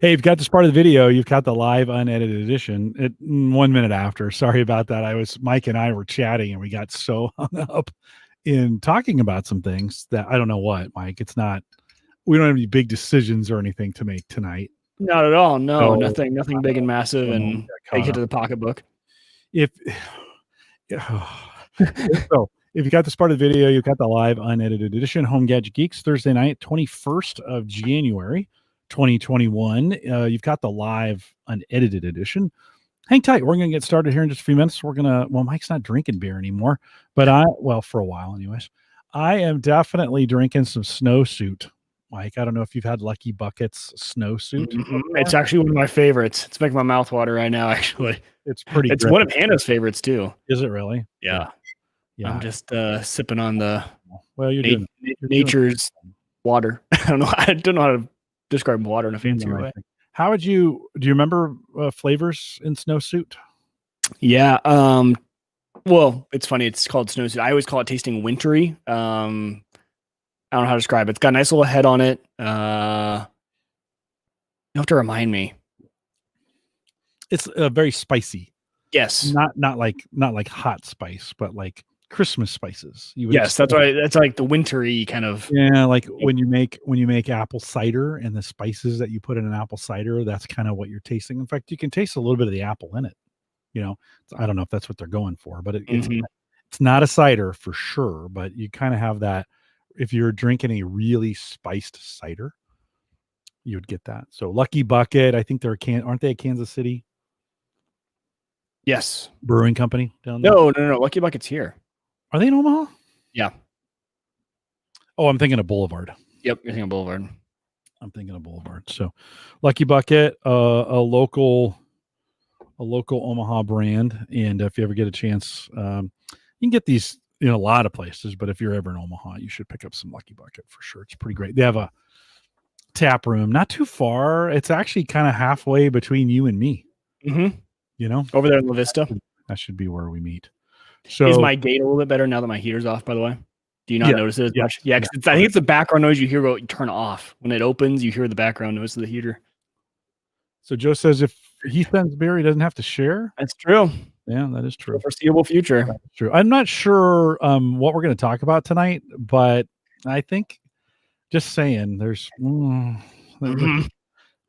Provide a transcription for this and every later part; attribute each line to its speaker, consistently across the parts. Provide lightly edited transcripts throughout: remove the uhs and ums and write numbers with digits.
Speaker 1: Hey, you've got this part of the video. You've got the live unedited edition. 1 minute after. Sorry about that. Mike and I were chatting and we got so hung up in talking about some things that I don't know what, Mike. We don't have any big decisions or anything to make tonight.
Speaker 2: Not at all. No,
Speaker 1: So,
Speaker 2: nothing big and massive and take it to the pocketbook.
Speaker 1: If so, if you got this part of the video, you've got the live unedited edition, Home Gadget Geeks, Thursday night, 21st of January, 2021. You've got the live unedited edition. Hang tight. We're going to get started here in just a few minutes. Mike's not drinking beer anymore, but for a while anyways. I am definitely drinking some Snowsuit. Mike, I don't know if you've had Lucky Bucket's Snowsuit.
Speaker 2: It's actually one of my favorites. It's making my mouth water right now, actually.
Speaker 1: It's pretty
Speaker 2: It's one of Hannah's favorites, too.
Speaker 1: Is it really?
Speaker 2: Yeah. I'm just sipping on the
Speaker 1: nature's
Speaker 2: water. I don't know how to describe water in a fancy way.
Speaker 1: Do you remember flavors in Snowsuit?
Speaker 2: Yeah. Well, it's funny. It's called Snowsuit. I always call it tasting wintry. I don't know how to describe it. It's got a nice little head on it. You have to remind me.
Speaker 1: It's very spicy.
Speaker 2: Yes.
Speaker 1: Not like hot spice, but like Christmas spices.
Speaker 2: Yes, that's right. That's like the wintry kind of.
Speaker 1: Yeah, like when you make apple cider and the spices that you put in an apple cider, that's kind of what you're tasting. In fact, you can taste a little bit of the apple in it. I don't know if that's what they're going for, but it's not a cider for sure. But you kind of have that. If you're drinking a really spiced cider, you would get that. So Lucky Bucket, I think aren't they a Kansas City?
Speaker 2: Yes.
Speaker 1: Brewing company down there?
Speaker 2: No. Lucky Bucket's here.
Speaker 1: Are they in Omaha?
Speaker 2: Yeah.
Speaker 1: Oh, I'm thinking of Boulevard.
Speaker 2: Yep, you're thinking of Boulevard.
Speaker 1: I'm thinking of Boulevard. So Lucky Bucket, a local Omaha brand. And if you ever get a chance, you can get these in a lot of places, but if you're ever in Omaha, you should pick up some Lucky Bucket for sure. It's pretty great. They have a tap room not too far. It's actually kind of halfway between you and me.
Speaker 2: Over there in La Vista.
Speaker 1: That should be where we meet. So
Speaker 2: is my gate a little bit better now that my heater's off, by the way? Do you not notice it as much? Yeah, I think it's the background noise you hear when you turn off. When it opens, you hear the background noise of the heater.
Speaker 1: So Joe says if he sends beer, he doesn't have to share.
Speaker 2: That's true.
Speaker 1: Yeah, that is true.
Speaker 2: For the foreseeable future.
Speaker 1: That's true. I'm not sure what we're going to talk about tonight, but I think just saying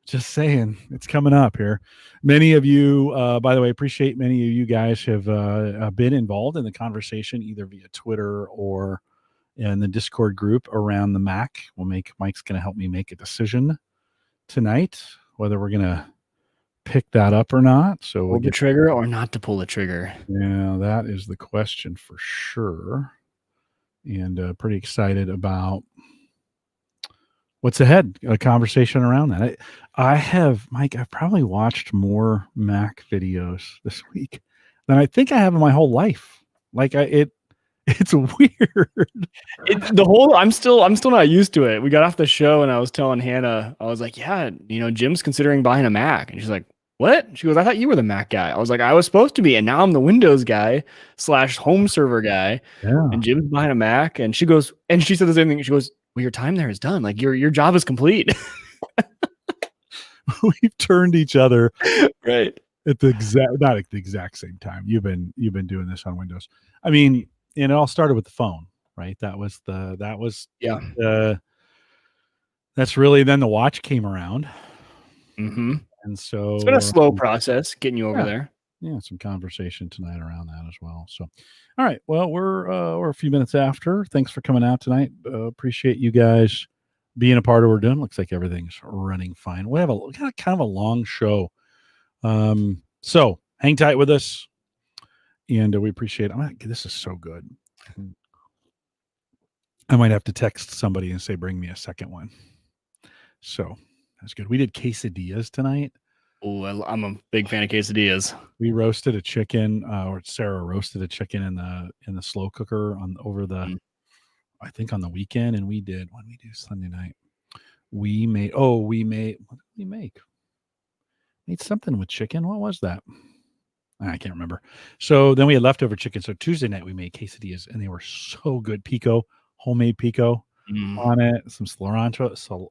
Speaker 1: just saying it's coming up here. Many of you, by the way, appreciate many of you guys have been involved in the conversation either via Twitter or in the Discord group around the Mac. Mike's going to help me make a decision tonight whether we're going to pick that up or not. So
Speaker 2: pull the trigger or not to pull the trigger.
Speaker 1: Yeah, that is the question for sure. And pretty excited about what's ahead, a conversation around that. I've probably watched more Mac videos this week than I think I have in my whole life. It's weird.
Speaker 2: I'm still not used to it. We got off the show and I was telling Hannah, I was like, yeah, Jim's considering buying a Mac. And she's like, what? She goes, I thought you were the Mac guy. I was like, I was supposed to be, and now I'm the Windows guy / home server guy.
Speaker 1: Yeah.
Speaker 2: And Jim's buying a Mac. And she goes, and she said the same thing. She goes, well, your time there is done. Like your job is complete.
Speaker 1: We've turned each other
Speaker 2: right
Speaker 1: at not at the exact same time. You've been doing this on Windows. I mean, it all started with the phone, right? That's really then the watch came around.
Speaker 2: Mm-hmm.
Speaker 1: And so
Speaker 2: it's been a slow process getting you over there.
Speaker 1: Yeah, some conversation tonight around that as well. So, all right. Well, we're a few minutes after. Thanks for coming out tonight. Appreciate you guys being a part of what we're doing. Looks like everything's running fine. We got kind of a long show. So hang tight with us. And we appreciate it. This is so good. I might have to text somebody and say, bring me a second one. So that's good. We did quesadillas tonight.
Speaker 2: Oh, I'm a big fan of quesadillas.
Speaker 1: We roasted a chicken, or Sarah roasted a chicken in the slow cooker I think on the weekend. And when we do Sunday night, we made what did we make? Made something with chicken. What was that? I can't remember. So then we had leftover chicken. So Tuesday night we made quesadillas and they were so good. Pico, homemade pico on it. Some cilantro. So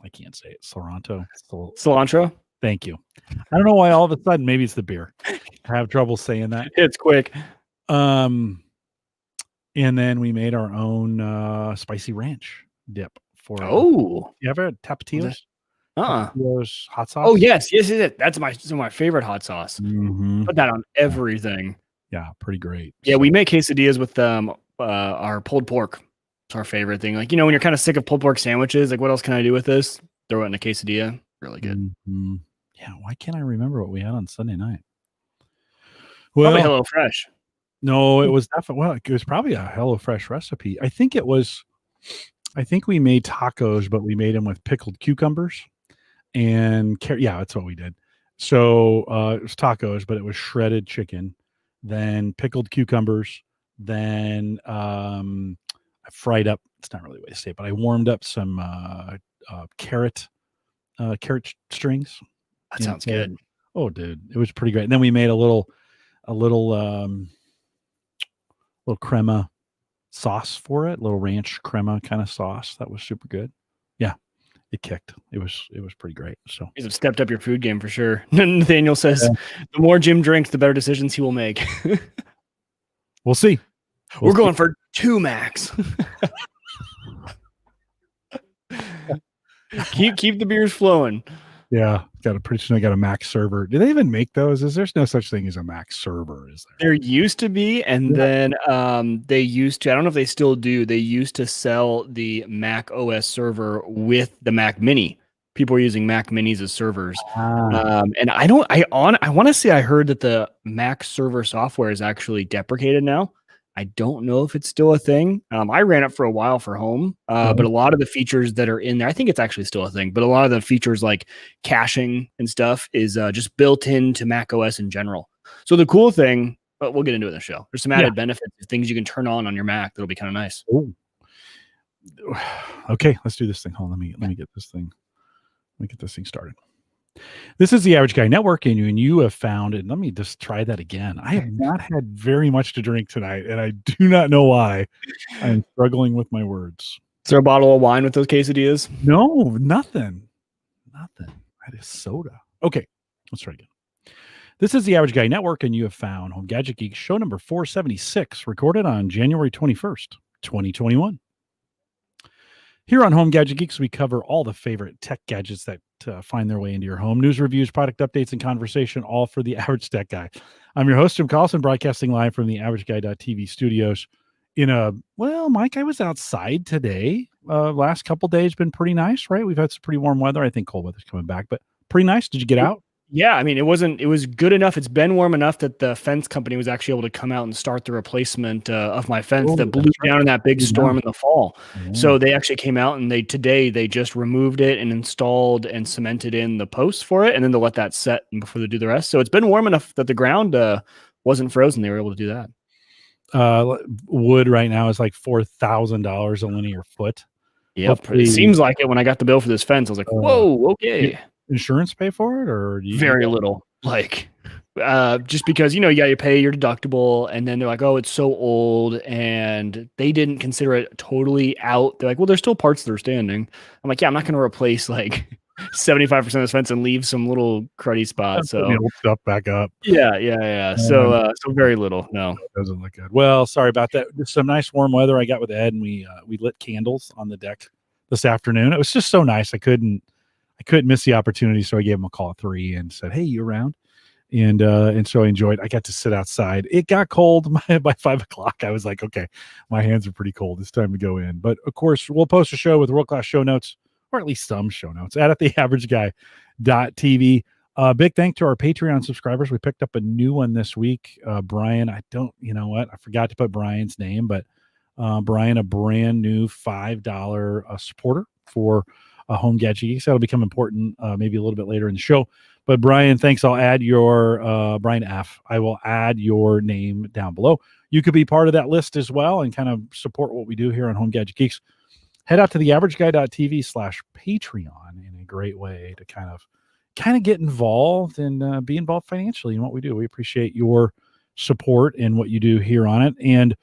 Speaker 1: I can't say it. Cilantro.
Speaker 2: Cilantro.
Speaker 1: Thank you. I don't know why all of a sudden, maybe it's the beer. I have trouble saying that.
Speaker 2: It's quick.
Speaker 1: And then we made our own spicy ranch dip for.
Speaker 2: Oh,
Speaker 1: you ever had Tapatios? Tapatios hot sauce.
Speaker 2: Oh yes. That's my favorite hot sauce.
Speaker 1: Mm-hmm.
Speaker 2: Put that on everything.
Speaker 1: Yeah, pretty great.
Speaker 2: Yeah, we make quesadillas with our pulled pork. It's our favorite thing. Like, when you're kind of sick of pulled pork sandwiches, like, what else can I do with this? Throw it in a quesadilla. Really good.
Speaker 1: Mm-hmm. Yeah, why can't I remember what we had on Sunday night?
Speaker 2: Probably HelloFresh.
Speaker 1: No, it was definitely. Well, it was probably a HelloFresh recipe. I think we made tacos, but we made them with pickled cucumbers and carrot. Yeah, that's what we did. So it was tacos, but it was shredded chicken, then pickled cucumbers, then I fried up. It's not really a way to say it, but I warmed up some carrot strings.
Speaker 2: That sounds good.
Speaker 1: Oh, dude, it was pretty great. And then we made a little crema sauce for it, little ranch crema kind of sauce. That was super good. Yeah, it kicked. It was pretty great. So
Speaker 2: you have stepped up your food game for sure. Nathaniel says, the more Jim drinks, the better decisions he will make.
Speaker 1: We'll see.
Speaker 2: We're going for 2 max. keep the beers flowing.
Speaker 1: Yeah, pretty soon I got a Mac server. Do they even make those? There's no such thing as a Mac server, is there?
Speaker 2: There used to be, and then they used to, I don't know if they still do, they used to sell the Mac OS server with the Mac Mini. People are using Mac Minis as servers. And I want to say I heard that the Mac server software is actually deprecated now. I don't know if it's still a thing. I ran it for a while for home, but a lot of the features that are in there, I think it's actually still a thing, but a lot of the features like caching and stuff is just built into Mac OS in general. So the cool thing, but we'll get into it in the show. There's some added benefits, things you can turn on your Mac that'll be kind of nice.
Speaker 1: Ooh. Okay, let's do this thing. Hold on, let me get this thing. Let me get this thing started. This is the Average Guy Network, and you have found, and let me just try that again. I have not had very much to drink tonight, and I do not know why. I'm struggling with my words.
Speaker 2: Is there a bottle of wine with those quesadillas?
Speaker 1: No, nothing. That is soda. Okay, let's try again. This is the Average Guy Network, and you have found Home Gadget Geeks, show number 476, recorded on January 21st, 2021. Here on Home Gadget Geeks, we cover all the favorite tech gadgets that find their way into your home. News, reviews, product updates, and conversation, all for the average tech guy. I'm your host, Jim Carlson, broadcasting live from the AverageGuy.tv studios. Mike, I was outside today. Last couple days been pretty nice, right? We've had some pretty warm weather. I think cold weather's coming back, but pretty nice. Did you get out?
Speaker 2: Yeah, I mean, it was good enough. It's been warm enough that the fence company was actually able to come out and start the replacement of my fence that blew down in that big storm in the fall. So they actually came out and today they just removed it and installed and cemented in the posts for it, and then they'll let that set before they do the rest. So it's been warm enough that the ground wasn't frozen. They were able to do that.
Speaker 1: Wood right now is like $4,000 a linear foot.
Speaker 2: Yeah, it seems like it. When I got the bill for this fence, I was like, whoa, okay.
Speaker 1: Insurance pay for it, or
Speaker 2: very little? Like, just because you got to pay your deductible, and then they're like, oh, it's so old, and they didn't consider it totally out. They're like, well, there's still parts that are standing. I'm like, yeah, I'm not going to replace like 75% of this fence and leave some little cruddy spots. So
Speaker 1: the old stuff back up.
Speaker 2: Yeah. So very little. No,
Speaker 1: it doesn't look good. Well, sorry about that. Just some nice warm weather I got with Ed, and we lit candles on the deck this afternoon. It was just so nice. I couldn't miss the opportunity, so I gave him a call at 3 and said, "Hey, you around?" And so I enjoyed. I got to sit outside. It got cold by 5 o'clock. I was like, "Okay, my hands are pretty cold. It's time to go in." But of course, we'll post a show with world-class show notes, or at least some show notes, at theaverageguy.tv. Big thank to our Patreon subscribers. We picked up a new one this week. Brian, I forgot to put Brian's name, but Brian, a brand new $5 supporter for Home Gadget Geeks. That'll become important maybe a little bit later in the show. But Brian, thanks. I'll add your Brian F. I will add your name down below. You could be part of that list as well and kind of support what we do here on Home Gadget Geeks. Head out to theaverageguy.tv/Patreon in a great way to kind of get involved and be involved financially in what we do. We appreciate your support and what you do here on it. And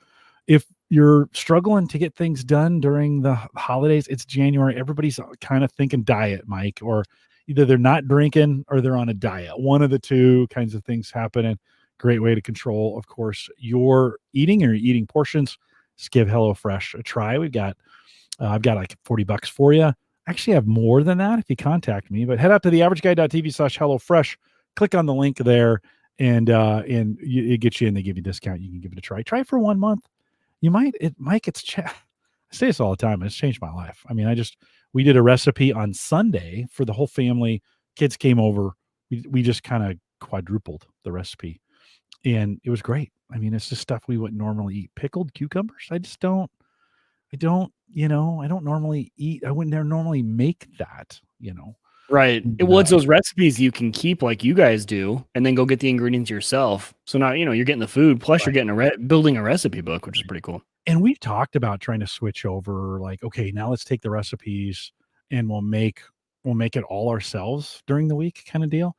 Speaker 1: if you're struggling to get things done during the holidays. It's January. Everybody's kind of thinking diet, Mike, or either they're not drinking or they're on a diet. One of the two kinds of things happening. Great way to control, of course, your eating or your eating portions. Just give HelloFresh a try. I've got like $40 for you. Actually, I have more than that if you contact me, but head out to theaverageguy.tv/HelloFresh, click on the link there, and it gets you in. They give you a discount. You can give it a try. Try it for 1 month. Mike, I say this all the time. It's changed my life. I mean, we did a recipe on Sunday for the whole family. Kids came over. We just kind of quadrupled the recipe, and it was great. I mean, it's just stuff we wouldn't normally eat. Pickled cucumbers. I don't normally eat. I wouldn't normally make that,
Speaker 2: Right. Well, it's those recipes you can keep like you guys do, and then go get the ingredients yourself. So now, you're getting the food, plus you're getting building a recipe book, which is pretty cool.
Speaker 1: And we've talked about trying to switch over, like, okay, now let's take the recipes and we'll make it all ourselves during the week kind of deal.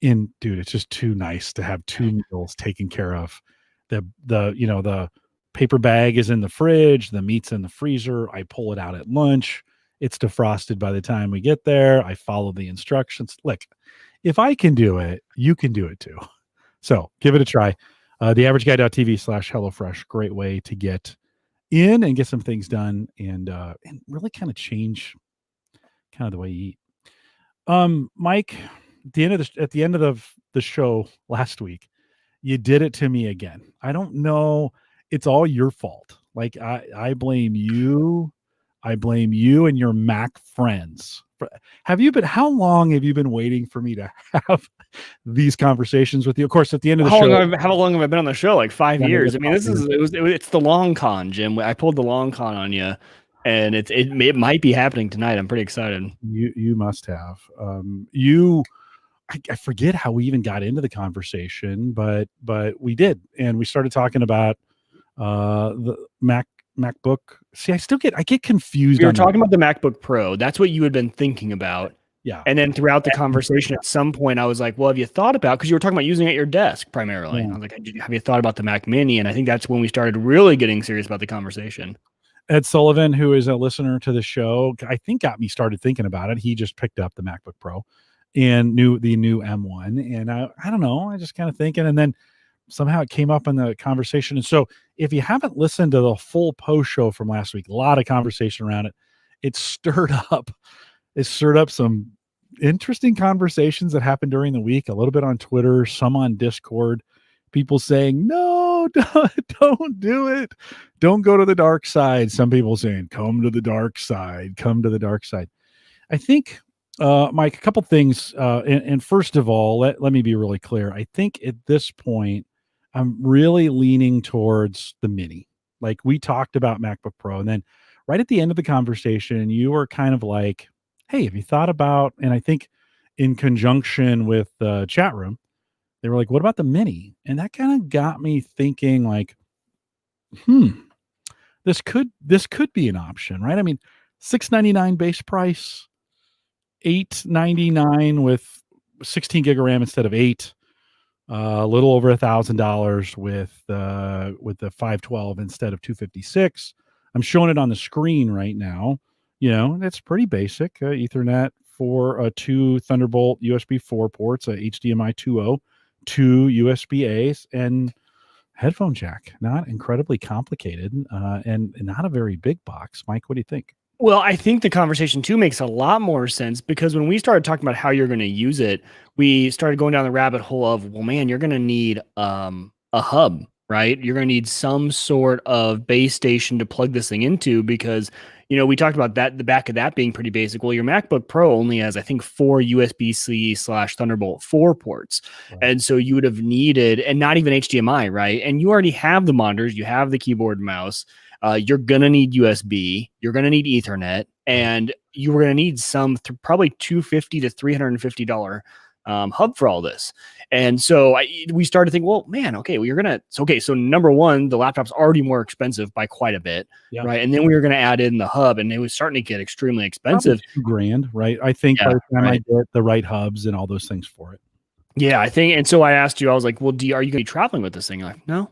Speaker 1: And dude, it's just too nice to have 2 meals taken care of. The paper bag is in the fridge, the meat's in the freezer. I pull it out at lunch. It's defrosted by the time we get there. I follow the instructions. Look, if I can do it, you can do it too. So give it a try. theaverageguy.tv/HelloFresh. Great way to get in and get some things done and really kind of change kind of the way you eat. Mike, at the end of the show last week, you did it to me again. I don't know. It's all your fault. Like I blame you. I blame you and your Mac friends. How long have you been waiting for me to have these conversations with you? Of course, at the end of the show.
Speaker 2: How long have I been on the show? Like 5 years. I mean, it's the long con, Jim. I pulled the long con on you, and it might be happening tonight. I'm pretty excited.
Speaker 1: You must have. I forget how we even got into the conversation, but we did, and we started talking about the MacBook. See, I get confused.
Speaker 2: We were talking about the MacBook Pro. That's what you had been thinking about.
Speaker 1: Yeah.
Speaker 2: And then throughout the conversation, at some point, I was like, well, have you thought about, because you were talking about using it at your desk primarily. Yeah. I was like, have you thought about the Mac Mini? And I think that's when we started really getting serious about the conversation.
Speaker 1: Ed Sullivan, who is a listener to the show, I think got me started thinking about it. He just picked up the MacBook Pro and the new M1. And I don't know, I just kind of thinking, and then somehow it came up in the conversation. And so if you haven't listened to the full post show from last week, a lot of conversation around it. It stirred up some interesting conversations that happened during the week, a little bit on Twitter, some on Discord, people saying, no, don't do it. Don't go to the dark side. Some people saying, come to the dark side. I think, Mike, a couple things. And first of all, let me be really clear. I think at this point, I'm really leaning towards the Mini. Like we talked about MacBook Pro, and then right at the end of the conversation, you were kind of like, hey, have you thought about, and I think in conjunction with the chat room, they were like, what about the Mini? And that kind of got me thinking like, this could be an option, right? I mean, $699 base price, $899 with 16 gig of RAM instead of 8. A little over $1,000 with the 512 instead of 256. I'm showing it on the screen right now. That's pretty basic. Ethernet for 2 Thunderbolt USB 4 ports, HDMI 2.0, 2 USB A's, and headphone jack. Not incredibly complicated, and not a very big box. Mike, what do you think?
Speaker 2: Well, I think the conversation too makes a lot more sense because when we started talking about how you're going to use it, we started going down the rabbit hole of, well, man, you're going to need a hub, right? You're going to need some sort of base station to plug this thing into because, we talked about that, the back of that being pretty basic. Well, your MacBook Pro only has, I think, 4 USB-C / Thunderbolt 4 ports. Right. And so you would have needed, and not even HDMI, right? And you already have the monitors, you have the keyboard and mouse. You're going to need USB, you're going to need Ethernet, and you were going to need some probably $250 to $350 hub for all this. And so we started to think, well, man, okay, so number one, the laptop's already more expensive by quite a bit, right? And then we were going to add in the hub, and it was starting to get extremely expensive.
Speaker 1: Probably $2,000, right? I think by the time I get the right hubs and all those things for it.
Speaker 2: Yeah, I think, and so I asked you, I was like, well, are you going to be traveling with this thing? You're like, no.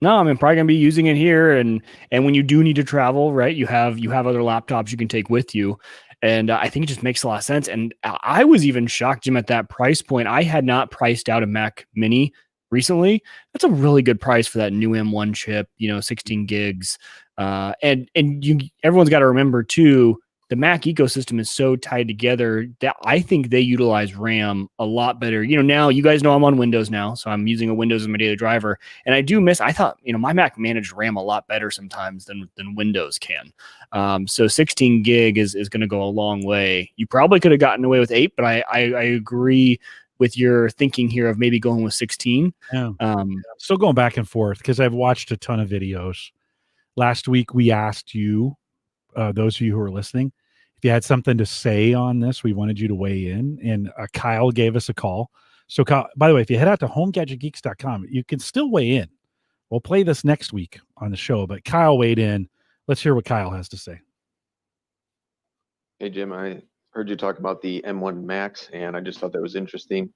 Speaker 2: No, I mean, probably gonna be using it here, and when you do need to travel, right? You have other laptops you can take with you, and I think it just makes a lot of sense. And I was even shocked, Jim, at that price point. I had not priced out a Mac Mini recently. That's a really good price for that new M1 chip, 16 gigs. And you everyone's got to remember too, the Mac ecosystem is so tied together that I think they utilize RAM a lot better. Now you guys know I'm on Windows now, so I'm using a Windows as my daily driver. And I thought, my Mac managed RAM a lot better sometimes than Windows can. So 16 gig is going to go a long way. You probably could have gotten away with 8, but I agree with your thinking here of maybe going with 16.
Speaker 1: Yeah. Still going back and forth because I've watched a ton of videos. Last week, we asked you, those of you who are listening, if you had something to say on this, we wanted you to weigh in. And Kyle gave us a call. So, Kyle, by the way, if you head out to homegadgetgeeks.com, you can still weigh in. We'll play this next week on the show, but Kyle weighed in. Let's hear what Kyle has to say.
Speaker 3: Hey, Jim, I heard you talk about the M1 Max, and I just thought that was interesting.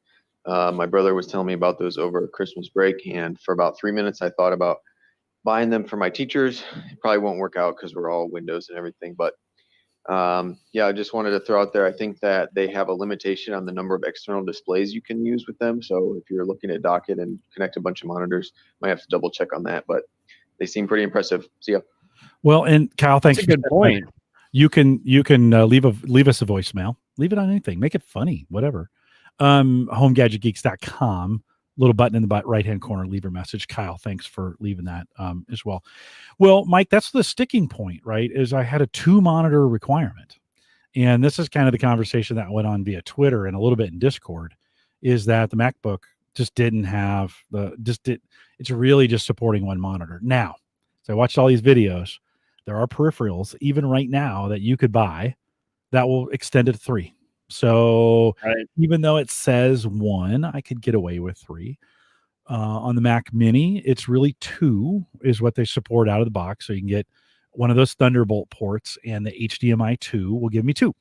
Speaker 3: My brother was telling me about those over Christmas break, and for about 3 minutes, I thought about buying them for my teachers. It probably won't work out because we're all Windows and everything, but yeah, I just wanted to throw out there. I think that they have a limitation on the number of external displays you can use with them. So if you're looking at docket and connect a bunch of monitors, might have to double check on that, but they seem pretty impressive. See ya.
Speaker 1: Well, and Kyle, thanks.
Speaker 2: That's a good point.
Speaker 1: You can leave us a voicemail. Leave it on anything. Make it funny, whatever. HomeGadgetGeeks.com. Little button in the right hand corner. Leave your message. Kyle, thanks for leaving that as well. Well, Mike, that's the sticking point, right? Is I had a 2-monitor requirement, and this is kind of the conversation that went on via Twitter and a little bit in Discord. Is that the MacBook just didn't have it's really just supporting 1 monitor now. So I watched all these videos. There are peripherals even right now that you could buy that will extend it to 3. So even though it says 1, I could get away with 3. On the Mac Mini, it's really 2 is what they support out of the box. So you can get one of those Thunderbolt ports, and the HDMI 2 will give me 2.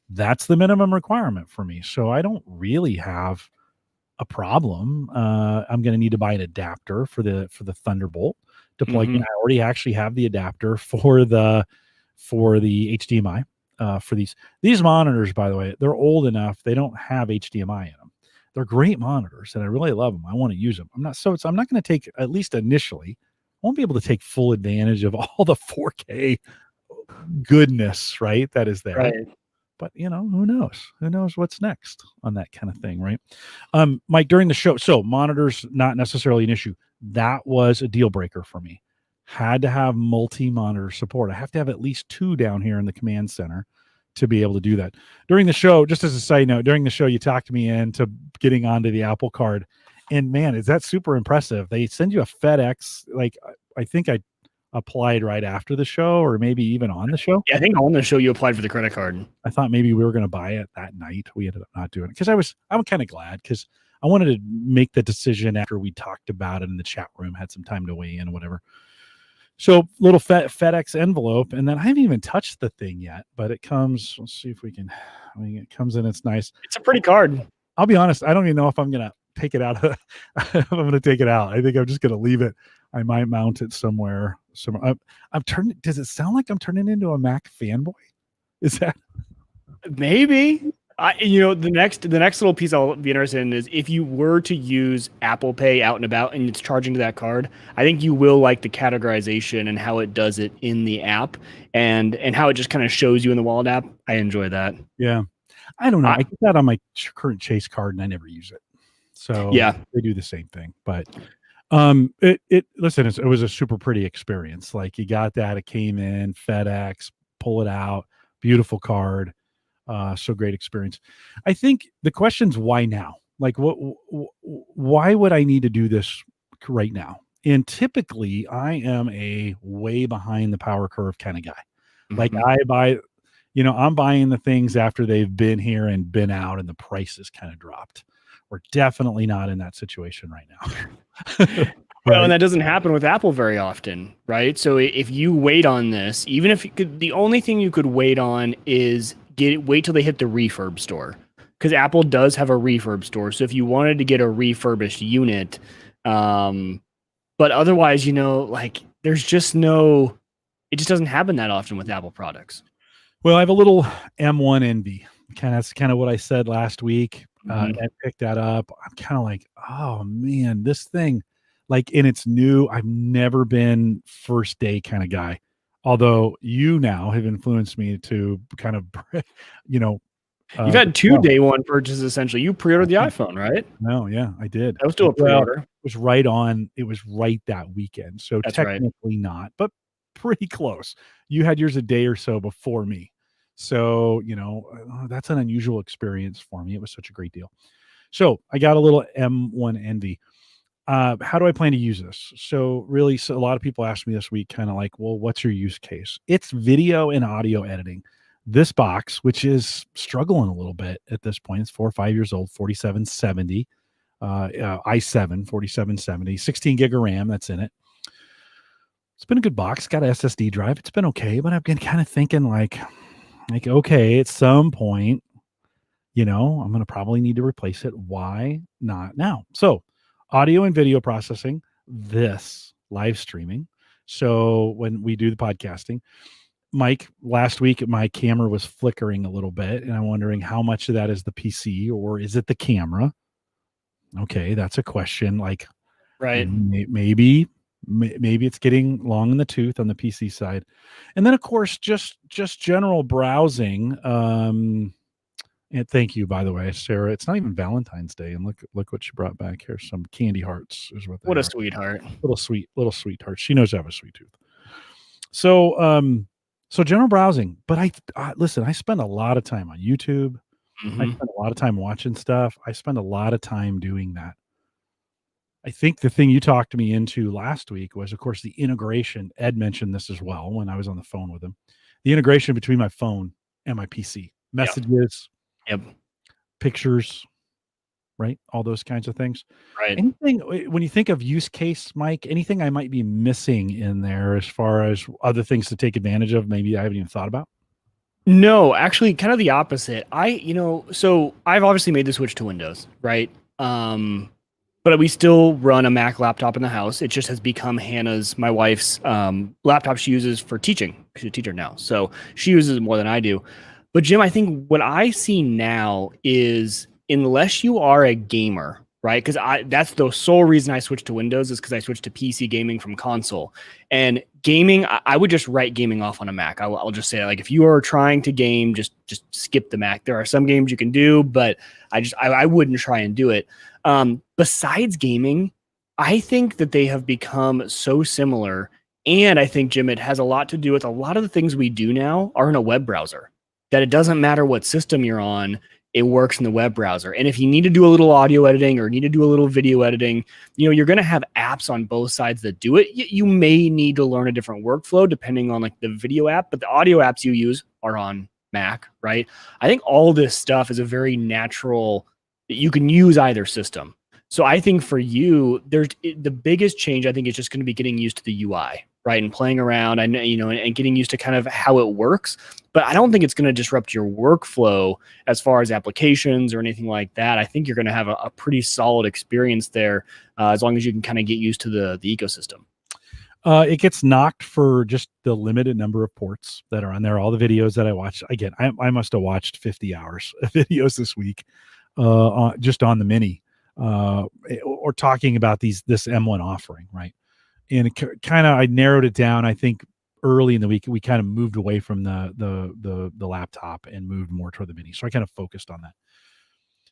Speaker 1: That's the minimum requirement for me. So I don't really have a problem. I'm going to need to buy an adapter for the Thunderbolt to plug in. I already actually have the adapter for the HDMI. For these monitors, by the way, they're old enough. They don't have HDMI in them. They're great monitors, and I really love them. I want to use them. I'm not going to take, at least initially, I won't be able to take full advantage of all the 4K goodness, right? That is there.
Speaker 2: Right.
Speaker 1: But who knows? Who knows what's next on that kind of thing, right? Mike, during the show, so monitors not necessarily an issue. That was a deal breaker for me. Had to have multi-monitor support. I have to have at least 2 down here in the command center to be able to do that. During the show, just as a side note, during the show, you talked me into getting onto the Apple Card. And man, is that super impressive. They send you a FedEx. Like, I think I applied right after the show, or maybe even on the show.
Speaker 2: Yeah, I think on the show you applied for the credit card.
Speaker 1: I thought maybe we were going to buy it that night. We ended up not doing it because I'm kind of glad, because I wanted to make the decision after we talked about it in the chat room, had some time to weigh in or whatever. So little FedEx envelope, and then I haven't even touched the thing yet, but it comes. Let's see if we can. It comes in. It's nice.
Speaker 2: It's a pretty card.
Speaker 1: I'll be honest. I don't even know if I'm gonna take it out. If I'm gonna take it out. I think I'm just gonna leave it. I might mount it somewhere. I'm turning. Does it sound like I'm turning into a Mac fanboy? Is that
Speaker 2: maybe? The next little piece I'll be interested in is if you were to use Apple Pay out and about and it's charging to that card, I think you will like the categorization and how it does it in the app and how it just kind of shows you in the wallet app. I enjoy that.
Speaker 1: Yeah. I don't know. I get that on my current Chase card and I never use it. So
Speaker 2: yeah,
Speaker 1: they do the same thing. But listen, it was a super pretty experience. Like, you got that, it came in, FedEx, pull it out, beautiful card. So great experience. I think the question's why now? Like, why would I need to do this right now? And typically I am a way behind the power curve kind of guy. Like, I buy, I'm buying the things after they've been here and been out and the prices kind of dropped. We're definitely not in that situation right now.
Speaker 2: Well, and that doesn't happen with Apple very often, right? So if you wait on this, even if the only thing you could wait on is wait till they hit the refurb store, because Apple does have a refurb store. So if you wanted to get a refurbished unit, But otherwise, like there's just no, it just doesn't happen that often with Apple products.
Speaker 1: Well, I have a little M1 envy. That's kind of what I said last week.
Speaker 2: Mhm.
Speaker 1: Ed picked that up. I'm kind of like, oh man, this thing, like, and it's new. I've never been first day kind of guy. Although you now have influenced me to kind of, you know,
Speaker 2: You've had two
Speaker 1: well,
Speaker 2: day one purchases essentially. You pre-ordered the iPhone, right?
Speaker 1: no, yeah, I did.
Speaker 2: That was still a
Speaker 1: Well,
Speaker 2: pre-order.
Speaker 1: it was right on. It was right that weekend. So
Speaker 2: That's right.
Speaker 1: technically not, but pretty close. You had yours a day or so before me. So, that's an unusual experience for me. It was such a great deal. So I got a little M1 envy. How do I plan to use this? So really, so a lot of people asked me this week, kind of like, well, what's your use case? It's video and audio editing. This box, which is struggling a little bit at this point, it's 4 or 5 years old, 4770 i7 4770, 16 gig of RAM that's in it. It's been a good box. Got an SSD drive. It's been okay, but I've been kind of thinking like, okay, at some point, I'm going to probably need to replace it. Why not now? So, audio and video processing, this live streaming. So, when we do the podcasting, Mike, last week my camera was flickering a little bit, and I'm wondering how much of that is the PC or is it the camera? Okay, that's a question. Like,
Speaker 2: Right.
Speaker 1: maybe it's getting long in the tooth on the PC side, and then of course just general browsing. And thank you, by the way, Sarah. It's not even Valentine's Day, and look what she brought back here. Some candy hearts is what they
Speaker 2: What
Speaker 1: are.
Speaker 2: a sweetheart.
Speaker 1: Little sweetheart. She knows I have a sweet tooth. So general browsing, but listen. I spend a lot of time on YouTube. I
Speaker 2: Mhm.
Speaker 1: spend a lot of time watching stuff. I spend a lot of time doing that. I think the thing you talked me into last week was, of course, the integration. Ed mentioned this as well when I was on the phone with him. The integration between my phone and my PC, messages,
Speaker 2: Yep.
Speaker 1: pictures, right? All those kinds of things.
Speaker 2: Right.
Speaker 1: Anything when you think of use case, Mike, anything I might be missing in there as far as other things to take advantage of, maybe I haven't even thought about?
Speaker 2: No, actually kind of the opposite. So I've obviously made the switch to Windows, right? But we still run a Mac laptop in the house. It just has become my wife's laptop she uses for teaching. She's a teacher now. So she uses it more than I do. But Jim, I think what I see now is unless you are a gamer, right? Because that's the sole reason I switched to Windows is because I switched to PC gaming from console. And gaming, I would just write gaming off on a Mac. I'll just say, like, if you are trying to game, just skip the Mac. There are some games you can do, but I wouldn't try and do it. Besides gaming, I think that they have become so similar. And I think, Jim, it has a lot to do with a lot of the things we do now are in a web browser, that it doesn't matter what system you're on, it works in the web browser. And if you need to do a little audio editing or need to do a little video editing, you're going to have apps on both sides that do it. You may need to learn a different workflow depending on like the video app, but the audio apps you use are on Mac, right? I think all this stuff is a very natural, you can use either system. So I think for you, the biggest change, I think, is just going to be getting used to the UI, right? And playing around and getting used to kind of how it works. But I don't think it's going to disrupt your workflow as far as applications or anything like that. I think you're going to have a pretty solid experience there as long as you can kind of get used to the ecosystem.
Speaker 1: It gets knocked for just the limited number of ports that are on there. All the videos that I watched, again, I must have watched 50 hours of videos this week just on the mini or talking about this M1 offering, right? And I narrowed it down. I think early in the week, we kind of moved away from the laptop and moved more toward the mini. So I kind of focused on that.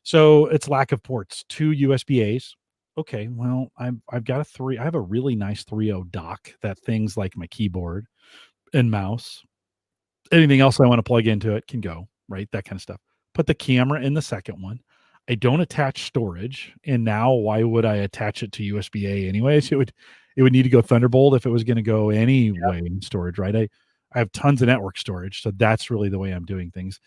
Speaker 1: So it's lack of ports, 2 USB-As. Okay, well, I've got I have a really nice 3.0 dock that things like my keyboard and mouse, anything else I want to plug into it can go, right? That kind of stuff. Put the camera in the second one. I don't attach storage. And now why would I attach it to USB-A anyways? It would need to go Thunderbolt if it was going to go anyway in storage, right? I have tons of network storage. So that's really the way I'm doing things.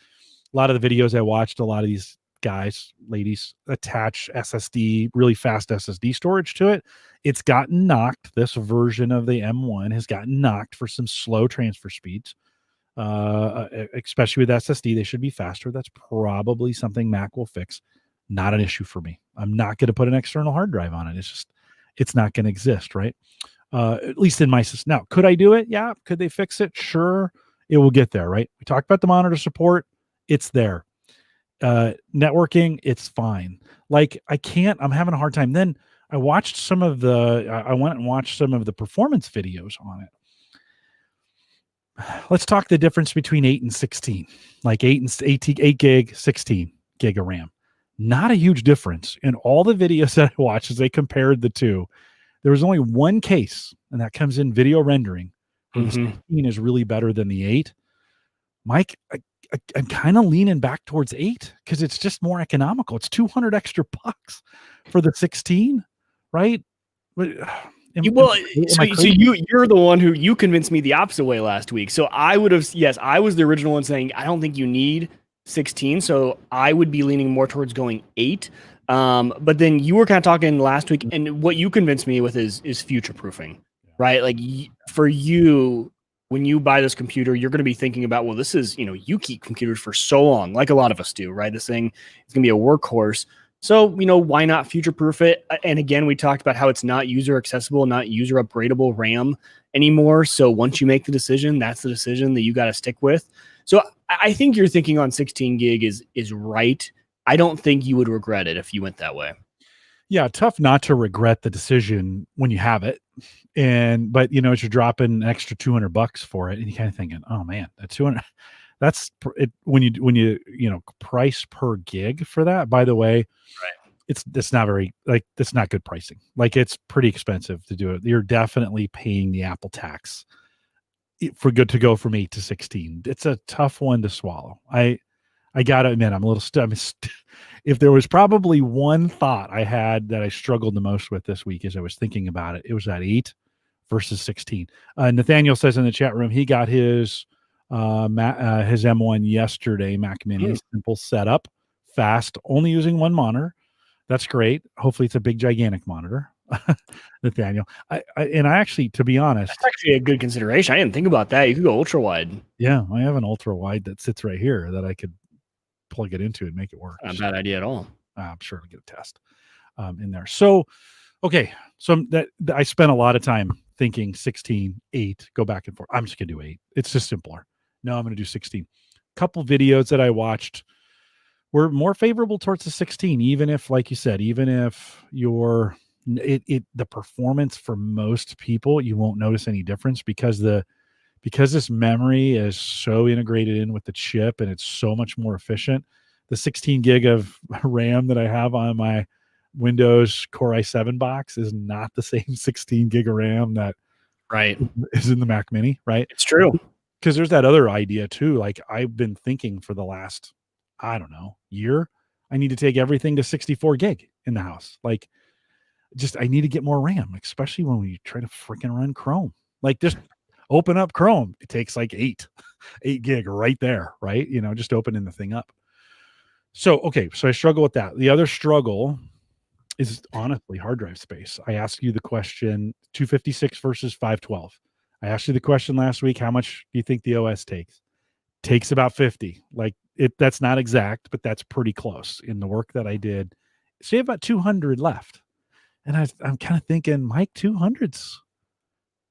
Speaker 1: A lot of the videos I watched, a lot of these guys, ladies attach SSD, really fast SSD storage to it. It's gotten knocked. This version of the M1 has gotten knocked for some slow transfer speeds. Especially with SSD, they should be faster. That's probably something Mac will fix. Not an issue for me. I'm not going to put an external hard drive on it. It's not going to exist, right? At least in my system. Now, could I do it? Yeah. Could they fix it? Sure. It will get there, right? We talked about the monitor support. It's there. Networking, it's fine. Like I'm having a hard time. Then I watched I went and watched some of the performance videos on it. Let's talk the difference between 8 and 16, like 8 gig, 16 gig of RAM. Not a huge difference in all the videos that I watched as they compared the two. There was only one case, and that comes in video rendering, where the 16 is really better than the 8. Mike, I'm kind of leaning back towards 8 because it's just more economical. It's $200 extra for the 16, right? But
Speaker 2: you're the one who you convinced me the opposite way last week. So I would have, yes, I was the original one saying I don't think you need 16. So I would be leaning more towards going 8. But then you were kind of talking last week, and what you convinced me with is future proofing, right? Like for you, when you buy this computer, you're going to be thinking about, well, this is, you keep computers for so long, like a lot of us do, right? This thing is going to be a workhorse. So, why not future proof it? And again, we talked about how it's not user accessible, not user upgradable RAM anymore. So once you make the decision, that's the decision that you got to stick with. So I think your thinking on 16 gig is right. I don't think you would regret it if you went that way.
Speaker 1: Yeah, tough not to regret the decision when you have it. But as you're dropping an extra $200 for it, and you kind of thinking, oh man, that's 200. That's it. When you price per gig for that, by the way, right. It's not very, like, that's not good pricing. Like, it's pretty expensive to do it. You're definitely paying the Apple tax for good to go from 8 to 16. It's a tough one to swallow. I gotta admit, I'm a little if there was probably one thought I had that I struggled the most with this week as I was thinking about it, it was that 8 versus 16. Nathaniel says in the chat room he got his M1 yesterday, Mac Mini, simple setup, fast, only using one monitor. That's great. Hopefully it's a big, gigantic monitor. Nathaniel. I actually, to be honest,
Speaker 2: that's actually a good consideration. I didn't think about that. You could go ultra wide.
Speaker 1: Yeah, I have an ultra wide that sits right here that I could plug it into and make it work.
Speaker 2: Not a bad idea at all.
Speaker 1: I'm sure I'll get a test in there. So, okay. So that I spent a lot of time thinking 16, 8, go back and forth. I'm just going to do 8. It's just simpler. No, I'm going to do 16. Couple videos that I watched were more favorable towards the 16, even if, like you said, even if the performance for most people, you won't notice any difference because this memory is so integrated in with the chip and it's so much more efficient. The 16 gig of RAM that I have on my Windows Core i7 box is not the same 16 gig of RAM that is in the Mac Mini, right?
Speaker 2: It's true.
Speaker 1: Because there's that other idea too. Like, I've been thinking for the last, I don't know, year, I need to take everything to 64 gig in the house. Like, I need to get more RAM, especially when we try to freaking run Chrome. Like, just open up Chrome. It takes like 8 gig right there, right? Just opening the thing up. So, okay. So I struggle with that. The other struggle is honestly hard drive space. I asked you the question, 256 versus 512. I asked you the question last week, how much do you think the OS takes about 50? Like, that's not exact, but that's pretty close in the work that I did. So you have about 200 left. And I'm kind of thinking, Mike, 200's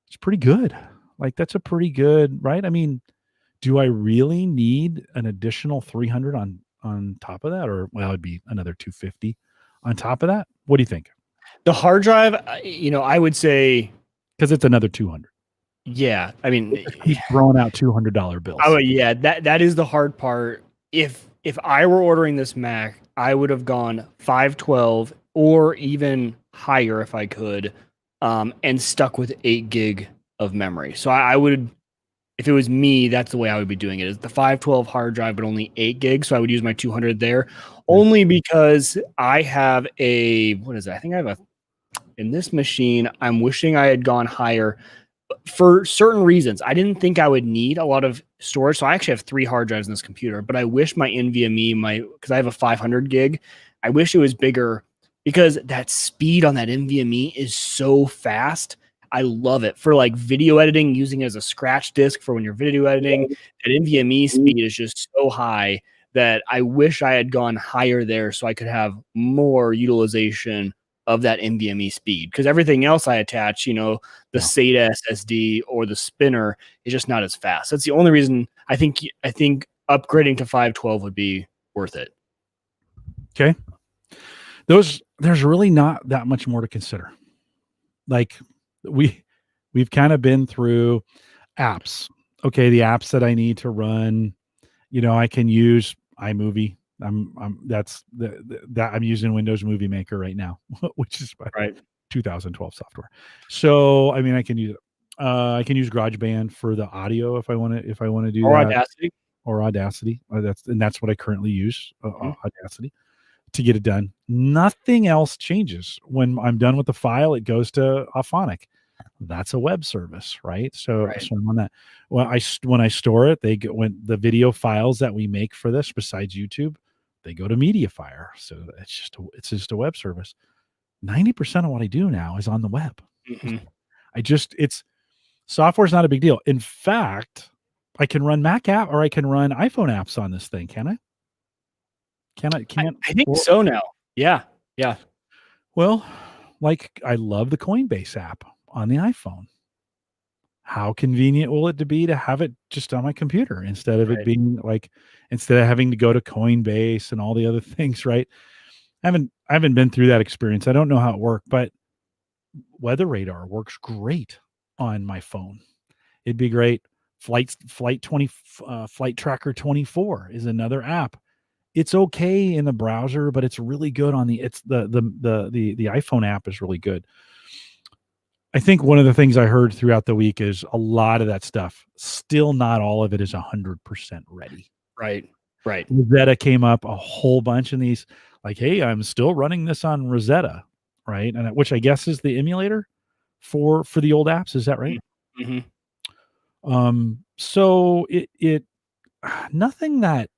Speaker 1: it's pretty good. Like, that's a pretty good, right? I mean, do I really need an additional 300 on top of that? Or, well, it'd be another 250 on top of that. What do you think?
Speaker 2: The hard drive, I would say,
Speaker 1: because it's another 200.
Speaker 2: Yeah. I mean,
Speaker 1: keep throwing out $200 bills.
Speaker 2: Oh yeah. That is the hard part. If I were ordering this Mac, I would have gone 512 or even higher if I could, and stuck with 8 gig of memory. So I would, if it was me, that's the way I would be doing it, is the 512 hard drive, but only 8 gigs. So I would use my 200 there, only because I have what is it? I think I have in this machine, I'm wishing I had gone higher for certain reasons. I didn't think I would need a lot of storage. So I actually have 3 hard drives in this computer, but I wish my NVMe, because I have a 500 gig, I wish it was bigger because that speed on that NVMe is so fast. I love it for like video editing, using it as a scratch disk for when you're video editing. That NVMe speed is just so high that I wish I had gone higher there so I could have more utilization of that NVMe speed, because everything else I attach, the SATA SSD or the spinner is just not as fast. That's the only reason I think upgrading to 512 would be worth it.
Speaker 1: Okay. There's really not that much more to consider. Like we've kind of been through apps. Okay, the apps that I need to run, I can use iMovie. I'm using Windows Movie Maker right now, which is
Speaker 2: right
Speaker 1: 2012 software. So I mean, I can use GarageBand for the audio if I want to do
Speaker 2: or
Speaker 1: that.
Speaker 2: Audacity.
Speaker 1: That's what I currently use, Audacity, to get it done. Nothing else changes. When I'm done with the file, it goes to Auphonic. That's a web service, right? So I'm on that. When I store it, when the video files that we make for this, besides YouTube, they go to MediaFire. So it's just a web service. 90% of what I do now is on the web. Software's not a big deal. In fact, I can run Mac app or I can run iPhone apps on this thing. Can I?
Speaker 2: I think so now. Yeah.
Speaker 1: Well, like I love the Coinbase app on the iPhone. How convenient will it be to have it just on my computer instead of it being instead of having to go to Coinbase and all the other things, right? I haven't been through that experience. I don't know how it worked, but Weather Radar works great on my phone. It'd be great. Flight Tracker 24 is another app. It's okay in the browser, but it's really good on the iPhone app is really good. I think one of the things I heard throughout the week is a lot of that stuff, still not all of it is 100% ready.
Speaker 2: Right.
Speaker 1: Rosetta came up a whole bunch in these, like, hey, I'm still running this on Rosetta, right? And which I guess is the emulator for the old apps. Is that right?
Speaker 2: Mm-hmm.
Speaker 1: So it nothing that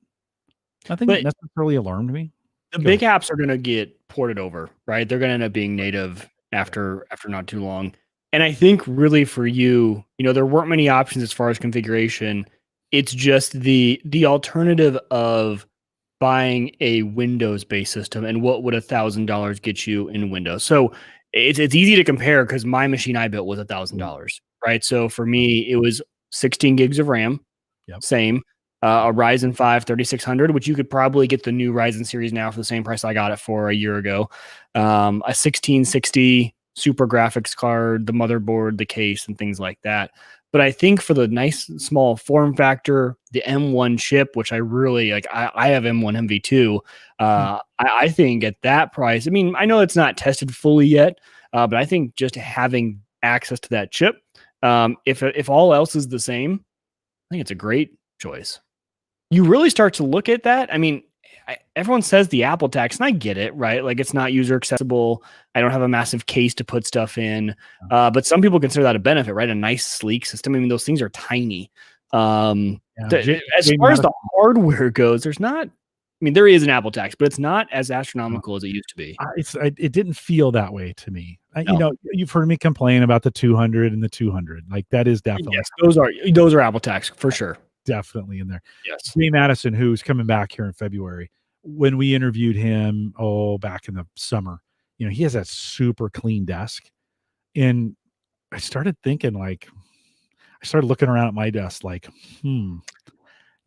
Speaker 1: necessarily alarmed me.
Speaker 2: The big apps are going to get ported over, right? They're going to end up being native after not too long. And I think really for you, there weren't many options as far as configuration. It's just the alternative of buying a Windows-based system and what would $1,000 get you in Windows. So it's easy to compare because my machine I built was $1,000, right? So for me, it was 16 gigs of RAM, same. A Ryzen 5 3600, which you could probably get the new Ryzen series now for the same price I got it for a year ago. A 1660 super graphics card, the motherboard, the case, and things like that. But I think for the nice small form factor, the M1 chip, which I really like, I have M1 MV2. I think at that price, I mean, I know it's not tested fully yet, but I think just having access to that chip, if all else is the same, I think it's a great choice. You really start to look at that. I mean, everyone says the Apple tax, and I get it, right? Like it's not user accessible. I don't have a massive case to put stuff in. But some people consider that a benefit, right? A nice, sleek system. I mean, those things are tiny. As far as the hardware goes, there's not, I mean, there is an Apple tax, but it's not as astronomical as it used to be.
Speaker 1: It didn't feel that way to me. No. You've heard me complain about the 200 and the 200. Like that is definitely.
Speaker 2: Yes, those are Apple tax for sure.
Speaker 1: Definitely in there.
Speaker 2: Yes.
Speaker 1: Jay Madison, who's coming back here in February, when we interviewed him, back in the summer, he has that super clean desk. And I started thinking I started looking around at my desk like,
Speaker 2: you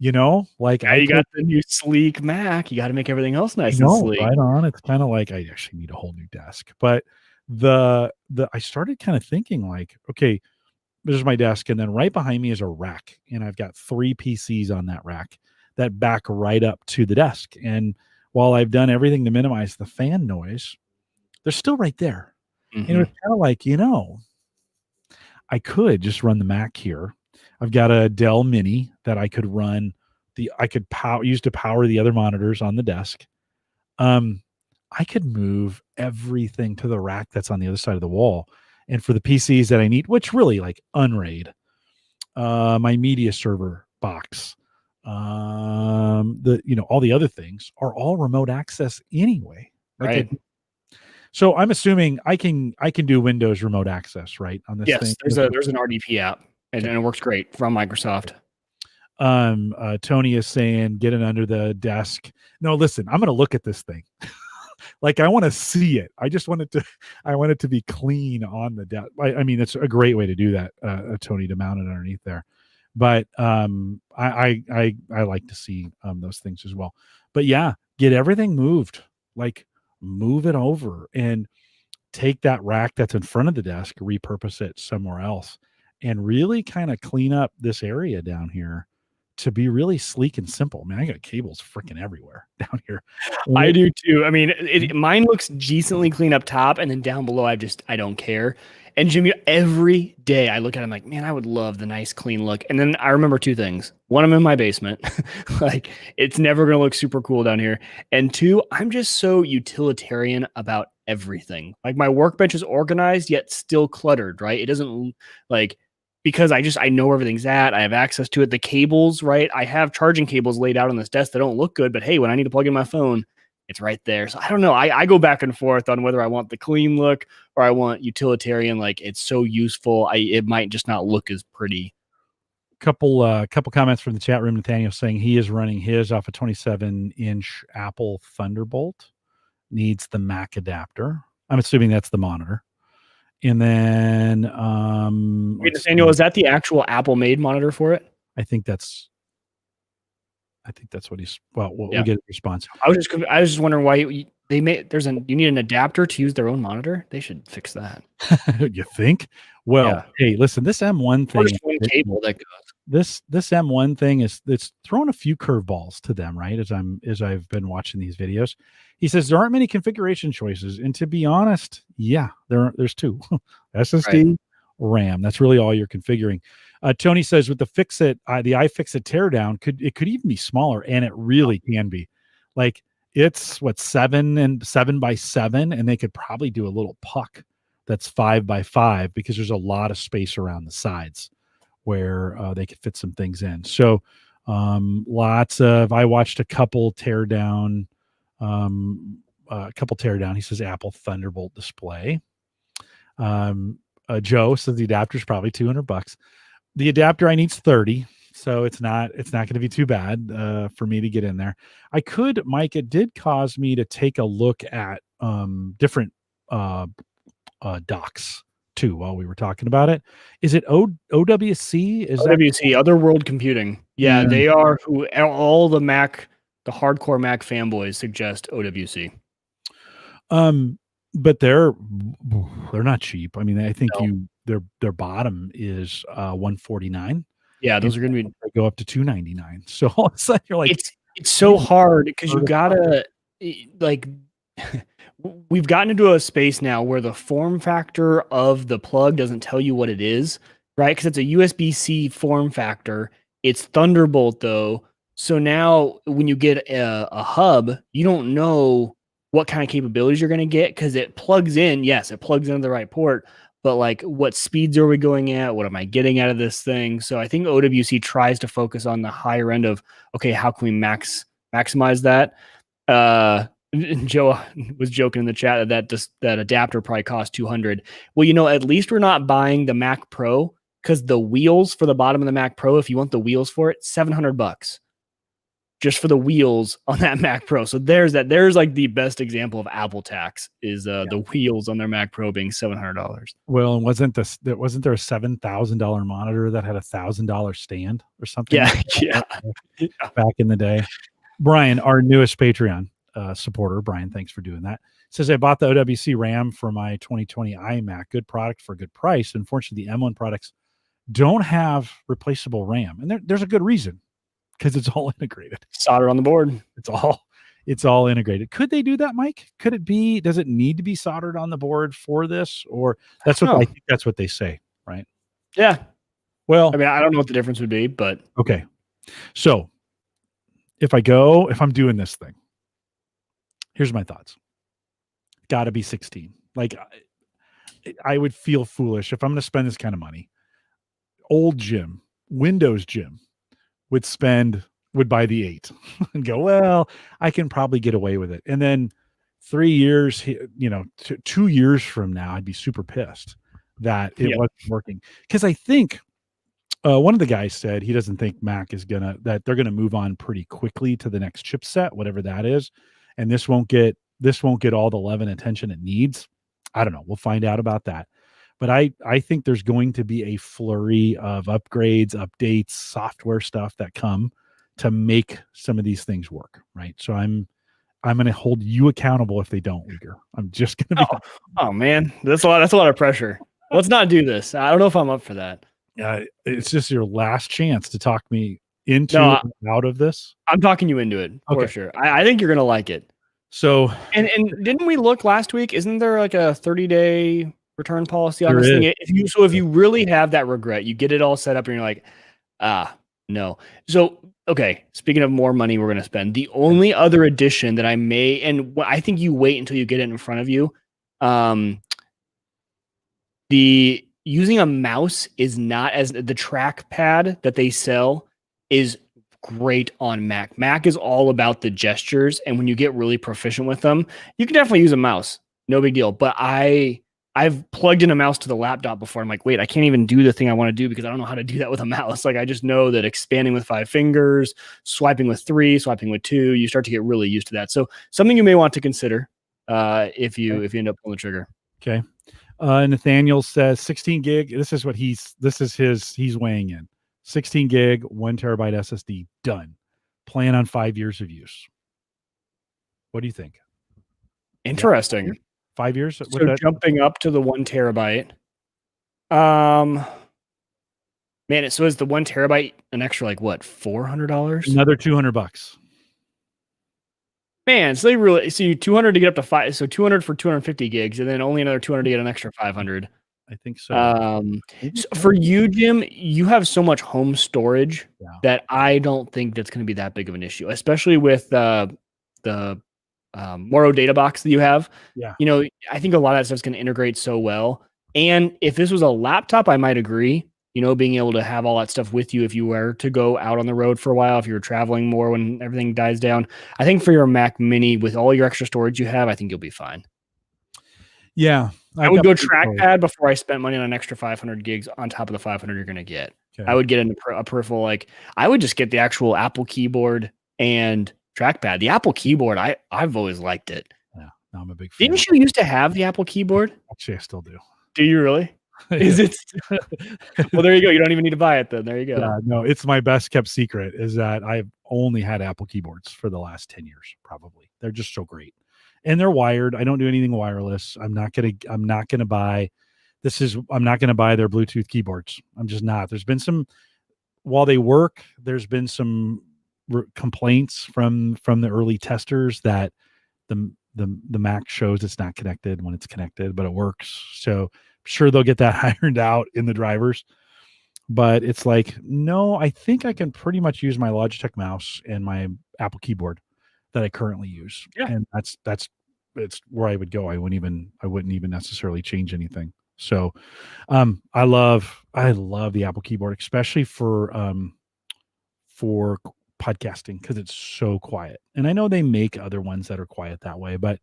Speaker 2: got the new sleek Mac. You got to make everything else nice and sleek.
Speaker 1: Right on. It's kind of like I actually need a whole new desk. But I started kind of thinking like, okay, there's my desk, and then right behind me is a rack, and I've got 3 PCs on that rack that back right up to the desk. And while I've done everything to minimize the fan noise, they're still right there. And it was kind of like, I could just run the Mac here. I've got a Dell Mini that I could run use to power the other monitors on the desk. I could move everything to the rack that's on the other side of the wall. And for the PCs that I need, which really like Unraid, my media server box, all the other things are all remote access anyway.
Speaker 2: Right.
Speaker 1: So I'm assuming I can do Windows remote access, right? On this thing.
Speaker 2: There's an RDP app and it works great from Microsoft.
Speaker 1: Tony is saying get it under the desk. No, listen, I'm going to look at this thing. like I want to see it. I just want it to, I want it to be clean on the desk. I mean, it's a great way to do that, Tony, to mount it underneath there. But I like to see those things as well. But yeah, get everything moved. Like move it over and take that rack that's in front of the desk, repurpose it somewhere else, and really kind of clean up this area down here to be really sleek and simple. Man, I got cables freaking everywhere down here.
Speaker 2: I do too. I mean, mine looks decently clean up top, and then down below, I don't care. And Jimmy, every day I look at it, I'm like, man, I would love the nice clean look. And then I remember two things. One, I'm in my basement. Like, it's never going to look super cool down here. And two, I'm just so utilitarian about everything. Like, my workbench is organized, yet still cluttered, right? It doesn't like, because I know where everything's at. I have access to it. The cables, right? I have charging cables laid out on this desk that don't look good, but hey, when I need to plug in my phone, it's right there. So I don't know. I go back and forth on whether I want the clean look or I want utilitarian. Like, it's so useful. It might just not look as pretty.
Speaker 1: Couple comments from the chat room. Nathaniel saying he is running his off a 27-inch Apple Thunderbolt. Needs the Mac adapter. I'm assuming that's the monitor. And then
Speaker 2: wait, Nathaniel, is that the actual Apple made monitor for it?
Speaker 1: I think that's what he's. Well, we'll get a response.
Speaker 2: I was just wondering why you need an adapter to use their own monitor. They should fix that.
Speaker 1: You think? Well, hey, listen, this M1 thing.
Speaker 2: Just one cable that goes.
Speaker 1: This M1 thing it's thrown a few curveballs to them, right? As I've been watching these videos. He says there aren't many configuration choices, and to be honest, yeah, there's two: SSD, right. RAM. That's really all you're configuring. Tony says with the Fixit, the iFixit teardown could even be smaller, and it really can be. Like it's 7 by 7, and they could probably do a little puck that's 5 by 5 because there's a lot of space around the sides where they could fit some things in. So I watched a couple teardown. He says Apple Thunderbolt display. Joe says the adapter is probably $200. The adapter I need's 30, so it's not going to be too bad for me to get in there. I could, Mike. It did cause me to take a look at different docks too while we were talking about it. Is it OWC? Is
Speaker 2: OWC, Other World Computing? Yeah, they are who all the hardcore Mac fanboys suggest OWC.
Speaker 1: But they're not cheap. I mean, I think their bottom is $149.
Speaker 2: Yeah, those are going to
Speaker 1: go up to $299. So all of a sudden you're like,
Speaker 2: it's so hard because you gotta like. We've gotten into a space now where the form factor of the plug doesn't tell you what it is, right? Because it's a USB-C form factor. It's Thunderbolt though. So now when you get a hub, you don't know what kind of capabilities you're going to get because it plugs in. Yes, it plugs into the right port, but like what speeds are we going at? What am I getting out of this thing? So I think OWC tries to focus on the higher end of, okay, how can we maximize that? Joe was joking in the chat that adapter probably cost $200. Well, at least we're not buying the Mac Pro because the wheels for the bottom of the Mac Pro, if you want the wheels for it, $700 just for the wheels on that Mac Pro. So there's like the best example of Apple tax is the wheels on their Mac Pro being $700.
Speaker 1: Well, and wasn't there a $7,000 monitor that had $1,000 stand or something?
Speaker 2: Yeah.
Speaker 1: Back in the day. Brian, our newest Patreon supporter, Brian, thanks for doing that. Says I bought the OWC RAM for my 2020 iMac. Good product for a good price. Unfortunately, the M1 products don't have replaceable RAM, and there's a good reason because it's all integrated.
Speaker 2: Solder on the board.
Speaker 1: It's all integrated. Could they do that, Mike? Could it be? Does it need to be soldered on the board for this, or I think that's what they say, right?
Speaker 2: Yeah.
Speaker 1: Well,
Speaker 2: I mean, I don't know what the difference would be, but
Speaker 1: okay. So if I'm doing this thing. Here's my thoughts. Got to be 16. Like, I would feel foolish if I'm going to spend this kind of money. Old Jim, Windows Jim, would buy the 8 and go, well, I can probably get away with it. And then 3 years, 2 years from now, I'd be super pissed that it wasn't working. Because I think one of the guys said he doesn't think Mac that they're going to move on pretty quickly to the next chipset, whatever that is. And this won't get this won't get all the love and attention it needs. I don't know. We'll find out about that. But I think there's going to be a flurry of upgrades, updates, software stuff that come to make some of these things work, right? So I'm going to hold you accountable if they don't, Uyghur. I'm just going to be.
Speaker 2: Oh man, that's a lot. That's a lot of pressure. Let's not do this. I don't know if I'm up for that.
Speaker 1: It's just your last chance to talk me into out of this.
Speaker 2: I'm talking you into it for sure. I think you're going to like it.
Speaker 1: So
Speaker 2: and didn't we look last week? Isn't there like a 30-day return policy on this thing? If you really have that regret, you get it all set up and you're like, no. So, okay, speaking of more money we're going to spend, the only other addition that I may, and I think you wait until you get it in front of you, the using a mouse is not as, the trackpad that they sell is great on Mac. Mac is all about the gestures, and when you get really proficient with them, you can definitely use a mouse. No big deal. But I've plugged in a mouse to the laptop before. I'm like, wait, I can't even do the thing I want to do because I don't know how to do that with a mouse. Like, I just know that expanding with 5 fingers, swiping with 3, swiping with 2, you start to get really used to that. So something you may want to consider if you end up pulling the trigger.
Speaker 1: Okay. Nathaniel says 16 gig. This is he's weighing in. 16 gig, 1 terabyte SSD, done. Plan on 5 years of use. What do you think?
Speaker 2: Interesting.
Speaker 1: 5 years.
Speaker 2: So jumping up to the 1 terabyte. Man, so is the 1 terabyte an extra like what, $400?
Speaker 1: Another $200.
Speaker 2: Man, so they really you 200 to get up to 5. So 200 for 250 gigs, and then only another 200 to get an extra 500.
Speaker 1: I think so.
Speaker 2: So for you, Jim, you have so much home storage that I don't think that's going to be that big of an issue, especially with the Moro data box that you have.
Speaker 1: Yeah.
Speaker 2: You know, I think a lot of that stuff's going to integrate so well. And if this was a laptop, I might agree, you know, being able to have all that stuff with you if you were to go out on the road for a while, if you were traveling more when everything dies down. I think for your Mac Mini, with all your extra storage you have, I think you'll be fine.
Speaker 1: Yeah.
Speaker 2: I would go trackpad before I spent money on an extra 500 gigs on top of the 500 you're going to get. Okay. I would get a peripheral, like I would just get the actual Apple keyboard and trackpad. The Apple keyboard, I've always liked it.
Speaker 1: Yeah, I'm a big fan.
Speaker 2: Didn't you used to have the Apple keyboard?
Speaker 1: Actually, I still do.
Speaker 2: Do you really? Is it? Well, there you go. You don't even need to buy it then. There you go.
Speaker 1: Yeah, no, it's my best kept secret is that I've only had Apple keyboards for the last 10 years, probably. They're just so great. And they're wired. I don't do anything wireless. I'm not gonna buy their Bluetooth keyboards. I'm just not. There's been some, while they work, there's been some complaints from the early testers that the Mac shows it's not connected when it's connected, but it works. So I'm sure they'll get that ironed out in the drivers. But it's like, no, I think I can pretty much use my Logitech mouse and my Apple keyboard that I currently use. Yeah. And it's where I would go. I wouldn't even necessarily change anything. So I love the Apple keyboard, especially for podcasting, because it's so quiet. And I know they make other ones that are quiet that way, but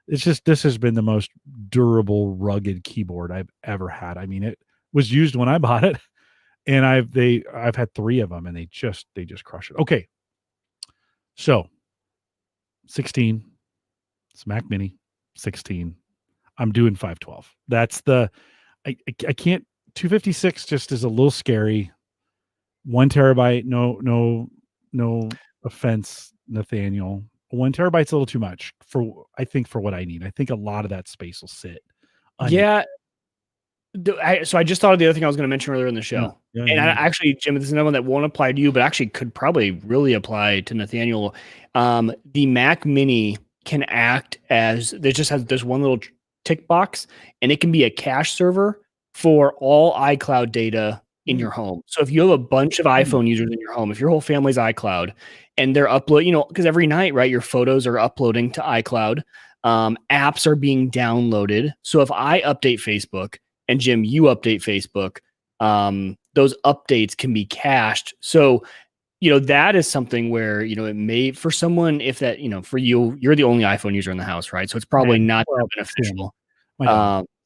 Speaker 1: it's just, this has been the most durable, rugged keyboard I've ever had. I mean, it was used when I bought it, and I've had 3 of them, and they just crush it. Okay. So 16, it's Mac Mini 16. I'm doing 512. That's I can't, 256 just is a little scary. 1 terabyte. No offense, Nathaniel. 1 terabyte's a little too much for what I need. I think a lot of that space will sit.
Speaker 2: Yeah. So I just thought of the other thing I was going to mention earlier in the show. Actually, Jim, this is another one that won't apply to you, but actually could probably really apply to Nathaniel. The Mac Mini can act as, it just has this one little tick box, and it can be a cache server for all iCloud data in your home. So if you have a bunch of iPhone users in your home, if your whole family's iCloud and they're uploading, because every night, right, your photos are uploading to iCloud, apps are being downloaded. So if I update Facebook and Jim, you update Facebook, those updates can be cached. So, that is something where, it may, for someone, if that, for you, you're the only iPhone user in the house, right? So it's probably not that beneficial.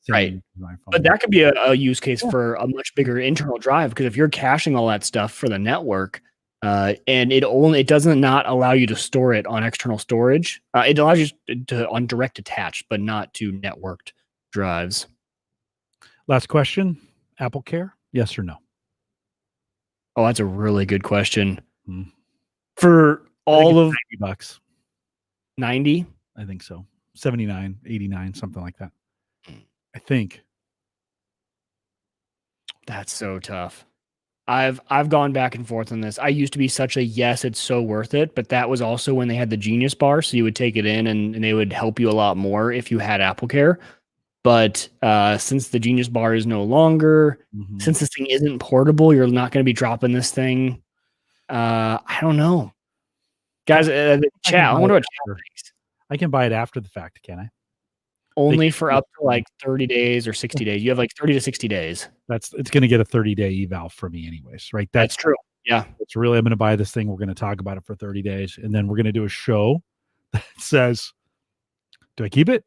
Speaker 2: Right. But that could be a use case for a much bigger internal drive, because if you're caching all that stuff for the network, And it doesn't not allow you to store it on external storage. It allows you to on direct attached, but not to networked drives.
Speaker 1: Last question. Apple Care, yes or no?
Speaker 2: Oh, that's a really good question.
Speaker 1: Hmm.
Speaker 2: For all of
Speaker 1: $90.
Speaker 2: 90,
Speaker 1: I think so. 79, 89, something like that. I think.
Speaker 2: that's so tough. I've gone back and forth on this. I used to be such a yes, it's so worth it, but that was also when they had the Genius Bar, so you would take it in and they would help you a lot more if you had Apple Care. But since the Genius Bar is no longer, since this thing isn't portable, you're not going to be dropping this thing. I don't know, guys. Chat. I wonder what chat thinks.
Speaker 1: I can buy it after the fact, can I?
Speaker 2: Only for up to like 30 days or 60 days. You have like 30 to 60 days.
Speaker 1: It's going to get a 30-day eval for me anyways, right?
Speaker 2: That's true. Yeah.
Speaker 1: It's really, I'm going to buy this thing. We're going to talk about it for 30 days. And then we're going to do a show that says, do I keep it?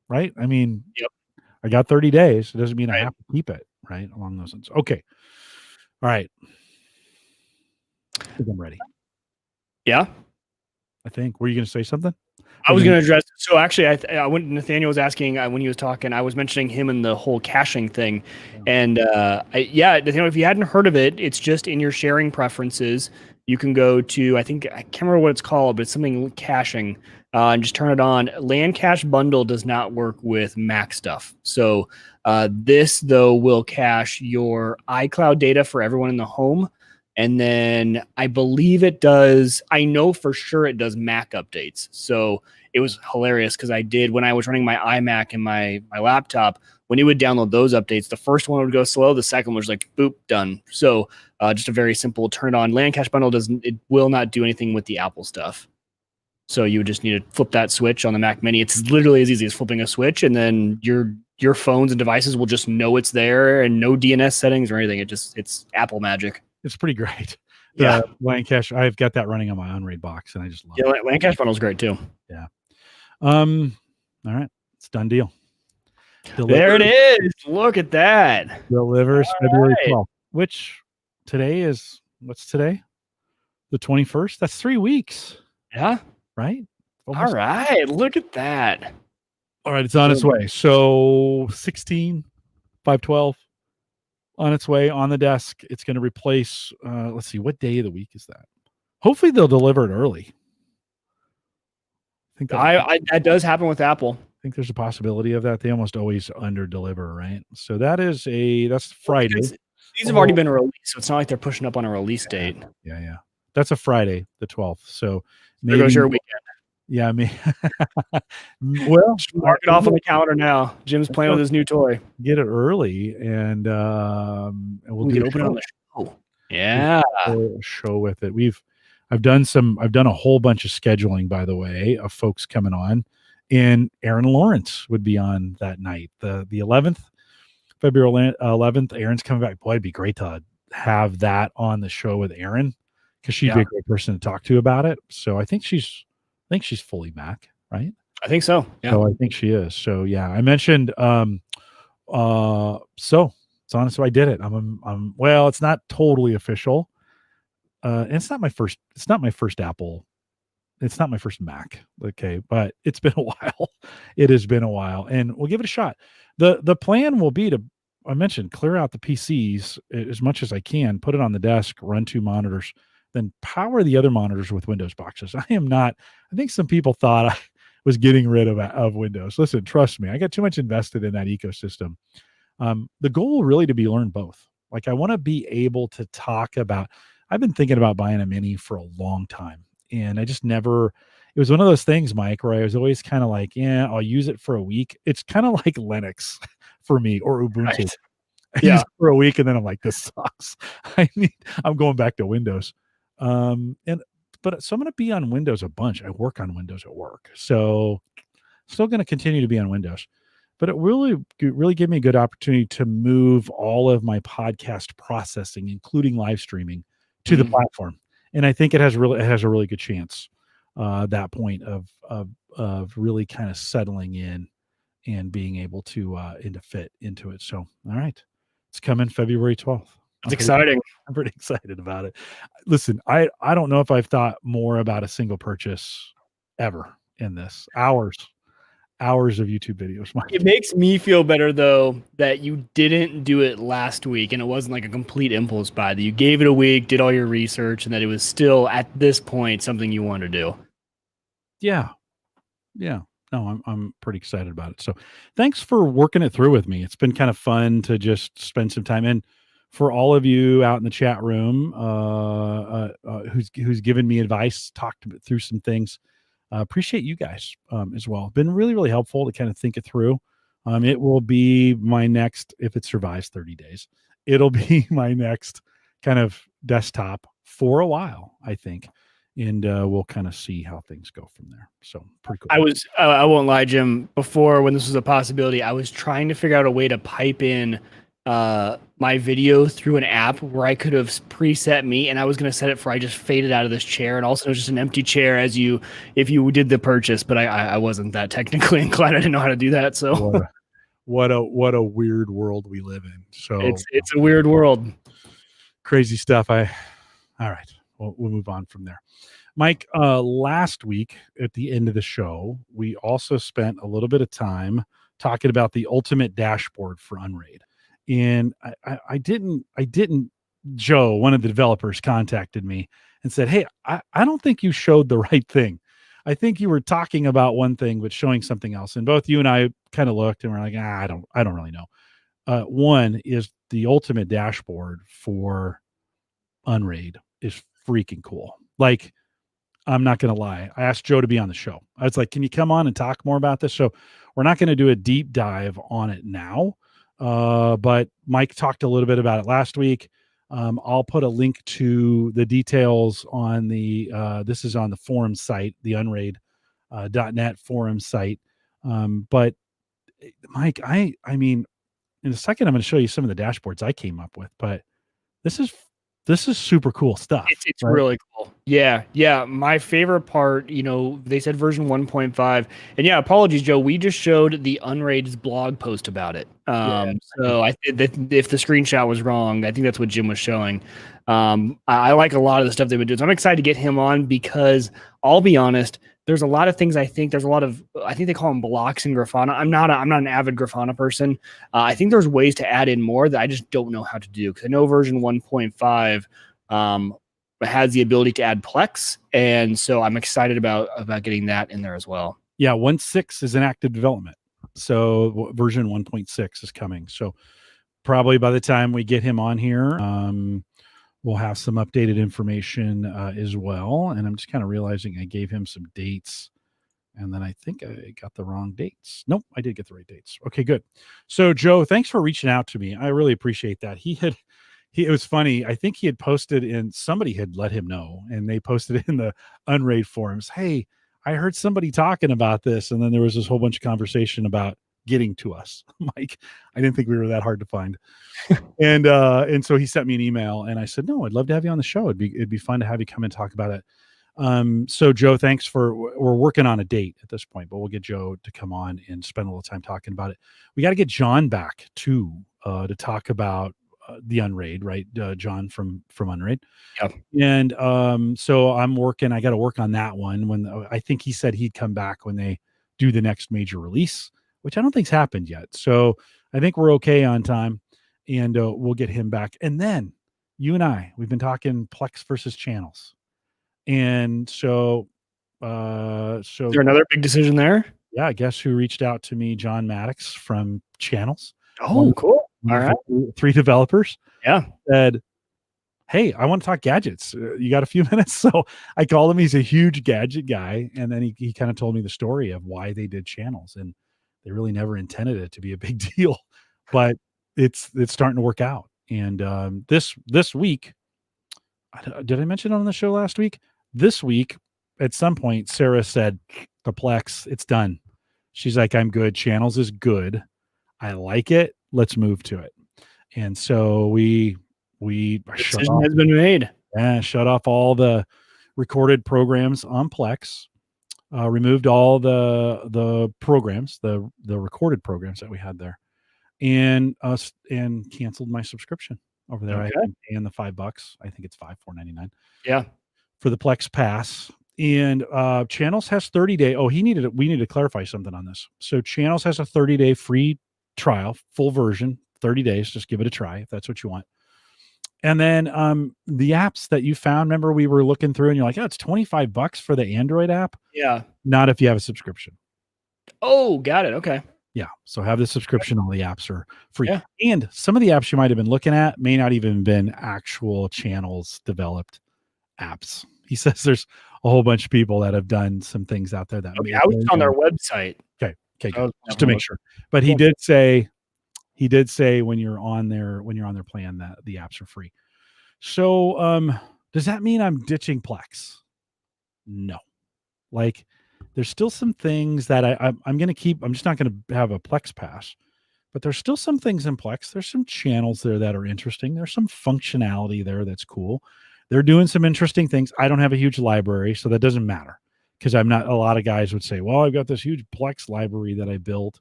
Speaker 1: Right? I mean,
Speaker 2: yep.
Speaker 1: I got 30 days. It doesn't mean I have to keep it, right? Along those lines. Okay. All right. I think I'm ready.
Speaker 2: Yeah.
Speaker 1: I think. Were you going to say something?
Speaker 2: I was going to address. So actually, I went. Nathaniel was asking when he was talking. I was mentioning him and the whole caching thing, and Nathaniel, if you hadn't heard of it, it's just in your sharing preferences. You can go to I can't remember what it's called, but it's something caching, and just turn it on. LAN cache bundle does not work with Mac stuff, so this though will cache your iCloud data for everyone in the home. And then I believe it does. I know for sure it does Mac updates. So it was hilarious because I did when I was running my iMac and my laptop, when it would download those updates, the first one would go slow. The second was like, boop, done. So just a very simple turn on. LAN cache bundle it will not do anything with the Apple stuff. So you would just need to flip that switch on the Mac Mini. It's literally as easy as flipping a switch, and then your phones and devices will just know it's there, and no DNS settings or anything. It's Apple magic.
Speaker 1: It's pretty great.
Speaker 2: Yeah.
Speaker 1: LAN cache, I've got that running on my Unraid box, and I just love it.
Speaker 2: Yeah, LAN cache bundle is great too.
Speaker 1: Yeah. All right. It's done deal.
Speaker 2: There it is. Look at that.
Speaker 1: Delivers February 12th, which today is, what's today? The 21st? That's 3 weeks.
Speaker 2: Yeah.
Speaker 1: Right?
Speaker 2: Almost. All right. Look at that.
Speaker 1: All right. It's on its way. So 16, 512 on its way on the desk. It's going to replace, let's see, what day of the week is that? Hopefully they'll deliver it early. I think
Speaker 2: that does happen with Apple.
Speaker 1: I think there's a possibility of that. They almost always under deliver, right? So that's Friday.
Speaker 2: These have already been released, so it's not like they're pushing up on a release date.
Speaker 1: Yeah. That's a Friday, the 12th. So
Speaker 2: maybe there goes your weekend.
Speaker 1: Yeah, I mean, well,
Speaker 2: mark it off on the calendar now. Jim's playing with his new toy.
Speaker 1: Get it early, and we'll
Speaker 2: get open on the show. Yeah,
Speaker 1: show with it. I've done a whole bunch of scheduling, by the way, of folks coming on, and Aaron Lawrence would be on that night, the 11th, February 11th. Aaron's coming back. Boy, it'd be great to have that on the show with Aaron, because she'd be a great person to talk to about it. So I think she's fully Mac, right?
Speaker 2: I think so. Yeah.
Speaker 1: So I think she is. So yeah, I mentioned so it's honest. So I did it. I'm well, it's not totally official. And it's not my first Apple. It's not my first Mac. Okay, but it's been a while. It has been a while, and we'll give it a shot. The plan will be to, I mentioned, clear out the PCs as much as I can, put it on the desk, run 2 monitors, then power the other monitors with Windows boxes. I think some people thought I was getting rid of Windows. Listen, trust me, I got too much invested in that ecosystem. The goal really to be learn both. Like, I want to be able to talk about, I've been thinking about buying a Mini for a long time, and I just never, it was one of those things, Mike, where I was always kind of like, yeah, I'll use it for a week. It's kind of like Linux for me, or Ubuntu.
Speaker 2: Right.
Speaker 1: I use it for a week, and then I'm like, this sucks. I'm going back to Windows. So I'm going to be on Windows a bunch. I work on Windows at work, so still going to continue to be on Windows, but it really gave me a good opportunity to move all of my podcast processing, including live streaming, to the platform. And I think it has a really good chance, that point of really kind of settling in and being able to fit into it. So, all right, it's coming February 12th.
Speaker 2: It's exciting.
Speaker 1: I'm pretty excited about it. Listen, I don't know if I've thought more about a single purchase ever in this. Hours of YouTube videos. Mike.
Speaker 2: It makes me feel better though that you didn't do it last week and it wasn't like a complete impulse buy, that you gave it a week, did all your research, and that it was still at this point something you want to do.
Speaker 1: Yeah. No, I'm pretty excited about it. So thanks for working it through with me. It's been kind of fun to just spend some time. And for all of you out in the chat room who's given me advice, talked through some things, appreciate you guys as well. Been really, really helpful to kind of think it through. It will be my next, if it survives 30 days, it'll be my next kind of desktop for a while, I think. And we'll kind of see how things go from there. So pretty cool.
Speaker 2: I won't lie, Jim, before when this was a possibility, I was trying to figure out a way to pipe in my video through an app where I could have preset me, and I was going to set it for I just faded out of this chair, and also it was just an empty chair if you did the purchase, but I wasn't that technically inclined. I didn't know how to do that. So
Speaker 1: what a weird world we live in. So
Speaker 2: it's a weird world.
Speaker 1: Crazy stuff. All right. We'll move on from there. Mike, last week at the end of the show, we also spent a little bit of time talking about the ultimate dashboard for Unraid. And I didn't, Joe, one of the developers, contacted me and said, hey, I don't think you showed the right thing. I think you were talking about one thing, but showing something else. And both you and I kind of looked and we're like, I don't really know. One is the ultimate dashboard for Unraid is freaking cool. Like, I'm not going to lie. I asked Joe to be on the show. I was like, can you come on and talk more about this? So we're not going to do a deep dive on it now. But Mike talked a little bit about it last week. I'll put a link to the details on this is on the forum site, the unraid.net forum site. But Mike, I mean, in a second, I'm going to show you some of the dashboards I came up with, but this is super cool stuff.
Speaker 2: It's right? Really cool. Yeah. My favorite part, they said version 1.5, and yeah, apologies, Joe. We just showed the Unraid's blog post about it. So if the screenshot was wrong, I think that's what Jim was showing. I like a lot of the stuff they've been doing. So I'm excited to get him on because I'll be honest, there's a lot of things I think they call them blocks in Grafana. I'm not an avid Grafana person. I think there's ways to add in more that I just don't know how to do, because I know version 1.5 has the ability to add Plex, and so I'm excited about getting that in there as well.
Speaker 1: Yeah, 1.6 is in active development, so version 1.6 is coming. So probably by the time we get him on here, we'll have some updated information as well. And I'm just kind of realizing I gave him some dates, and then I think I got the wrong dates. Nope, I did get the right dates. Okay, good. So Joe, thanks for reaching out to me. I really appreciate that. It was funny. I think he had posted somebody had let him know, and they posted it in the Unraid forums. Hey, I heard somebody talking about this. And then there was this whole bunch of conversation about getting to us. Mike, I didn't think we were that hard to find. And so he sent me an email, and I said, no, I'd love to have you on the show. It'd be fun to have you come and talk about it. So Joe, thanks we're working on a date at this point, but we'll get Joe to come on and spend a little time talking about it. We got to get John back too, to talk about the Unraid, right? John from Unraid.
Speaker 2: Yep.
Speaker 1: And so I got to work on that one when I think he said he'd come back when they do the next major release, which I don't think's happened yet. So I think we're okay on time, and we'll get him back. And then you and we've been talking Plex versus channels. And so is there
Speaker 2: another big decision there?
Speaker 1: Yeah. Guess who reached out to me? John Maddox from Channels.
Speaker 2: Oh, cool. All right.
Speaker 1: 3 developers.
Speaker 2: Yeah.
Speaker 1: Said, hey, I want to talk gadgets. You got a few minutes? So I called him. He's a huge gadget guy. And then he kind of told me the story of why they did Channels, and they really never intended it to be a big deal, but it's starting to work out. And this week, did I mention it on the show last week? This week, at some point, Sarah said, the Plex, it's done. She's like, I'm good. Channels is good. I like it. Let's move to it. And so we
Speaker 2: decision has been made.
Speaker 1: Yeah, shut off all the recorded programs on Plex, removed all the programs, the recorded programs that we had there, and canceled my subscription. over there.
Speaker 2: Okay.
Speaker 1: I'm paying the $5. I think it's $4.99
Speaker 2: Yeah.
Speaker 1: for the Plex Pass. And Channels has 30-day. Oh, we need to clarify something on this. So Channels has a 30-day free trial, full version, 30 days. Just give it a try if that's what you want. And then the apps that you found, remember we were looking through and you're like, oh, it's $25 for the Android app.
Speaker 2: Yeah.
Speaker 1: Not if you have a subscription.
Speaker 2: Oh, got it. Okay.
Speaker 1: Yeah. So have the subscription. All the apps are free.
Speaker 2: Yeah.
Speaker 1: And some of the apps you might have been looking at may not even been actual Channels developed apps. He says there's a whole bunch of people that have done some things out there that
Speaker 2: Okay. I was on their website.
Speaker 1: Okay,
Speaker 2: So
Speaker 1: just to make sure. But he did say when you're on their plan that the apps are free. So does that mean I'm ditching Plex? No. Like there's still some things that I'm going to keep. I'm just not going to have a Plex pass, but there's still some things in Plex. There's some channels there that are interesting. There's some functionality there that's cool. They're doing some interesting things. I don't have a huge library, so that doesn't matter because I'm not. A lot of guys would say, "Well, I've got this huge Plex library that I built."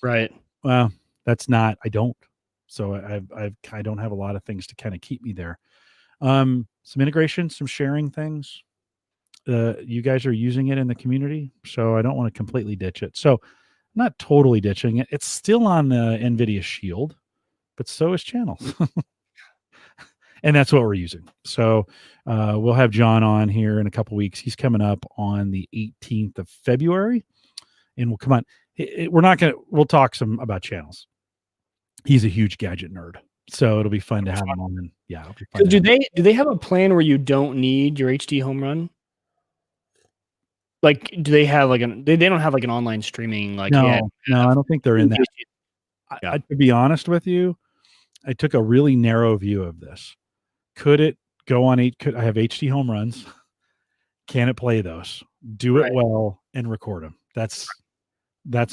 Speaker 2: Right.
Speaker 1: Well, that's not. I don't. So I don't have a lot of things to kind of keep me there. Some integration, some sharing things. You guys are using it in the community, so I don't want to completely ditch it. So I'm not totally ditching it. It's still on the NVIDIA Shield, but so is Channels. And that's what we're using. So we'll have John on here in a couple weeks. He's coming up on the 18th of February, and we'll come on. We'll talk some about Channels. He's a huge gadget nerd, so it'll be fun to have him on. And yeah, it'll be fun.
Speaker 2: So do they have a plan where you don't need your HD home run? Like, do they have like they don't have like an online streaming like?
Speaker 1: No,
Speaker 2: I
Speaker 1: don't think they're in that. To be honest with you, I took a really narrow view of this. Could it go on could I have HD home runs? Can it play those? Do it well and record them. That's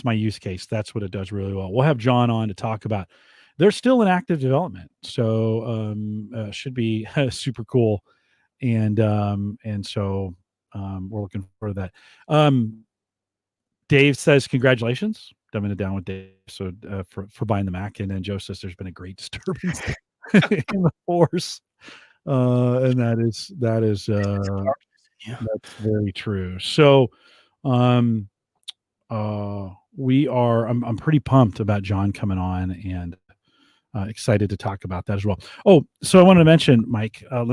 Speaker 1: my use case. That's what it does really well. We'll have John on to talk about. They're still in active development, so should be super cool. And so we're looking for that. Dave says congratulations. Dumbing it down with Dave. So for buying the Mac, and then Joe says there's been a great disturbance in the force, and that's very true. So I'm pretty pumped about John coming on and excited to talk about that as well. Oh, so I wanted to mention, Mike, I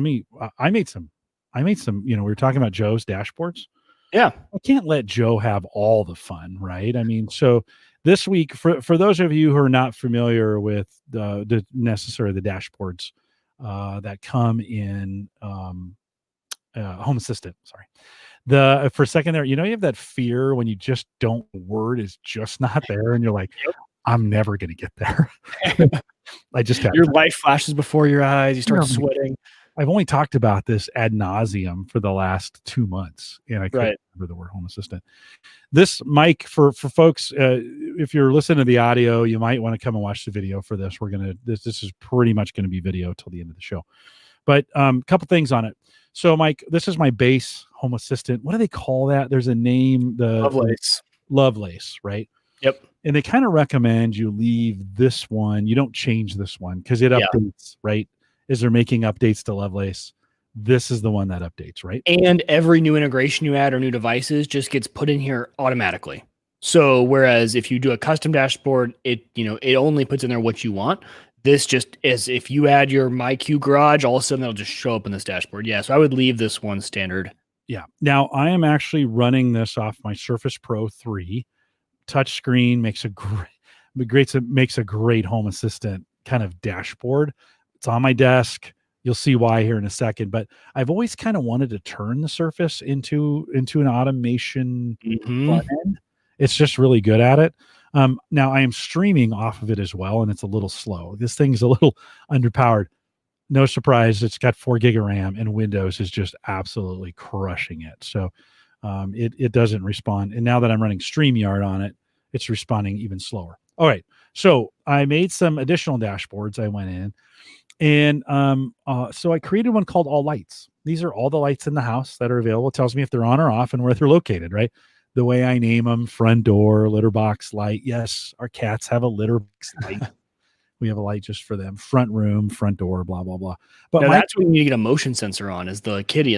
Speaker 1: made some, we were talking about Joe's dashboards.
Speaker 2: Yeah.
Speaker 1: I can't let Joe have all the fun, right? I mean, so this week, for those of you who are not familiar with the dashboards that come in Home Assistant, sorry. For a second there, you have that fear when you just don't, word is just not there, and you're like, I'm never going to get there. I just have
Speaker 2: your life flashes before your eyes. You start sweating.
Speaker 1: I've only talked about this ad nauseum for the last 2 months, and I couldn't remember the word Home Assistant. This, Mike, for folks, if you're listening to the audio, you might want to come and watch the video for this. This is pretty much going to be video till the end of the show. But a couple things on it. So, Mike, this is my base Home Assistant. What do they call that? There's a name. Lovelace, right?
Speaker 2: Yep.
Speaker 1: And they kind of recommend you leave this one. You don't change this one because it updates, right? As they're making updates to Lovelace, this is the one that updates, right?
Speaker 2: And every new integration you add or new devices just gets put in here automatically. So whereas if you do a custom dashboard, it only puts in there what you want. This just is, if you add your MyQ Garage, all of a sudden it'll just show up in this dashboard. Yeah, so I would leave this one standard.
Speaker 1: Yeah. Now I am actually running this off my Surface Pro 3. Touchscreen makes a great Home Assistant kind of dashboard. It's on my desk. You'll see why here in a second, but I've always kind of wanted to turn the Surface into an automation front end. It's just really good at it. Now I am streaming off of it as well, and it's a little slow. This thing's a little underpowered. No surprise, it's got 4 gig of RAM, and Windows is just absolutely crushing it. So it doesn't respond. And now that I'm running StreamYard on it, it's responding even slower. All right. So I made some additional dashboards. I went in. And so I created one called All Lights. These are all the lights in the house that are available. It tells me if they're on or off and where they're located, right? The way I name them: front door, litter box light. Yes, our cats have a litter box light, We have a light just for them. Front room, front door, blah blah blah. But
Speaker 2: Now
Speaker 1: my
Speaker 2: that's what you need to get a motion sensor on, is the kitty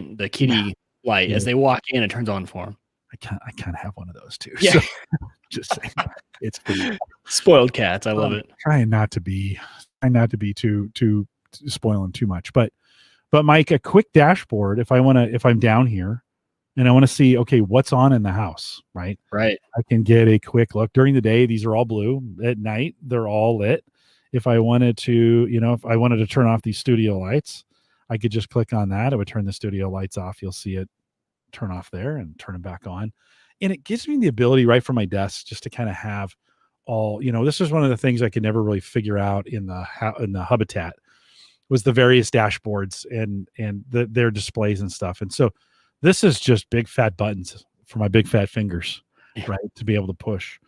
Speaker 2: light.
Speaker 1: Yeah.
Speaker 2: As they walk in, it turns on for them.
Speaker 1: I kind of have one of those too.
Speaker 2: Yeah.
Speaker 1: So just saying, it's pretty
Speaker 2: Spoiled cats. I love it.
Speaker 1: trying not to be too spoiling too much. But Mike, a quick dashboard if I'm down here and I want to see, okay, what's on in the house, right?
Speaker 2: Right.
Speaker 1: I can get a quick look. During the day, these are all blue. At night, they're all lit. If I wanted to, if I wanted to turn off these studio lights, I could just click on that. It would turn the studio lights off. You'll see it turn off there and turn them back on. And it gives me the ability right from my desk just to kind of have all, this is one of the things I could never really figure out in the Habitat was the various dashboards and their displays and stuff. And so this is just big fat buttons for my big fat fingers, right, to be able to push.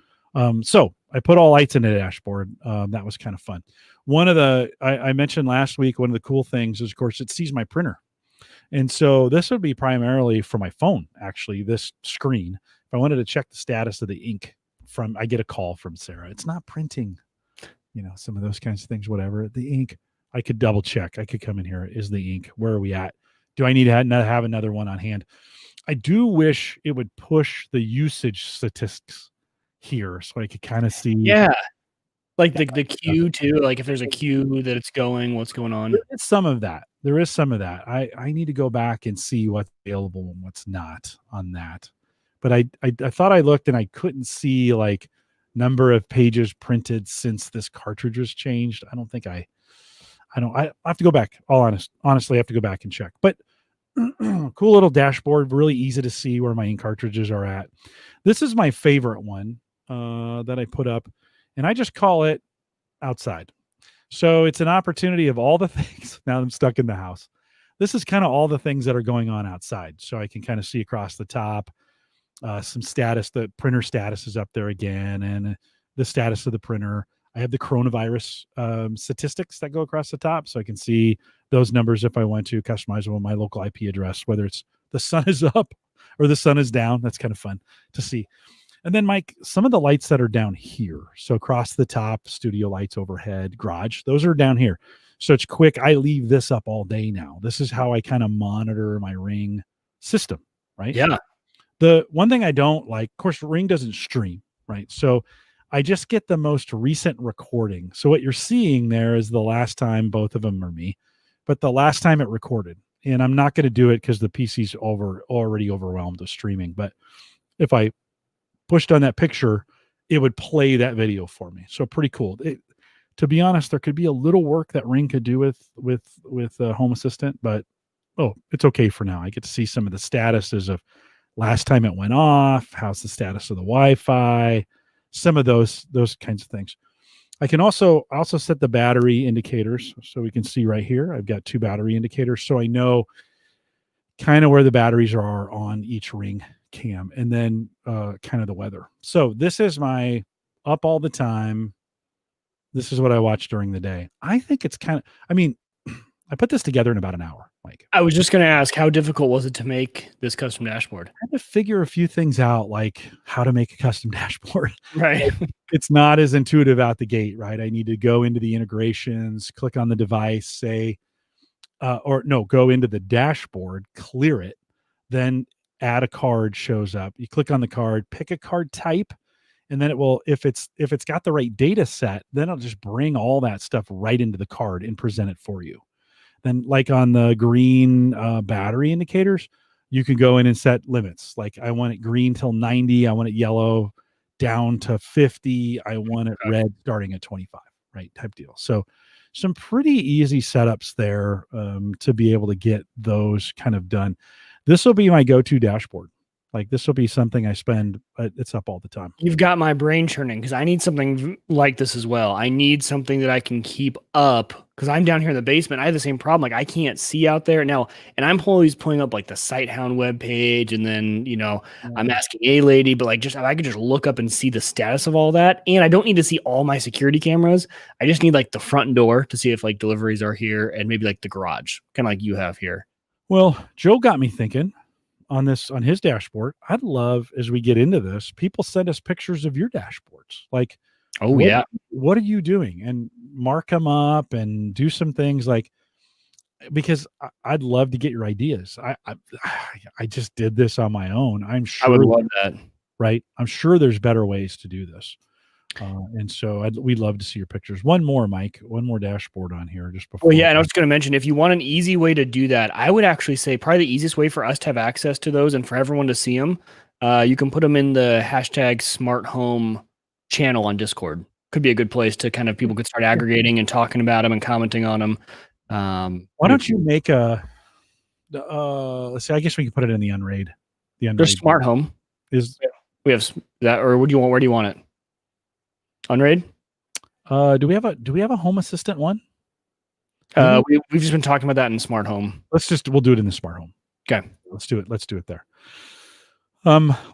Speaker 1: So I put all lights in the dashboard. That was kind of fun. One of I mentioned last week, one of the cool things is, of course, it sees my printer. And so this would be primarily for my phone, actually, this screen. If I wanted to check the status of the ink I get a call from Sarah. It's not printing, some of those kinds of things, whatever. The ink, I could double check. I could come in here. Is the ink? Where are we at? Do I need to have another one on hand? I do wish it would push the usage statistics here so I could kind of see.
Speaker 2: Yeah. Like the queue too. Like if there's a queue that it's going, what's going on?
Speaker 1: There is some of that. I need to go back and see what's available and what's not on that. But I thought I looked and I couldn't see like number of pages printed since this cartridge was changed. I don't think I have to go back. Honestly, I have to go back and check. But cool little dashboard, really easy to see where my ink cartridges are at. This is my favorite one that I put up, and I just call it outside. So it's an opportunity of all the things. Now I'm stuck in the house. This is kind of all the things that are going on outside. So I can kind of see across the top some status. The printer status is up there again, and the status of the printer. I have the coronavirus statistics that go across the top, so I can see those numbers if I want to customizable my local IP address, whether it's the sun is up or the sun is down. That's kind of fun to see. And then, Mike, some of the lights that are down here. So across the top, studio lights overhead, garage, those are down here. So it's quick. I leave this up all day now. This is how I kind of monitor my Ring system, right?
Speaker 2: Yeah.
Speaker 1: The one thing I don't like, of course, Ring doesn't stream, right? So I just get the most recent recording. So what you're seeing there is the last time, both of them are me, but the last time it recorded. And I'm not going to do it because the PC's already overwhelmed with streaming. But if I pushed on that picture, it would play that video for me. So pretty cool. To be honest, there could be a little work that Ring could do with Home Assistant, but it's okay for now. I get to see some of the statuses of last time it went off. How's the status of the Wi-Fi? Some of those kinds of things. I can also set the battery indicators, so we can see right here. I've got 2 battery indicators, so I know kind of where the batteries are on each Ring cam, and then kind of the weather. So this is my up all the time. This is what I watch during the day. I think it's I put this together in about an hour, Mike.
Speaker 2: I was just going to ask, how difficult was it to make this custom dashboard?
Speaker 1: I had to figure a few things out, like how to make a custom dashboard.
Speaker 2: Right.
Speaker 1: It's not as intuitive out the gate, right? I need to go into the integrations, click on the device, go into the dashboard, clear it, then add a card shows up. You click on the card, pick a card type, and then it will, if it's got the right data set, then it'll just bring all that stuff right into the card and present it for you. Then, like on the green battery indicators, you can go in and set limits. Like I want it green till 90. I want it yellow down to 50. I want it red starting at 25, right? Type deal. So some pretty easy setups there to be able to get those kind of done. This will be my go-to dashboard. Like this will be something I spend, it's up all the time.
Speaker 2: You've got my brain churning because I need something like this as well. I need something that I can keep up because I'm down here in the basement. I have the same problem. Like I can't see out there now. And I'm always pulling up like the Sighthound webpage. And then, I'm asking a lady, but like just, if I could just look up and see the status of all that. And I don't need to see all my security cameras. I just need like the front door to see if like deliveries are here and maybe like the garage, kind of like you have here.
Speaker 1: Well, Joe got me thinking on his dashboard. I'd love, as we get into this, people send us pictures of your dashboards. Like
Speaker 2: Oh,
Speaker 1: what,
Speaker 2: yeah.
Speaker 1: what are you doing? And mark them up and do some things like, because I'd love to get your ideas. I just did this on my own. I'm
Speaker 2: I would
Speaker 1: sure,
Speaker 2: love that.
Speaker 1: right? I'm sure there's better ways to do this. And so we'd love to see your pictures. One more, Mike, one more dashboard on here just before.
Speaker 2: Well, yeah, and I was going to mention, if you want an easy way to do that, I would actually say probably the easiest way for us to have access to those and for everyone to see them, you can put them in the hashtag smart home channel on Discord. Could be a good place to kind of people could start aggregating and talking about them and commenting on them.
Speaker 1: Why don't you make let's see, I guess we can put it in the Unraid. The Unraid
Speaker 2: there's smart home.
Speaker 1: is
Speaker 2: We have that, or what do you want? Where do you want it? Unraid?
Speaker 1: do we have a Home Assistant one?
Speaker 2: We've just been talking about that in smart home.
Speaker 1: We'll do it in the smart home.
Speaker 2: Okay.
Speaker 1: Let's do it there.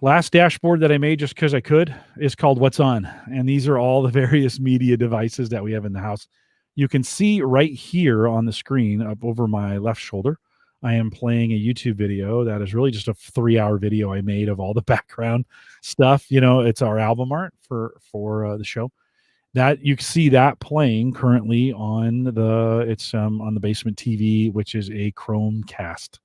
Speaker 1: Last dashboard that I made just because I could is called What's On. And these are all the various media devices that we have in the house. You can see right here on the screen up over my left shoulder, I am playing a YouTube video that is really just a 3-hour video I made of all the background stuff. It's our album art for the show. That you can see that playing currently on the basement TV, which is a Chromecast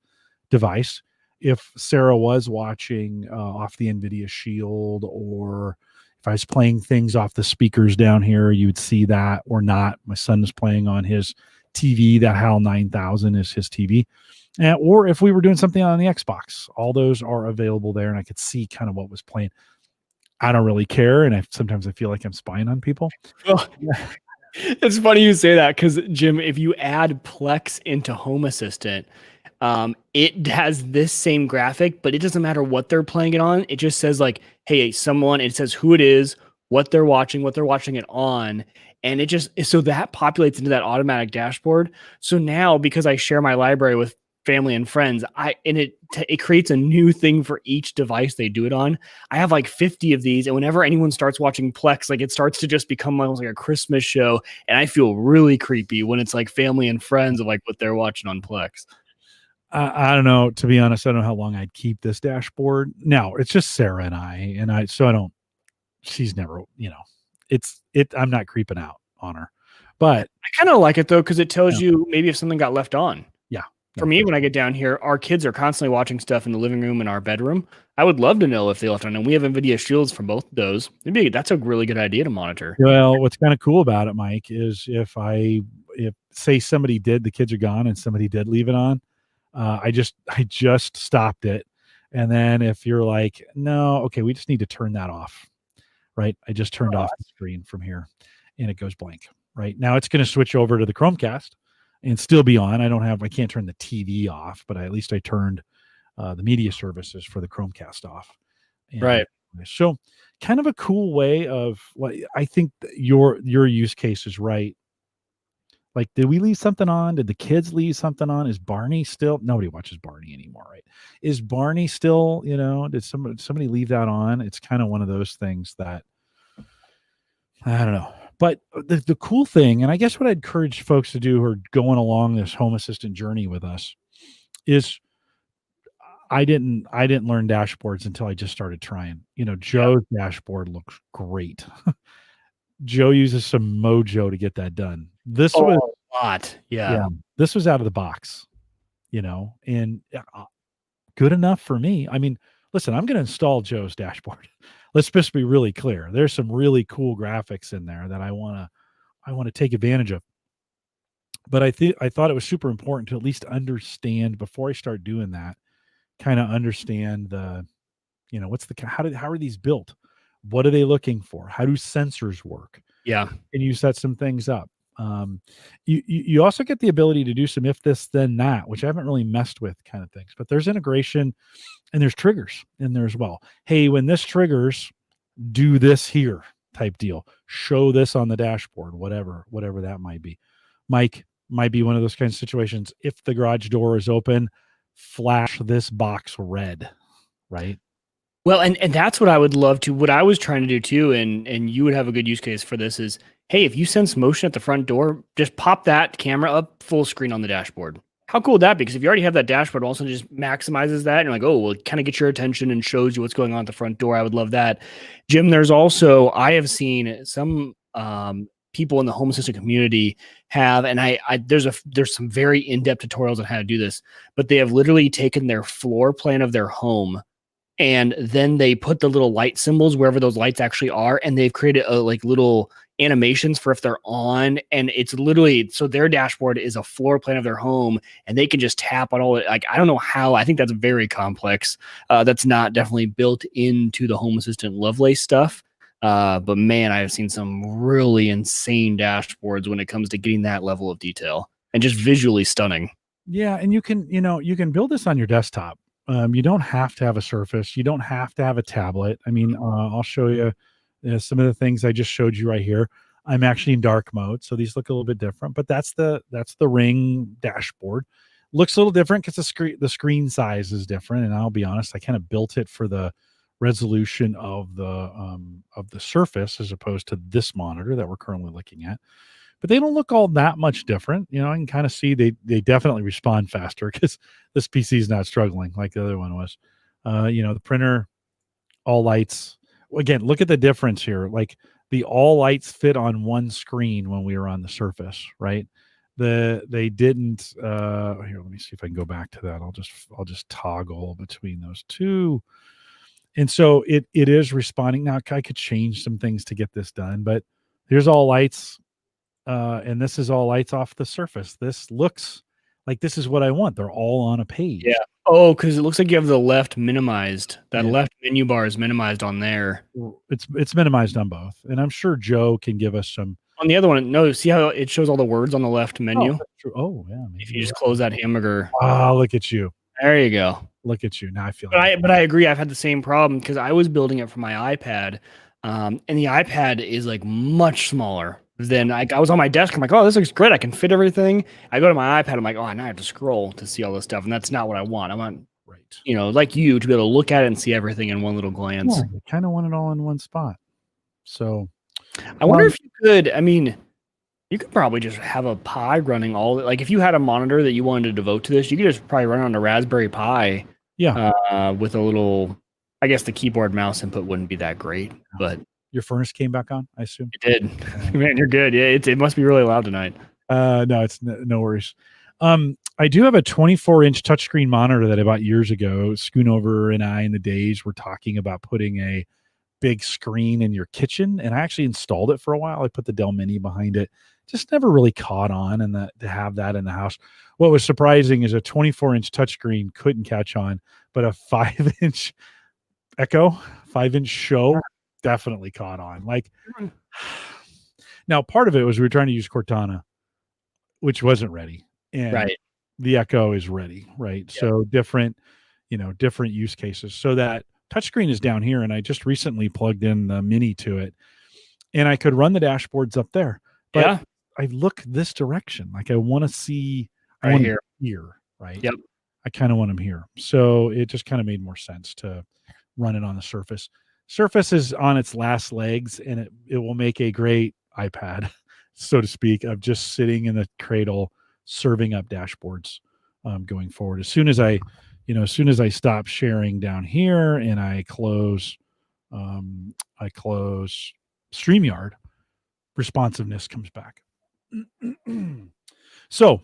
Speaker 1: device. If Sarah was watching off the NVIDIA Shield, or if I was playing things off the speakers down here, you would see that, or not. My son is playing on his TV. That HAL 9000 is his TV. Or if we were doing something on the Xbox, all those are available there, and I could see kind of what was playing. I don't really care, and sometimes I feel like I'm spying on people.
Speaker 2: Well, it's funny you say that, because Jim, if you add Plex into Home Assistant, it has this same graphic, but it doesn't matter what they're playing it on. It just says like, hey, someone, it says who it is, what they're watching it on. And so that populates into that automatic dashboard. So now, because I share my library with family and friends, it creates a new thing for each device they do it on. I have like 50 of these, and whenever anyone starts watching Plex, like, it starts to just become almost like a Christmas show, and I feel really creepy when it's like family and friends of like what they're watching on Plex.
Speaker 1: I don't know, to be honest. I don't know how long I'd keep this dashboard. No, it's just Sarah and I, so I don't, she's never, I'm not creeping out on her, but
Speaker 2: I kind of like it though, because it tells you maybe if something got left on.
Speaker 1: Yeah.
Speaker 2: For me, when I get down here, our kids are constantly watching stuff in the living room and our bedroom. I would love to know if they left on, and we have NVIDIA Shields for both of those. That's a really good idea to monitor.
Speaker 1: Well, what's kind of cool about it, Mike, is if say somebody the kids are gone and somebody did leave it on, I just stopped it. And then if you're like, no, okay, we just need to turn that off, right? I just turned off the screen from here and it goes blank. Right now it's going to switch over to the Chromecast and still be on. I can't turn the TV off, but at least I turned the media services for the Chromecast off.
Speaker 2: Right.
Speaker 1: So kind of a cool way of, like, I think your use case is right. Like, did we leave something on? Did the kids leave something on? Is Barney still? Nobody watches Barney anymore, right? Is Barney still, did somebody leave that on? It's kind of one of those things that, I don't know. But the cool thing, and I guess what I'd encourage folks to do who are going along this Home Assistant journey with us, is I didn't learn dashboards until I just started trying. Joe's dashboard looks great. Joe uses some mojo to get that done. This was
Speaker 2: a lot. Yeah.
Speaker 1: This was out of the box, and good enough for me. I mean, listen, I'm going to install Joe's dashboard. Let's just be really clear. There's some really cool graphics in there that I want to take advantage of. But I thought it was super important to at least understand before I start doing that, kind of understand the, how are these built? What are they looking for? How do sensors work?
Speaker 2: Yeah.
Speaker 1: And you set some things up. You also get the ability to do some if this then that, which I haven't really messed with kind of things, but there's integration and there's triggers in there as well. Hey, when this triggers, do this here type deal. Show this on the dashboard, whatever that might be. Mike, might be one of those kinds of situations. If the garage door is open, flash this box red, right?
Speaker 2: Well, and that's what I would love to, what I was trying to do too, and you would have a good use case for this is, hey, if you sense motion at the front door, just pop that camera up full screen on the dashboard. How cool would that be? Because if you already have that dashboard, also just maximizes that, and you're like, oh, well, kind of get your attention and shows you what's going on at the front door. I would love that. Jim, there's also, I have seen some people in the home assistant community have, and there's some very in-depth tutorials on how to do this, but they have literally taken their floor plan of their home, and then they put the little light symbols wherever those lights actually are, and they've created like little animations for if they're on, and it's literally, so their dashboard is a floor plan of their home, and they can just tap on all it. Like, I don't know how. I think that's very complex. That's not definitely built into the Home Assistant Lovelace stuff. But man, I've seen some really insane dashboards when it comes to getting that level of detail and just visually stunning.
Speaker 1: Yeah, and you can build this on your desktop. You don't have to have a Surface. You don't have to have a tablet. I mean, I'll show you some of the things I just showed you right here. I'm actually in dark mode, so these look a little bit different. But that's the Ring dashboard. Looks a little different because the screen size is different. And I'll be honest, I kind of built it for the resolution of the Surface as opposed to this monitor that we're currently looking at. But they don't look all that much different. You know, I can kind of see they definitely respond faster because this PC is not struggling like the other one was. You know, the printer, all lights. Again, look at the difference here. Like the all lights fit on one screen when we were on the Surface, right? They didn't. Here, let me see if I can go back to that. I'll just toggle between those two. And so it is responding. Now I could change some things to get this done, but here's all lights. And this is all lights off the Surface. This looks like this is what I want. They're all on a page.
Speaker 2: Yeah. Oh, because it looks like you have the left minimized. That left menu bar is minimized on there.
Speaker 1: It's minimized on both. And I'm sure Joe can give us some.
Speaker 2: On the other one, no, see how it shows all the words on the left menu?
Speaker 1: Oh yeah.
Speaker 2: If you just close that hamburger.
Speaker 1: Oh, look at you.
Speaker 2: There you go.
Speaker 1: Look at you. Now I feel
Speaker 2: But I agree. I've had the same problem because I was building it for my iPad. And the iPad is like much smaller than I was on my desk. I'm like, oh, this looks great. I can fit everything. I go to my iPad. I'm like, oh, now I have to scroll to see all this stuff. And that's not what I want. I want, you know, like you, to be able to look at it and see everything in one little glance.
Speaker 1: Yeah, you kind of want it all in one spot. So
Speaker 2: I wonder if you could, I mean, you could probably just have a Pi running all, like if you had a monitor that you wanted to devote to this, you could just probably run on a Raspberry Pi.
Speaker 1: Yeah.
Speaker 2: With a little, I guess the keyboard mouse input wouldn't be that great, but
Speaker 1: your furnace came back on, I assume.
Speaker 2: It did. Man, you're good. Yeah, it must be really loud tonight.
Speaker 1: No, it's no worries. I do have a 24-inch touchscreen monitor that I bought years ago. Schoonover and I in the days were talking about putting a big screen in your kitchen, and I actually installed it for a while. I put the Dell Mini behind it. Just never really caught on, and to have that in the house. What was surprising is a 24-inch touchscreen couldn't catch on, but a 5-inch Echo, 5-inch Show definitely caught on. Like, now part of it was we were trying to use Cortana, which wasn't ready, and the Echo is ready, right? Yep. So different use cases. So that touchscreen is down here, and I just recently plugged in the Mini to it, and I could run the dashboards up there. But I look this direction, like I want to see. I want here, right?
Speaker 2: Yep.
Speaker 1: I kind of want them here, so it just kind of made more sense to run it on the Surface. Surface is on its last legs, and it will make a great iPad, so to speak, of just sitting in the cradle serving up dashboards going forward. As soon as I stop sharing down here and I close StreamYard, responsiveness comes back. So,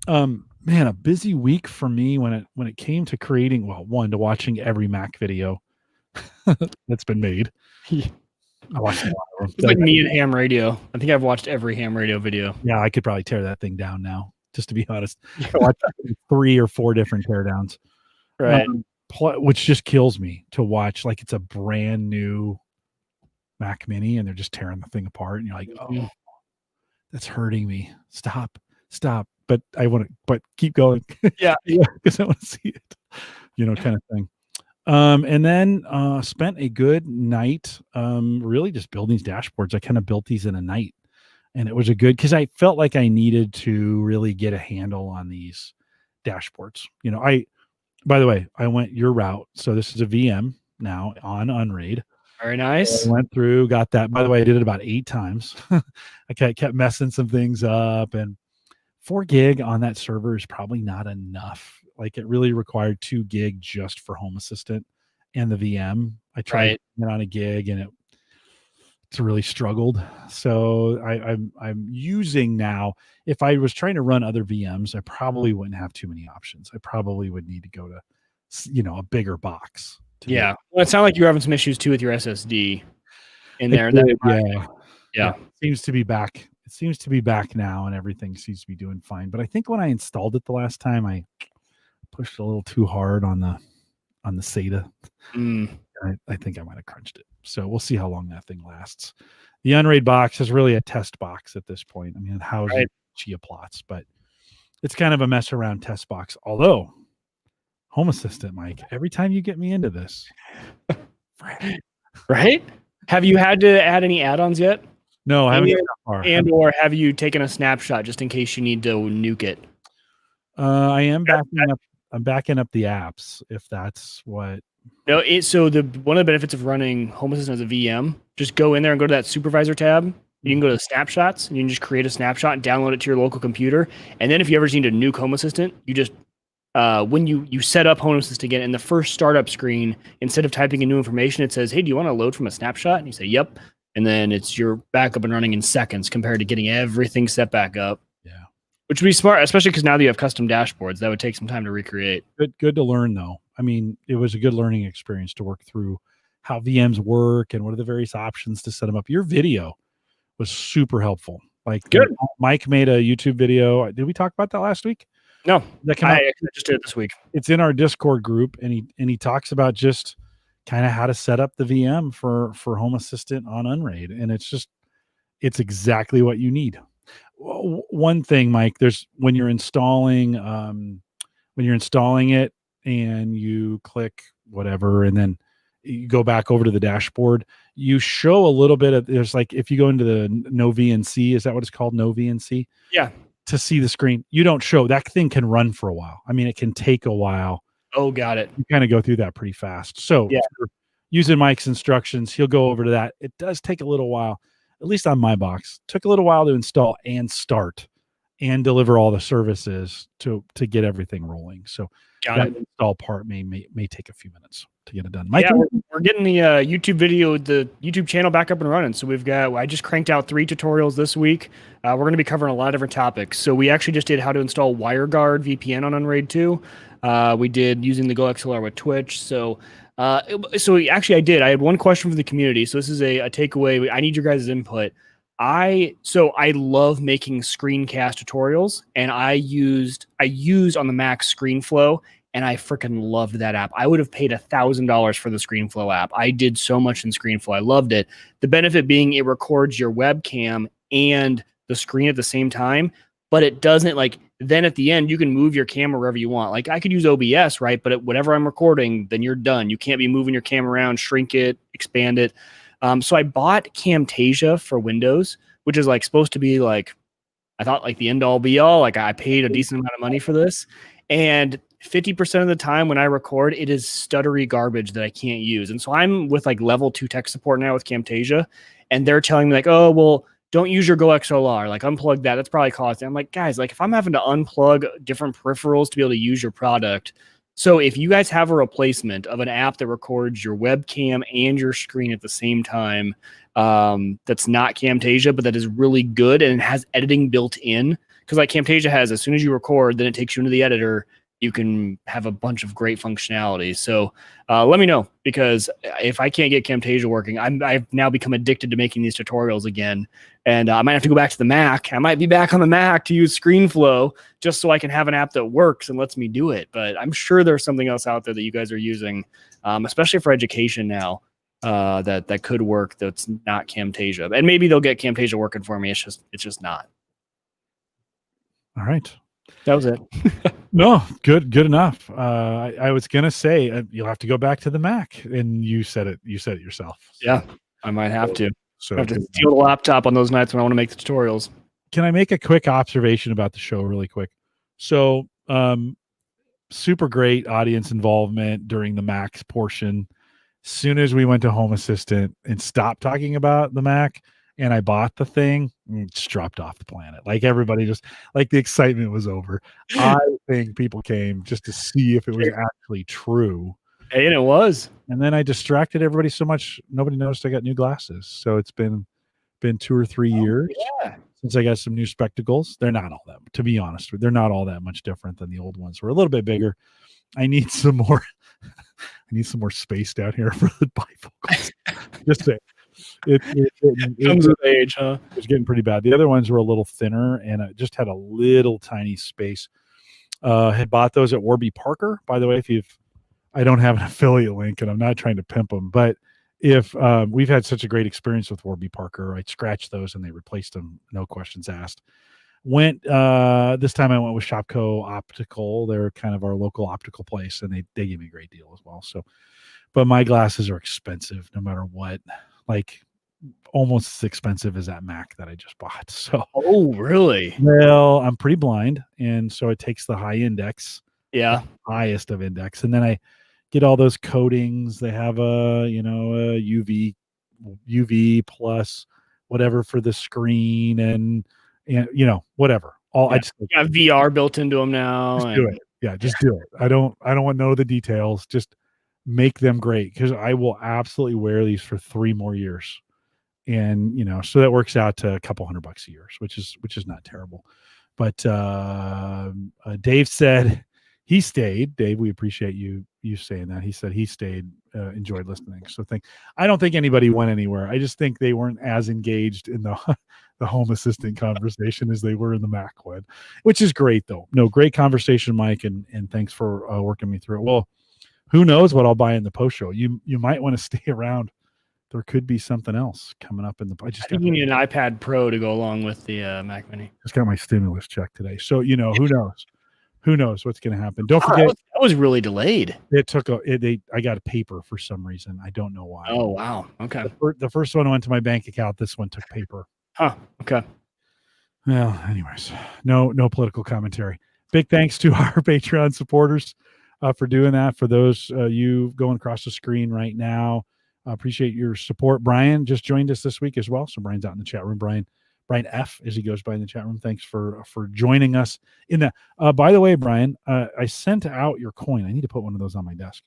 Speaker 1: man, a busy week for me when it came to creating, to watching every Mac video that's been made. I watched a lot of them.
Speaker 2: It's like me and ham radio. I think I've watched every ham radio video.
Speaker 1: Yeah, I could probably tear that thing down now, just to be honest. I watched 3 or 4 different teardowns.
Speaker 2: Right.
Speaker 1: Which just kills me to watch, like it's a brand new Mac Mini and they're just tearing the thing apart, and you're like, oh, that's hurting me. Stop. But keep going.
Speaker 2: Yeah.
Speaker 1: Because I want to see it, kind of thing. And then spent a good night really just building these dashboards. I kind of built these in a night, and it was because I felt like I needed to really get a handle on these dashboards. By the way, I went your route. So this is a VM now on Unraid.
Speaker 2: Very nice.
Speaker 1: I went through, got that. By the way, I did it about 8 times. I kept messing some things up and 4 gig on that server is probably not enough. Like it really required 2 gig just for Home Assistant and the VM. I tried
Speaker 2: Right.
Speaker 1: it on a gig and it's really struggled. So I'm using now. If I was trying to run other VMs, I probably wouldn't have too many options. I probably would need to go to, a bigger box.
Speaker 2: Yeah. Well, it sounded like you were having some issues too with your SSD in there.
Speaker 1: Yeah.
Speaker 2: Yeah.
Speaker 1: It seems to be back. It seems to be back now, and everything seems to be doing fine. But I think when I installed it the last time, I pushed a little too hard on the SATA. I think I might have crunched it. So we'll see how long that thing lasts. The Unraid box is really a test box at this point. I mean, it houses chia plots, but it's kind of a mess around test box. Although Home Assistant, Mike, every time you get me into this,
Speaker 2: right? Have you had to add any add-ons yet?
Speaker 1: No, I haven't gotten that far.
Speaker 2: And or have you taken a snapshot just in case you need to nuke it?
Speaker 1: I am backing up. I'm backing up the apps if that's what.
Speaker 2: No, so one of the benefits of running Home Assistant as a VM, just go in there and go to that supervisor tab. You can go to snapshots and you can just create a snapshot and download it to your local computer. And then if you ever need to nuke Home Assistant, you just when you set up Home Assistant again in the first startup screen, instead of typing in new information, it says, "Hey, do you want to load from a snapshot?" And you say, "Yep." And then you're back up and running in seconds compared to getting everything set back up.
Speaker 1: Yeah.
Speaker 2: Which would be smart, especially because now that you have custom dashboards, that would take some time to recreate.
Speaker 1: Good to learn, though. I mean, it was a good learning experience to work through how VMs work and what are the various options to set them up. Your video was super helpful. Like,
Speaker 2: good.
Speaker 1: Mike made a YouTube video. Did we talk about that last week?
Speaker 2: No, I just did it this week.
Speaker 1: It's in our Discord group, and he talks about just kind of how to set up the VM for Home Assistant on Unraid, and it's exactly what you need. One thing, Mike, when you're installing it and you click whatever, and then you go back over to the dashboard, you show a little bit of, there's like, if you go into the no VNC, is that what it's called? No VNC?
Speaker 2: Yeah.
Speaker 1: To see the screen, you don't show that thing can run for a while. I mean, it can take a while.
Speaker 2: Oh, got it.
Speaker 1: You kind of go through that pretty fast. So
Speaker 2: yeah,
Speaker 1: using Mike's instructions, he'll go over to that. It does take a little while, at least on my box. Took a little while to install and start and deliver all the services to get everything rolling. So that install part may take a few minutes to get it done. Mike,
Speaker 2: we're getting the the YouTube channel back up and running. So I just cranked out 3 tutorials this week. We're going to be covering a lot of different topics. So we actually just did how to install WireGuard VPN on Unraid 2. We did using the GoXLR with Twitch. So actually I did. I had one question for the community. So this is a takeaway. I need your guys' input. I love making screencast tutorials, and I used on the Mac ScreenFlow, and I freaking loved that app. I would have paid $1,000 for the ScreenFlow app. I did so much in ScreenFlow. I loved it. The benefit being it records your webcam and the screen at the same time, but it doesn't then at the end, you can move your camera wherever you want. Like I could use OBS, right? But whatever I'm recording, then you're done. You can't be moving your camera around, shrink it, expand it. So I bought Camtasia for Windows, which is supposed to be I thought the end all be all. I paid a decent amount of money for this, and 50% of the time when I record, it is stuttery garbage that I can't use. And so I'm with level 2 tech support now with Camtasia, and they're telling me oh, well, don't use your GoXLR, unplug that. That's probably costing. I'm like, guys, if I'm having to unplug different peripherals to be able to use your product. So if you guys have a replacement of an app that records your webcam and your screen at the same time, that's not Camtasia, but that is really good and it has editing built in, because Camtasia has, as soon as you record, then it takes you into the editor. You can have a bunch of great functionality. So let me know, because if I can't get Camtasia working, I've now become addicted to making these tutorials again. And I might have to go back to the Mac. I might be back on the Mac to use ScreenFlow just so I can have an app that works and lets me do it. But I'm sure there's something else out there that you guys are using, especially for education now, that could work that's not Camtasia. And maybe they'll get Camtasia working for me. It's just not.
Speaker 1: All right.
Speaker 2: That was it.
Speaker 1: No, good enough. I was gonna say you'll have to go back to the Mac, and you said it yourself.
Speaker 2: So. Yeah, I might have to.
Speaker 1: So
Speaker 2: I have to steal the laptop on those nights when I want to make the tutorials.
Speaker 1: Can I make a quick observation about the show really quick? So, super great audience involvement during the Mac's portion. As soon as we went to Home Assistant and stopped talking about the Mac, and I bought the thing, and just dropped off the planet. Like everybody just like the excitement was over. I think people came just to see if it was actually true.
Speaker 2: Hey, and it was.
Speaker 1: And then I distracted everybody so much nobody noticed I got new glasses. So it's been 2 or 3 years
Speaker 2: Yeah.
Speaker 1: since I got some new spectacles. They're not all that, to be honest, they're not all that much different than the old ones. We're a little bit bigger. I need some more. I need some more space down here for the bifocals. Just saying. It
Speaker 2: Comes with age, huh?
Speaker 1: It was getting pretty bad. The other ones were a little thinner, and it just had a little tiny space. Had bought those at Warby Parker. By the way, I don't have an affiliate link, and I'm not trying to pimp them, but if we've had such a great experience with Warby Parker, I scratched those and they replaced them, no questions asked. This time I went with Shopco Optical. They're kind of our local optical place, and they gave me a great deal as well. So, but my glasses are expensive no matter what, like almost as expensive as that Mac that I just bought. So,
Speaker 2: oh, really?
Speaker 1: Well, I'm pretty blind, and so it takes the high index,
Speaker 2: Yeah,
Speaker 1: highest of index, and then I get all those coatings. They have a UV plus whatever for the screen, and whatever. I just
Speaker 2: got VR built into them now.
Speaker 1: Just do it. Yeah, just do it. I don't want to know the details. Just make them great, because I will absolutely wear these for 3 more years. And so that works out to a couple $100 a year, which is not terrible. But Dave said he stayed. Dave, we appreciate you saying that. He said he stayed, enjoyed listening. So I don't think anybody went anywhere. I just think they weren't as engaged in the Home Assistant conversation as they were in the Mac one, which is great though. No, great conversation, Mike, and thanks for working me through it. Well, who knows what I'll buy in the post show? You might want to stay around. There could be something else coming up in the. I
Speaker 2: think you need an iPad Pro to go along with the Mac Mini.
Speaker 1: Just got my stimulus check today, so who knows? Who knows what's going to happen? Don't forget
Speaker 2: that was really delayed.
Speaker 1: It took I got a paper for some reason. I don't know why.
Speaker 2: Oh wow. Okay.
Speaker 1: The first one went to my bank account. This one took paper.
Speaker 2: Huh. Okay.
Speaker 1: Well, anyways, no political commentary. Big thanks to our Patreon supporters for doing that. For those you going across the screen right now. Appreciate your support. Brian just joined us this week as well. So Brian's out in the chat room. Brian F, as he goes by in the chat room. Thanks for joining us in that. By the way, Brian, I sent out your coin. I need to put one of those on my desk.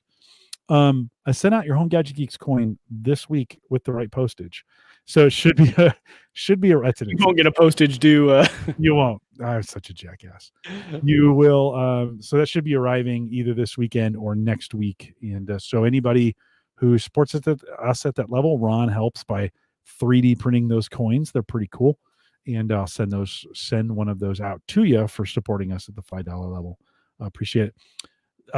Speaker 1: I sent out your Home Gadget Geeks coin this week with the right postage. So it should be a
Speaker 2: you won't get a postage due.
Speaker 1: You won't. I'm such a jackass. You will. So that should be arriving either this weekend or next week. And so anybody who supports us at that level, Ron helps by 3D printing those coins. They're pretty cool. And I'll send one of those out to you for supporting us at the $5 level. Appreciate it.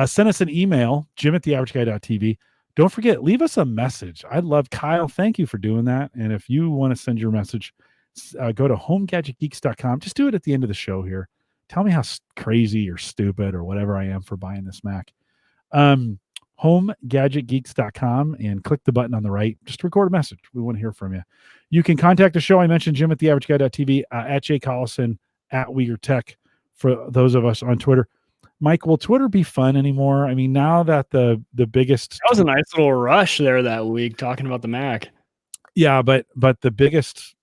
Speaker 1: Send us an email, jim@theaverageguy.tv. Don't forget, leave us a message. I'd love Kyle. Thank you for doing that. And if you want to send your message, go to homegadgetgeeks.com. Just do it at the end of the show here. Tell me how crazy or stupid or whatever I am for buying this Mac. homegadgetgeeks.com and click the button on the right. Just record a message. We want to hear from you. You can contact the show. I mentioned jim@theaverageguy.tv, at Jay Collison, at Uyghur Tech for those of us on Twitter. Mike, will Twitter be fun anymore? I mean, now that the biggest...
Speaker 2: That was a nice little rush there that week talking about the Mac.
Speaker 1: Yeah, but the biggest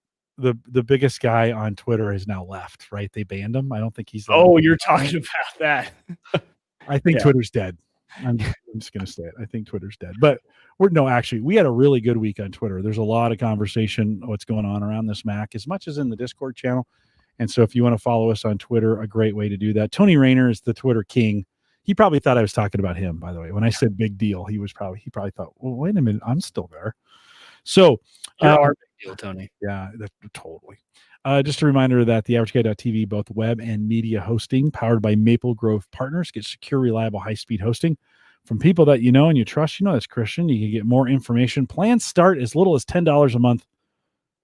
Speaker 1: guy on Twitter has now left, right? They banned him. I don't think he's...
Speaker 2: Oh, you're talking about that.
Speaker 1: I think Twitter's dead. I'm just going to say it. I think Twitter's dead. But we had a really good week on Twitter. There's a lot of conversation what's going on around this Mac, as much as in the Discord channel. And so if you want to follow us on Twitter, a great way to do that. Tony Rayner is the Twitter king. He probably thought I was talking about him, by the way. When I said big deal, he probably thought, well, wait a minute, I'm still there. So
Speaker 2: our big deal, Tony.
Speaker 1: Yeah, totally. Just a reminder that the AverageGuy.tv, both web and media hosting, powered by Maple Grove Partners, get secure, reliable, high-speed hosting from people that you know and you trust. You know that's Christian. You can get more information. Plans start as little as $10 a month.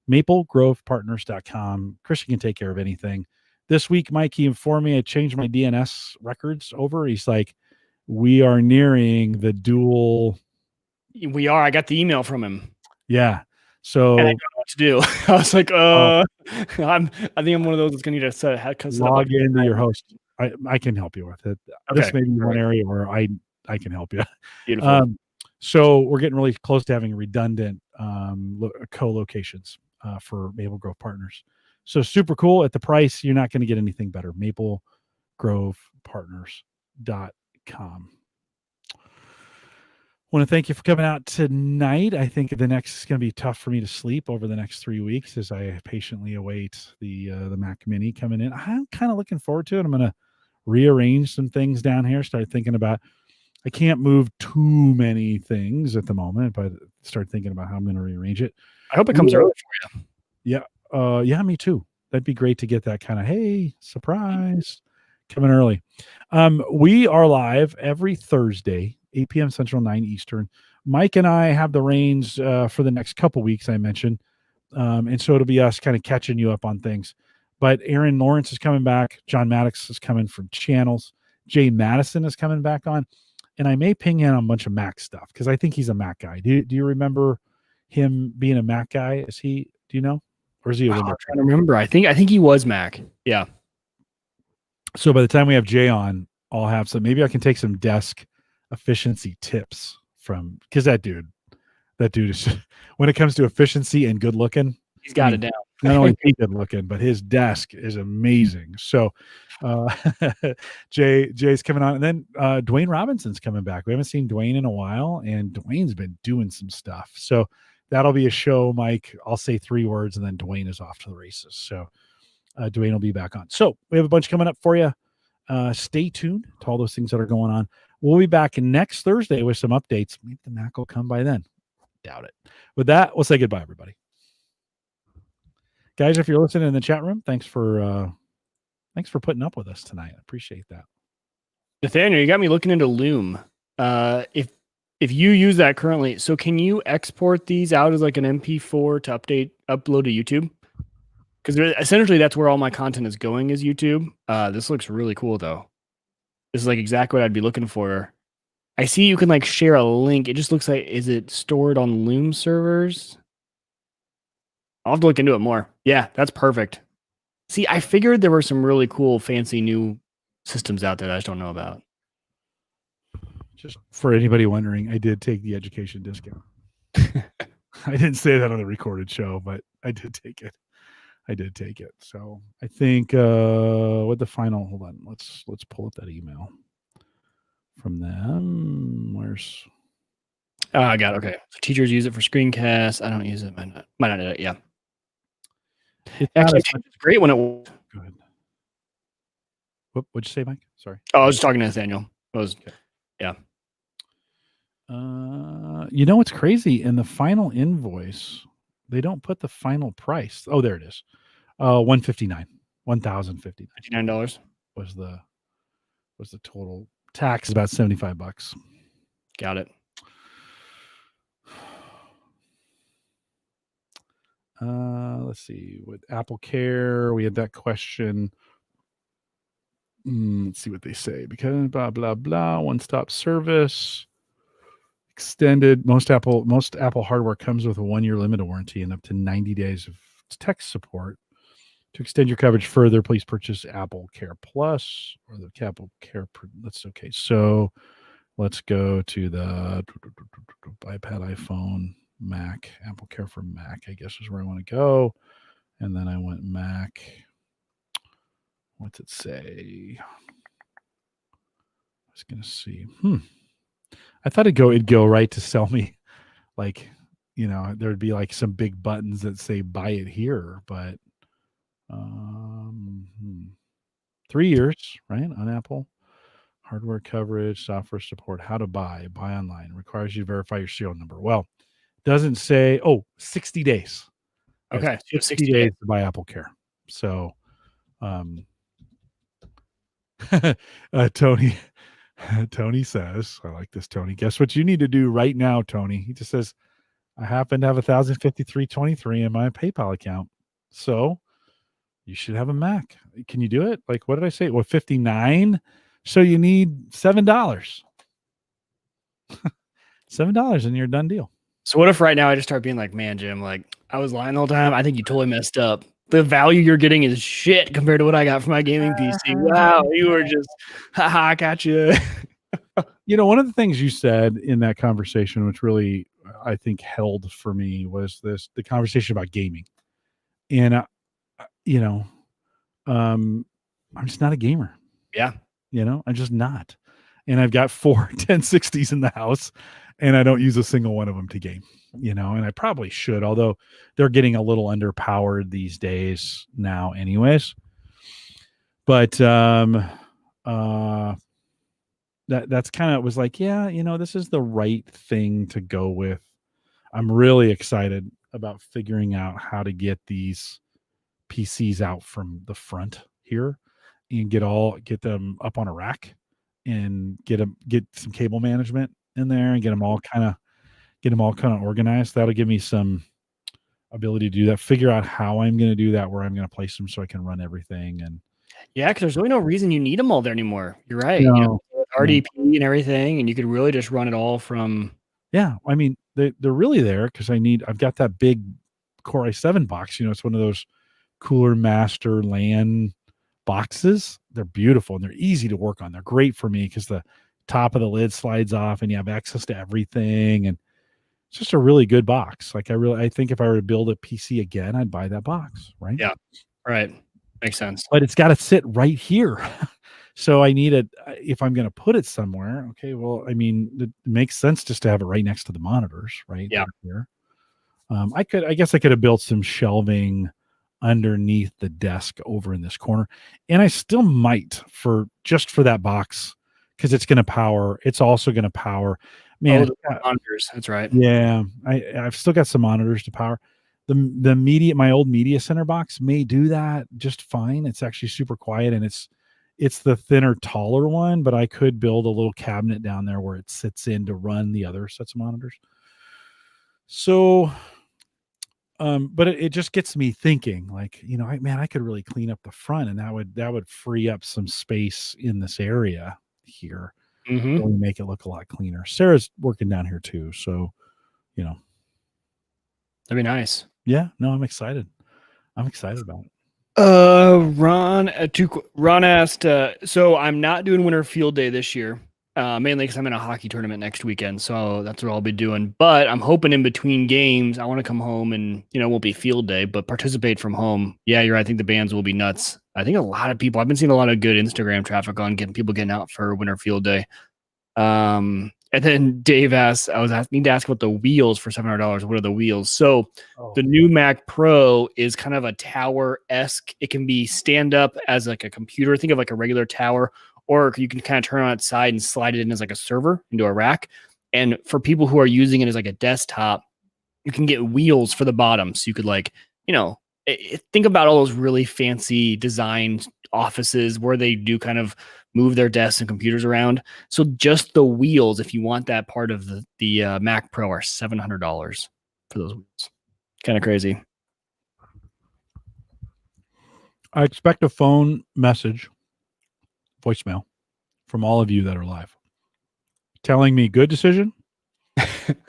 Speaker 1: MapleGrovePartners.com. Christian can take care of anything. This week, Mike, he informed me I changed my DNS records over. He's like, we are nearing the dual.
Speaker 2: We are. I got the email from him.
Speaker 1: Yeah. So
Speaker 2: and I don't know what to do. I was like, I think I'm one of those that's gonna need to
Speaker 1: log into your host. I can help you with it.
Speaker 2: Okay.
Speaker 1: This may be one area where I can help you.
Speaker 2: Beautiful.
Speaker 1: So we're getting really close to having redundant co-locations. for Maple Grove Partners. So super cool. At the price, you're not going to get anything better. MapleGrovePartners.com. Want to thank you for coming out tonight. I think the next is going to be tough for me to sleep over the next 3 weeks as I patiently await the Mac Mini coming in. I'm kind of looking forward to it. I'm going to rearrange some things down here. Start thinking about. I can't move too many things at the moment, but start thinking about how I'm going to rearrange it.
Speaker 2: I hope it comes early for you.
Speaker 1: Yeah. Yeah, me too. That'd be great to get that kind of, hey, surprise, coming early. We are live every Thursday, 8 p.m. Central, 9 Eastern. Mike and I have the reins for the next couple weeks, I mentioned. And so it'll be us kind of catching you up on things. But Aaron Lawrence is coming back. John Maddox is coming from channels. Jay Madison is coming back on. And I may ping in on a bunch of Mac stuff because I think he's a Mac guy. Do you remember him being a Mac guy? Do you know? Or is he a Windows?
Speaker 2: I'm trying to remember. I think he was Mac. Yeah.
Speaker 1: So by the time we have Jay on, I'll have some. Maybe I can take some desk efficiency tips from, because that dude is, when it comes to efficiency and good looking,
Speaker 2: he's got it down.
Speaker 1: Not only is he good looking, but his desk is amazing. So Jay's coming on, and then Dwayne Robinson's coming back. We haven't seen Dwayne in a while, and Dwayne's been doing some stuff. So that'll be a show, Mike. I'll say 3 words, and then Dwayne is off to the races. So Dwayne will be back on. So we have a bunch coming up for you. Stay tuned to all those things that are going on. We'll be back next Thursday with some updates. Maybe the Mac will come by then. Doubt it. With that, we'll say goodbye, everybody. Guys, if you're listening in the chat room, thanks for putting up with us tonight. I appreciate that.
Speaker 2: Nathaniel, you got me looking into Loom. If you use that currently, so can you export these out as like an MP4 to upload to YouTube? Because essentially that's where all my content is going, is YouTube. This looks really cool though. This is like exactly what I'd be looking for. I see you can like share a link. It just looks like, is it stored on Loom servers? I'll have to look into it more. Yeah, that's perfect. See, I figured there were some really cool, fancy new systems out there that I just don't know about.
Speaker 1: Just for anybody wondering, I did take the education discount. I didn't say that on the recorded show, but I did take it. So I think with the final, hold on, let's pull up that email from them. Where's?
Speaker 2: I got it. Okay. So teachers use it for screencasts. I don't use it. Might not. Yeah.
Speaker 1: It's
Speaker 2: actually it's great when it.
Speaker 1: Go ahead. What'd you say, Mike? Sorry.
Speaker 2: Oh, I was just talking to Nathaniel. Yeah.
Speaker 1: You know what's crazy? In the final invoice, they don't put the final price. Oh, there it is. $159. $1,059 was the total. Tax is about $75.
Speaker 2: Got it.
Speaker 1: Let's see. With Apple Care, we had that question. Let's see what they say. Because blah blah blah. One-stop service. Extended. Most Apple hardware comes with a 1-year limited warranty and up to 90 days of tech support. To extend your coverage further, please purchase Apple Care Plus or the Apple Care. That's okay. So let's go to the iPad, iPhone, Mac, Apple Care for Mac, I guess is where I want to go. And then I went Mac. What's it say? I was going to see. I thought it'd go right to sell me, like, there'd be like some big buttons that say buy it here, but 3 years, right, on Apple. Hardware coverage, software support, how to buy online, requires you to verify your serial number. Well, doesn't say, 60 days.
Speaker 2: Okay.
Speaker 1: 60 days to buy Apple Care. So, Tony says, I like this, Tony. Guess what you need to do right now, Tony? He just says, I happen to have $1,053.23 in my PayPal account. So you should have a Mac. Can you do it? Like, what did I say? Well, 59. So you need $7. $7 and you're a done deal.
Speaker 2: So what if right now I just start being like, man, Jim, like I was lying the whole time. I think you totally messed up. The value you're getting is shit compared to what I got for my gaming PC. Wow, you were just, haha, I got you.
Speaker 1: One of the things you said in that conversation, which really I think held for me, was the conversation about gaming. and you know, I'm just not a gamer.
Speaker 2: Yeah.
Speaker 1: I'm just not. And I've got 4 1060s in the house, and I don't use a single one of them to game. And I probably should, although they're getting a little underpowered these days now, anyways. But that's kind of was like, yeah, this is the right thing to go with. I'm really excited about figuring out how to get these PCs out from the front here and get them up on a rack and get some cable management in there and get them all kind of organized. That'll give me some ability to do that, figure out how I'm going to do that, where I'm going to place them so I can run everything. And
Speaker 2: yeah, because there's really no reason you need them all there anymore. You're right. RDP and everything, and you could really just run it all from.
Speaker 1: Yeah, I mean they're really there because I've got that big Core i7 box. It's one of those Cooler Master LAN boxes. They're beautiful and they're easy to work on. They're great for me because the top of the lid slides off and you have access to everything, and it's just a really good box. Like I think if I were to build a PC again, I'd buy that box, right?
Speaker 2: Yeah, right. Makes sense.
Speaker 1: But it's got to sit right here. So I need it if I'm going to put it somewhere. Okay, well, I mean, it makes sense just to have it right next to the monitors, right?
Speaker 2: Yeah.
Speaker 1: Here. I guess I could have built some shelving underneath the desk over in this corner, and I still might for that box because it's going to power. It's also going to power. Man,
Speaker 2: monitors. That's right.
Speaker 1: Yeah, I've still got some monitors to power. My old media center box may do that just fine. It's actually super quiet, and it's the thinner, taller one, but I could build a little cabinet down there where it sits in to run the other sets of monitors. So, but it just gets me thinking, like, I could really clean up the front, and that would free up some space in this area here.
Speaker 2: Mm-hmm.
Speaker 1: Really make it look a lot cleaner. Sarah's working down here too, so that'd
Speaker 2: be nice.
Speaker 1: Yeah, no, I'm excited. I'm excited about it.
Speaker 2: Ron asked, so I'm not doing Winter Field Day this year, mainly because I'm in a hockey tournament next weekend, so that's what I'll be doing. But I'm hoping in between games, I want to come home and, it won't be field day, but participate from home. Yeah, you're right. I think the bands will be nuts. I think a lot of people, I've been seeing a lot of good Instagram traffic on people getting out for Winter Field Day. And then Dave asked, need to ask about the wheels for $700. What are the wheels? So the new Mac Pro is kind of a tower-esque. It can be stand up as like a computer. Think of like a regular tower, or you can kind of turn on its side and slide it in as like a server into a rack. And for people who are using it as like a desktop, you can get wheels for the bottom. So you could think about all those really fancy designed offices where they do kind of move their desks and computers around. So just the wheels, if you want that part of the Mac Pro, are $700 for those wheels. Kind of crazy.
Speaker 1: I expect a phone message, voicemail, from all of you that are live, telling me good decision,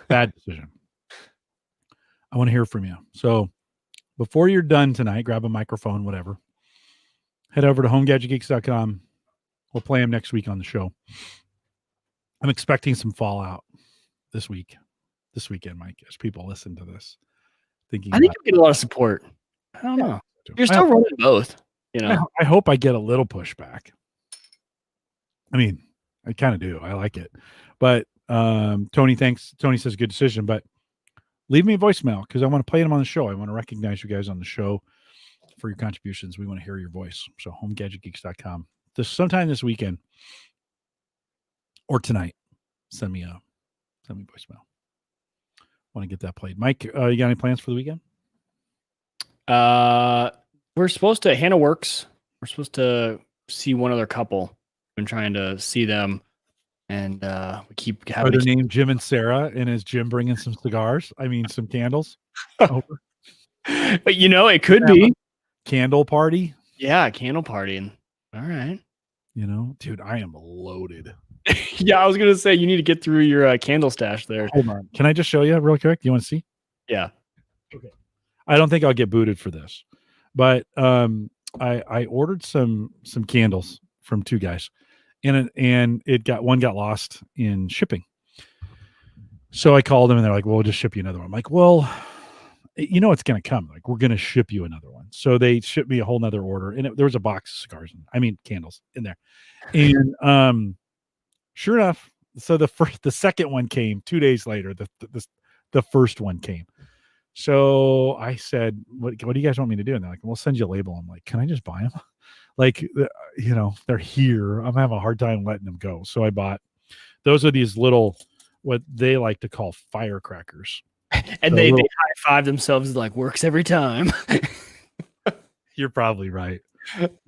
Speaker 1: bad decision. I want to hear from you. So before you're done tonight, grab a microphone, whatever. Head over to homegadgetgeeks.com. We'll play them next week on the show. I'm expecting some fallout this weekend, Mike, as people listen to this.
Speaker 2: I think you'll get a lot of support. I don't know. You're still running both.
Speaker 1: I hope I get a little pushback. I mean, I kind of do. I like it. But Tony, thanks. Tony says good decision, but leave me a voicemail because I want to play them on the show. I want to recognize you guys on the show for your contributions. We want to hear your voice. So homegadgetgeeks.com. Sometime this weekend or tonight, send me voicemail. Want to get that played. Mike, you got any plans for the weekend?
Speaker 2: We're supposed to, Hannah works. We're supposed to see one other couple. Been trying to see them, and we keep having.
Speaker 1: Are their names Jim and Sarah? And is Jim bringing some cigars? I mean, some candles. But
Speaker 2: it could be
Speaker 1: candle party.
Speaker 2: Yeah, candle party. All right.
Speaker 1: Dude, I am loaded.
Speaker 2: Yeah, I was gonna say you need to get through your candle stash there.
Speaker 1: Hold on. Can I just show you real quick? You want to see?
Speaker 2: Yeah.
Speaker 1: Okay. I don't think I'll get booted for this, but I ordered some candles from two guys, and one got lost in shipping. So I called them and they're like, "Well, we'll just ship you another one." I'm like, "Well, you know it's going to come. Like, we're going to ship you another one. So they shipped me a whole nother order, and there was a box of cigars, candles in there. And sure enough, so the second one came 2 days later. The first one came. So I said, what do you guys want me to do? And they're like, we'll send you a label. I'm like, can I just buy them? Like, they're here. I'm having a hard time letting them go. So I bought, those are these little, what they like to call firecrackers.
Speaker 2: And they high five themselves, like, works every time.
Speaker 1: You're probably right.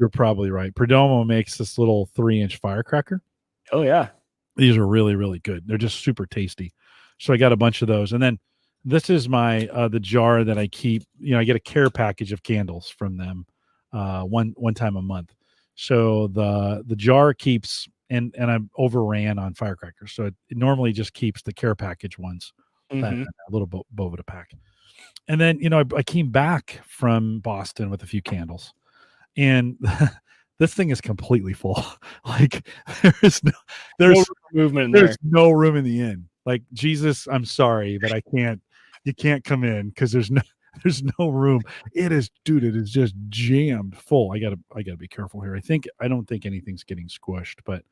Speaker 1: Perdomo makes this little 3-inch firecracker.
Speaker 2: Oh yeah.
Speaker 1: These are really, really good. They're just super tasty. So I got a bunch of those. And then this is my the jar that I keep. I get a care package of candles from them one time a month. So the jar keeps, and I overran on firecrackers. So it normally just keeps the care package ones, a little Boveda pack. And then, I came back from Boston with a few candles, and this thing is completely full. Like, there's no
Speaker 2: movement in
Speaker 1: there's
Speaker 2: there.
Speaker 1: no room in the inn. Like, Jesus, I'm sorry, but you can't come in because there's no room. It is just jammed full. I gotta be careful here. I don't think anything's getting squished, but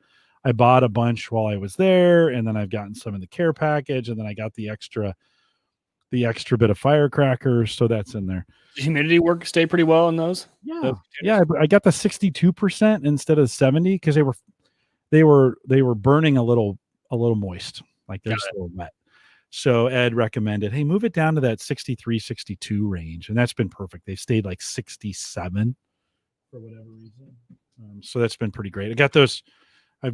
Speaker 1: I bought a bunch while I was there, and then I've gotten some in the care package, and then I got the extra bit of firecrackers, so that's in there.
Speaker 2: Does humidity stay pretty well in those?
Speaker 1: Yeah. I got the 62% instead of 70 because they were burning a little moist, like they're just a little wet. So Ed recommended, hey, move it down to that 63, 62 range, and that's been perfect. They've stayed like 67 for whatever reason. So that's been pretty great. I've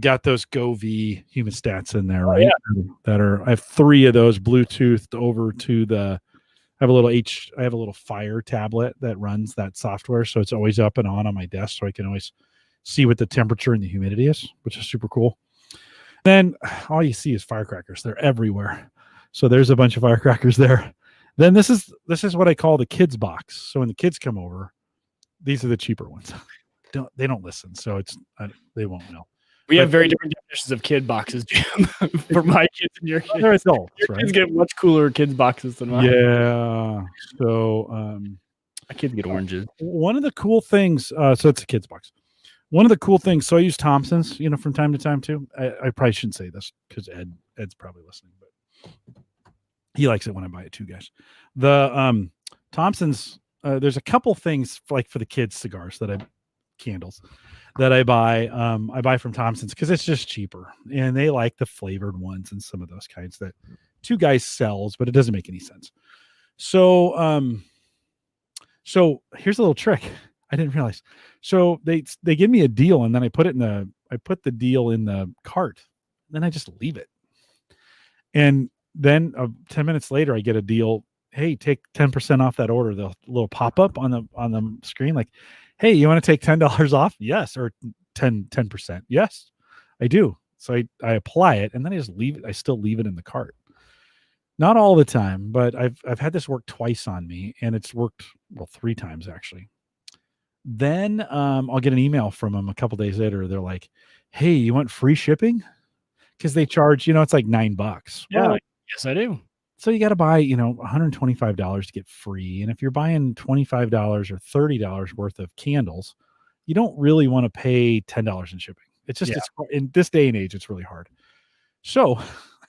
Speaker 1: got those GoV humidistats in there, right? Yeah. I have 3 of those Bluetoothed over to I have a little Fire tablet that runs that software. So it's always up and on my desk. So I can always see what the temperature and the humidity is, which is super cool. Then all you see is firecrackers. They're everywhere. So there's a bunch of firecrackers there. Then this is what I call the kids box. So when the kids come over, these are the cheaper ones. They don't listen. So they won't know.
Speaker 2: We have very different definitions of kid boxes, Jim. For my kids and your kids.
Speaker 1: They're adults,
Speaker 2: your kids get much cooler kids boxes than mine.
Speaker 1: Yeah. So
Speaker 2: my kids get oranges.
Speaker 1: One of the cool things, so it's a kids box. One of the cool things, so I use Thompson's, from time to time too. I probably shouldn't say this because Ed's probably listening, but he likes it when I buy it too, guys. The Thompson's, there's a couple things for the kids' cigars candles that I buy. I buy from Thompson's because it's just cheaper, and they like the flavored ones and some of those kinds that Two Guys sells, but it doesn't make any sense. So here's a little trick I didn't realize. So they give me a deal, and then I put the deal in the cart, then I just leave it, and then 10 minutes later I get a deal. Hey, take 10% off that order. The little pop up on the screen, like, hey, you want to take $10 off? Yes. Or 10%. Yes, I do. So I apply it, and then I just leave it. I still leave it in the cart. Not all the time, but I've had this work twice on me, and it's worked 3 times actually. Then I'll get an email from them a couple days later. They're like, hey, you want free shipping? Because they charge, it's like $9.
Speaker 2: Yeah.
Speaker 1: Well,
Speaker 2: yes, I do.
Speaker 1: So you got to buy, $125 to get free. And if you're buying $25 or $30 worth of candles, you don't really want to pay $10 in shipping. It's just, it's, in this day and age, it's really hard. So I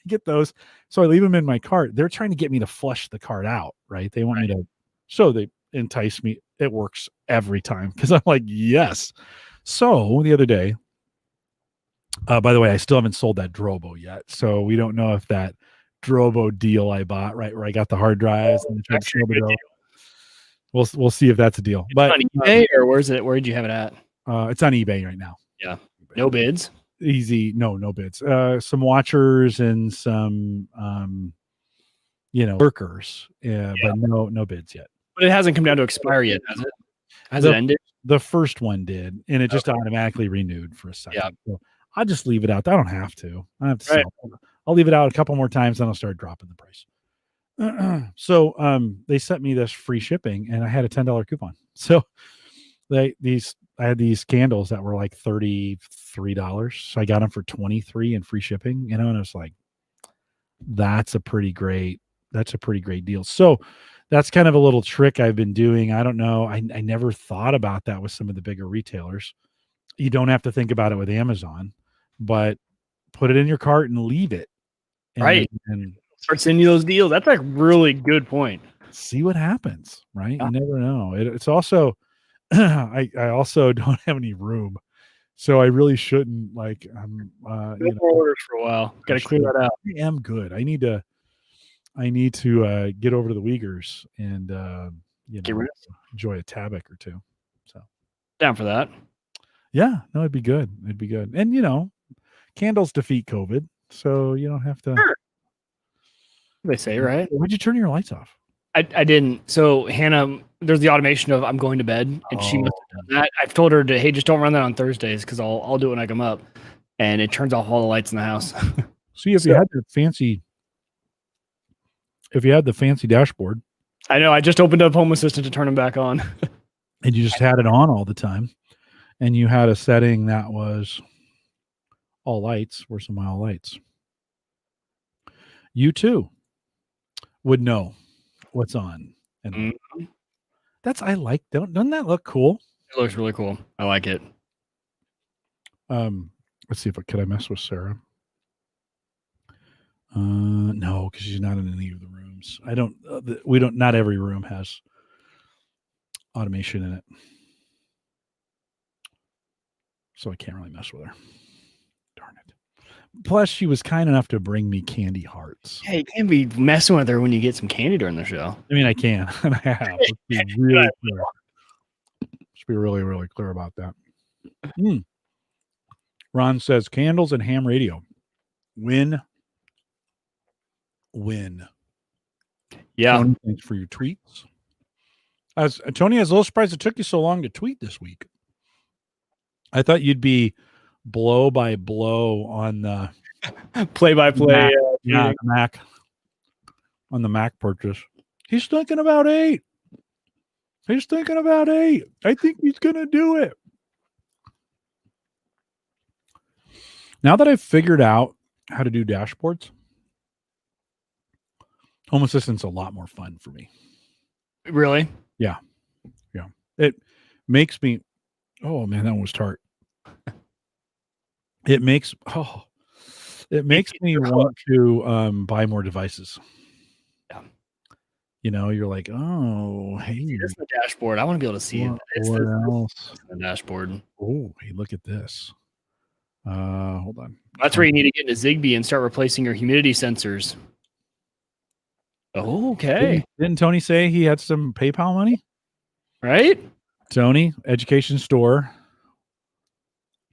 Speaker 1: get those. So I leave them in my cart. They're trying to get me to flush the cart out, right? They want me to, so they entice me. It works every time because I'm like, yes. So the other day, by the way, I still haven't sold that Drobo yet. So we don't know if that Drobo deal I bought, right, where I got the hard drives and the we'll see if that's a deal. But
Speaker 2: on eBay, or where's it? Where did you have it at?
Speaker 1: It's on eBay right now.
Speaker 2: Yeah. No bids.
Speaker 1: Easy. No bids. Some watchers and some workers. But no bids yet.
Speaker 2: But it hasn't come down to expire yet, has it? Has it ended?
Speaker 1: The first one did, and it just automatically renewed for a second.
Speaker 2: Yeah.
Speaker 1: So I'll just leave it out. I don't have to. I have to sell. I'll leave it out a couple more times, then I'll start dropping the price. So they sent me this free shipping, and I had a $10 coupon. So I had these candles that were like $33. So I got them for $23 and free shipping, and I was like, that's a pretty great deal. So that's kind of a little trick I've been doing. I don't know. I never thought about that with some of the bigger retailers. You don't have to think about it with Amazon, but put it in your cart and leave it. And
Speaker 2: Right.
Speaker 1: and
Speaker 2: Start sending you those deals. That's a really good point.
Speaker 1: see what happens, right? You never know. It's also I also don't have any room. So I really shouldn't
Speaker 2: No more orders for a while. Got to clear that out.
Speaker 1: I am good. I need to get over to the Uyghurs and
Speaker 2: Get rid
Speaker 1: enjoy a tabak or two. So
Speaker 2: Down for that.
Speaker 1: yeah, no, it'd be good. It'd be good. And candles defeat COVID, so you don't have to.
Speaker 2: Sure. They say, right?
Speaker 1: Why'd you turn your lights off?
Speaker 2: I didn't. So Hannah, there's the automation of I'm going to bed, and she must have done that. I've told her to, hey, just don't run that on Thursdays because I'll do it when I come up, and it turns off all the lights in the house.
Speaker 1: See, if you had the fancy dashboard,
Speaker 2: I know. I just opened up Home Assistant to turn them back on.
Speaker 1: and you just had it on all the time, and you had a setting that was all lights. Where's my all lights? You too would know what's on, and doesn't that look cool?
Speaker 2: It looks really cool. I like it.
Speaker 1: Let's see could I mess with Sarah? No, because she's not in any of the rooms. Not every room has automation in it, so I can't really mess with her. Darn it. Plus, she was kind enough to bring me candy hearts.
Speaker 2: Yeah, you can't be messing with her when you get some candy during the show.
Speaker 1: I mean, I can, and I have. Let's be really clear. Let's be really, really clear about that. Ron says candles and ham radio. Win.
Speaker 2: Yeah.
Speaker 1: Tony, thanks for your tweets. As Tony, I was a little surprised it took you so long to tweet this week. I thought you'd be blow by blow on the
Speaker 2: play-by-play.
Speaker 1: The Mac on the Mac purchase. He's thinking about 8. I think he's gonna do it. Now that I've figured out how to do dashboards, Home Assistant's a lot more fun for me.
Speaker 2: Really?
Speaker 1: Yeah. It makes me. Oh man, that one was tart. It makes me want to buy more devices.
Speaker 2: Yeah.
Speaker 1: You're like, oh, hey,
Speaker 2: this is the dashboard. I want to be able to see it.
Speaker 1: What else?
Speaker 2: The dashboard.
Speaker 1: Oh, hey, look at this. Hold on.
Speaker 2: That's where you need to get into Zigbee and start replacing your humidity sensors. Oh, okay.
Speaker 1: Didn't Tony say he had some PayPal money?
Speaker 2: Right?
Speaker 1: Tony, education store.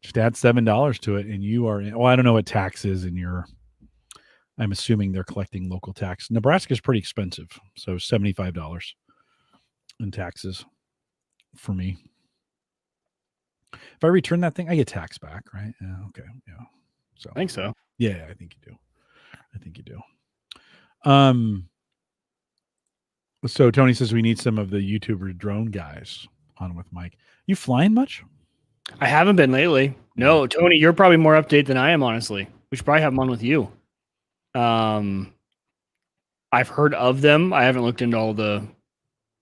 Speaker 1: Just add $7 to it, and you are in. Well, I don't know what tax is in your. I'm assuming they're collecting local tax. Nebraska is pretty expensive, so $75 in taxes for me. If I return that thing, I get tax back, right? Yeah. Okay. Yeah. So
Speaker 2: I think so.
Speaker 1: Yeah, I think you do. So Tony says we need some of the YouTuber drone guys on with Mike. You flying much?
Speaker 2: I haven't been lately. No, Tony, you're probably more updated than I am, honestly. We should probably have them on with you. I've heard of them. I haven't looked into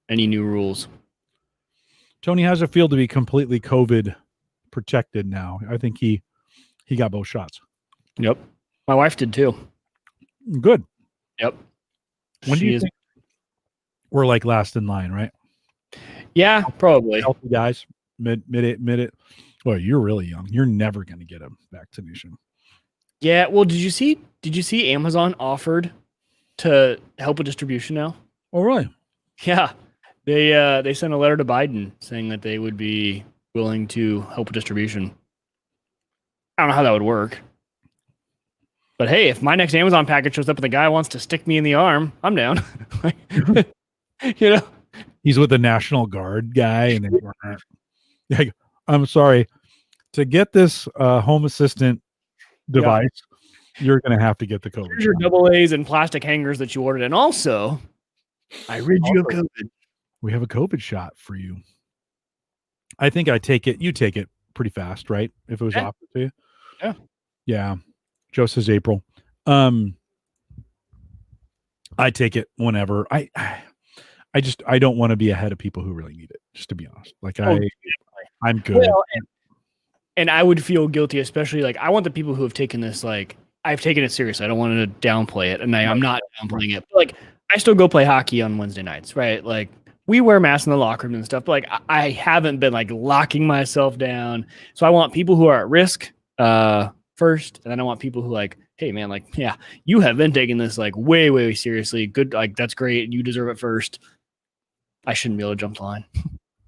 Speaker 2: any new rules.
Speaker 1: Tony, how's it feel to be completely COVID protected now? I think he got both shots.
Speaker 2: Yep. My wife did too.
Speaker 1: Good.
Speaker 2: Yep.
Speaker 1: When do you think we're like last in line, right?
Speaker 2: Yeah, probably.
Speaker 1: Healthy guys, mid it. Well, you're really young. You're never going to get a vaccination.
Speaker 2: Yeah. Well, did you see Amazon offered to help with distribution now?
Speaker 1: Oh, really?
Speaker 2: Yeah. They sent a letter to Biden saying that they would be willing to help with distribution. I don't know how that would work. But hey, if my next Amazon package shows up and the guy wants to stick me in the arm, I'm down.
Speaker 1: He's with the National Guard guy, and then, I'm sorry, to get this Home Assistant device, you're going to have to get the COVID.
Speaker 2: Here's your AA and plastic hangers that you ordered, and also, I rid you of COVID.
Speaker 1: We have a COVID shot for you. I think you take it pretty fast, right? If it was offered to you.
Speaker 2: Yeah.
Speaker 1: Yeah. Joe says April. I take it whenever. I don't want to be ahead of people who really need it, just to be honest. Like
Speaker 2: Oh,
Speaker 1: I'm good.
Speaker 2: Well, and I would feel guilty, especially like I want the people who have taken this, like I've taken it seriously. I don't want to downplay it, and I'm not downplaying it. But like I still go play hockey on Wednesday nights, right? Like we wear masks in the locker room and stuff. But like I haven't been like locking myself down. So I want people who are at risk first, and then I want people who like, hey man, like yeah, you have been taking this like way seriously. Good, like that's great. You deserve it first. I shouldn't be able to jump the line.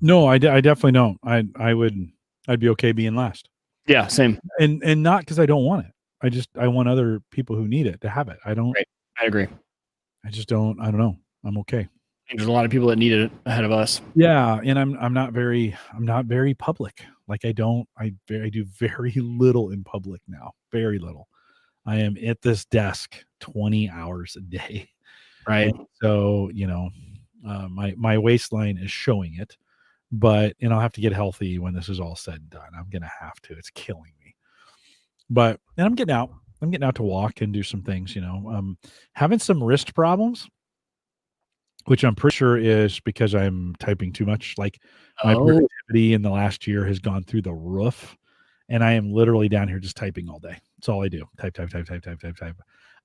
Speaker 1: No, I definitely don't. I'd be okay being last.
Speaker 2: Yeah, same.
Speaker 1: And not because I don't want it. I want other people who need it to have it. I don't.
Speaker 2: Right. I agree.
Speaker 1: I just don't. I don't know. I'm okay.
Speaker 2: There's a lot of people that need it ahead of us.
Speaker 1: Yeah, and I'm not very public. Like I do very little in public now. Very little. I am at this desk 20 hours a day.
Speaker 2: Right.
Speaker 1: And so, my waistline is showing it, but I'll have to get healthy when this is all said and done. I'm gonna have to. It's killing me. But and I'm getting out. I'm getting out to walk and do some things. Having some wrist problems, which I'm pretty sure is because I'm typing too much. Like my productivity in the last year has gone through the roof, and I am literally down here just typing all day. That's all I do. Type.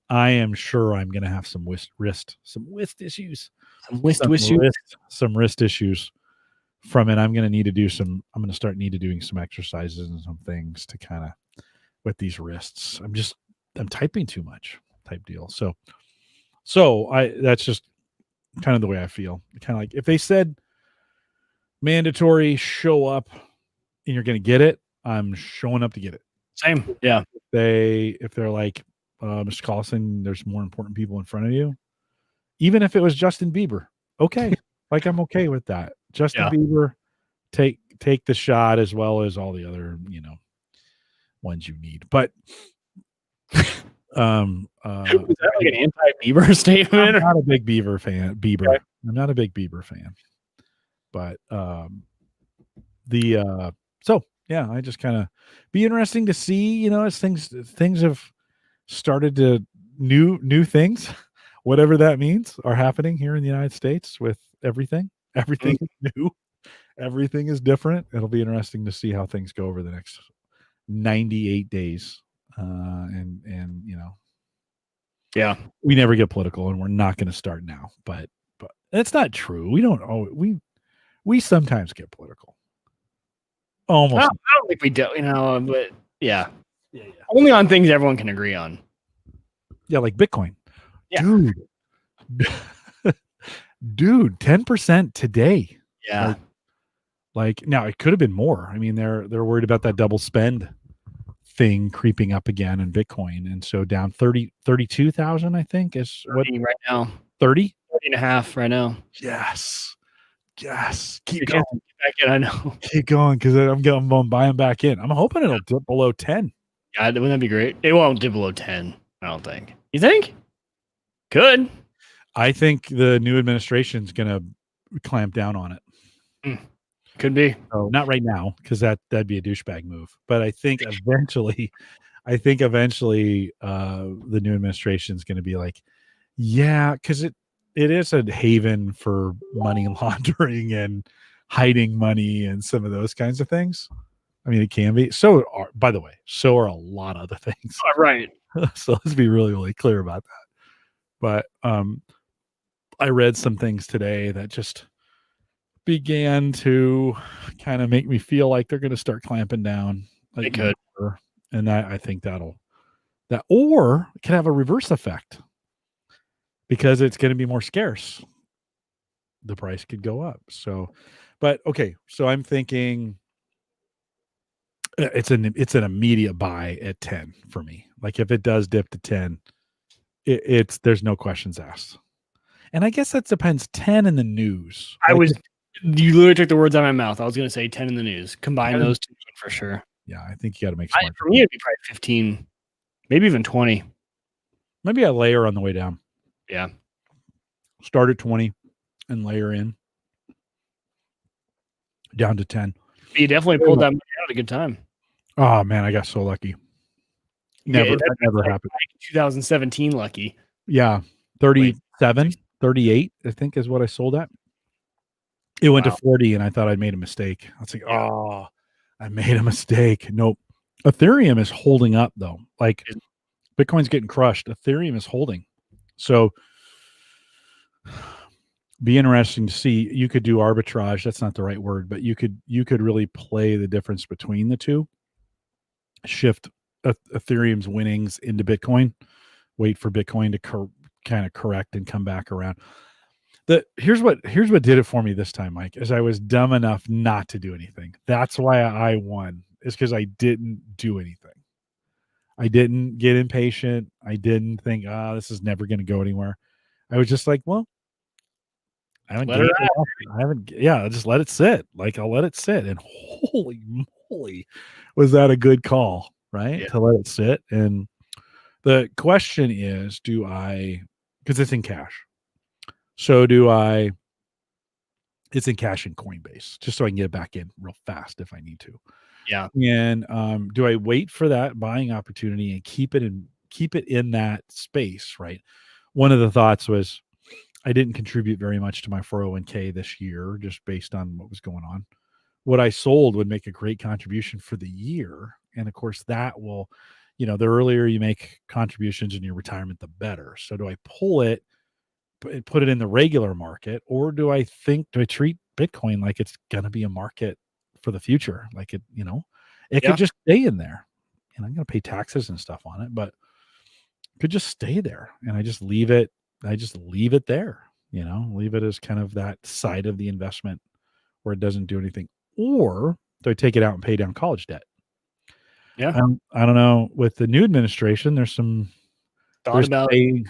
Speaker 1: I am sure I'm going to have some wrist issues. Some wrist issues from it. I'm going to start doing some exercises and some things to kind of with these wrists. I'm typing too much type deal. So that's just kind of the way I feel. Kind of like if they said mandatory show up and you're going to get it, I'm showing up to get it.
Speaker 2: Same. Yeah.
Speaker 1: If they're like, Mr. Collison, there's more important people in front of you. Even if it was Justin Bieber. Okay. Like I'm okay with that. Justin Bieber, take the shot as well as all the other, ones you need. But
Speaker 2: was that like an anti-Bieber statement?
Speaker 1: I'm not a big Bieber fan. Okay. I'm not a big Bieber fan. But I just kind of be interesting to see, as things have started to new things, whatever that means, are happening here in the United States with everything. Everything is new. Everything is different. It'll be interesting to see how things go over the next 98 days. We never get political, and we're not going to start now. But that's not true. We don't. We sometimes get political. Almost.
Speaker 2: I don't think we do. But yeah. Only on things everyone can agree on.
Speaker 1: Yeah, like Bitcoin.
Speaker 2: Yeah.
Speaker 1: Dude, 10% today.
Speaker 2: Yeah.
Speaker 1: Like now it could have been more. I mean, they're worried about that double spend thing creeping up again in Bitcoin. And so down 32,000, I think is what
Speaker 2: right now.
Speaker 1: 30?
Speaker 2: 30 and a half right now.
Speaker 1: Yes. Keep going.
Speaker 2: Back in, I know.
Speaker 1: Keep going because I'm buying back in. I'm hoping it'll dip below 10.
Speaker 2: Yeah, wouldn't that be great? It won't dip below 10, I don't think. You think? Could.
Speaker 1: I think the new administration's going to clamp down on it.
Speaker 2: Could be.
Speaker 1: So not right now, because that'd be a douchebag move. But I think eventually, the new administration's going to be like, yeah, because it is a haven for money laundering and hiding money and some of those kinds of things. I mean, it can be. By the way, so are a lot of other things.
Speaker 2: Right.
Speaker 1: So let's be really, really clear about that. But I read some things today that just began to kind of make me feel like they're going to start clamping down. Like
Speaker 2: they could.
Speaker 1: And I think or it could have a reverse effect because it's going to be more scarce. The price could go up. So, but okay. So I'm thinking it's an immediate buy at 10 for me. Like if it does dip to 10, there's no questions asked. And I guess that depends. 10 in the news.
Speaker 2: You literally took the words out of my mouth. I was going to say 10 in the news. Combine those two for sure.
Speaker 1: Yeah, I think you got to make
Speaker 2: smart. For me, it'd be probably 15, maybe even 20.
Speaker 1: Maybe a layer on the way down.
Speaker 2: Yeah.
Speaker 1: Start at 20 and layer in down to 10.
Speaker 2: You definitely pulled that money out at a good time.
Speaker 1: Oh, man, I got so lucky. That never happened.
Speaker 2: 2017 lucky.
Speaker 1: Yeah. 37, 38, I think is what I sold at. It went to
Speaker 2: Wow.
Speaker 1: 40 and I thought I'd made a mistake. I was like, oh, I made a mistake. Nope. Ethereum is holding up though. Like Bitcoin's getting crushed. Ethereum is holding. So be interesting to see. You could do arbitrage. That's not the right word, but you could really play the difference between the two. Shift Ethereum's winnings into Bitcoin. Wait for Bitcoin to kind of correct and come back around. Here's what did it for me this time, Mike, is I was dumb enough not to do anything. That's why I won, is because I didn't do anything. I didn't get impatient. I didn't think, this is never going to go anywhere. I was just like, well, I haven't gained it off. I'll just let it sit. Like, I'll let it sit. And holy moly, was that a good call, right?
Speaker 2: Yeah.
Speaker 1: To let it sit. And the question is, because it's in cash. So it's in cash in Coinbase, just so I can get it back in real fast if I need to.
Speaker 2: Yeah.
Speaker 1: And do I wait for that buying opportunity and keep it in that space, right? One of the thoughts was I didn't contribute very much to my 401k this year, just based on what was going on. What I sold would make a great contribution for the year. And of course, that will, the earlier you make contributions in your retirement, the better. So do I pull it, put it in the regular market, or do I treat Bitcoin like it's going to be a market for the future? Like it could just stay in there, and I'm going to pay taxes and stuff on it, but it could just stay there. And I just leave it there, leave it as kind of that side of the investment where it doesn't do anything. Or do I take it out and pay down college debt?
Speaker 2: Yeah.
Speaker 1: I don't know. With the new administration, there's some they're saying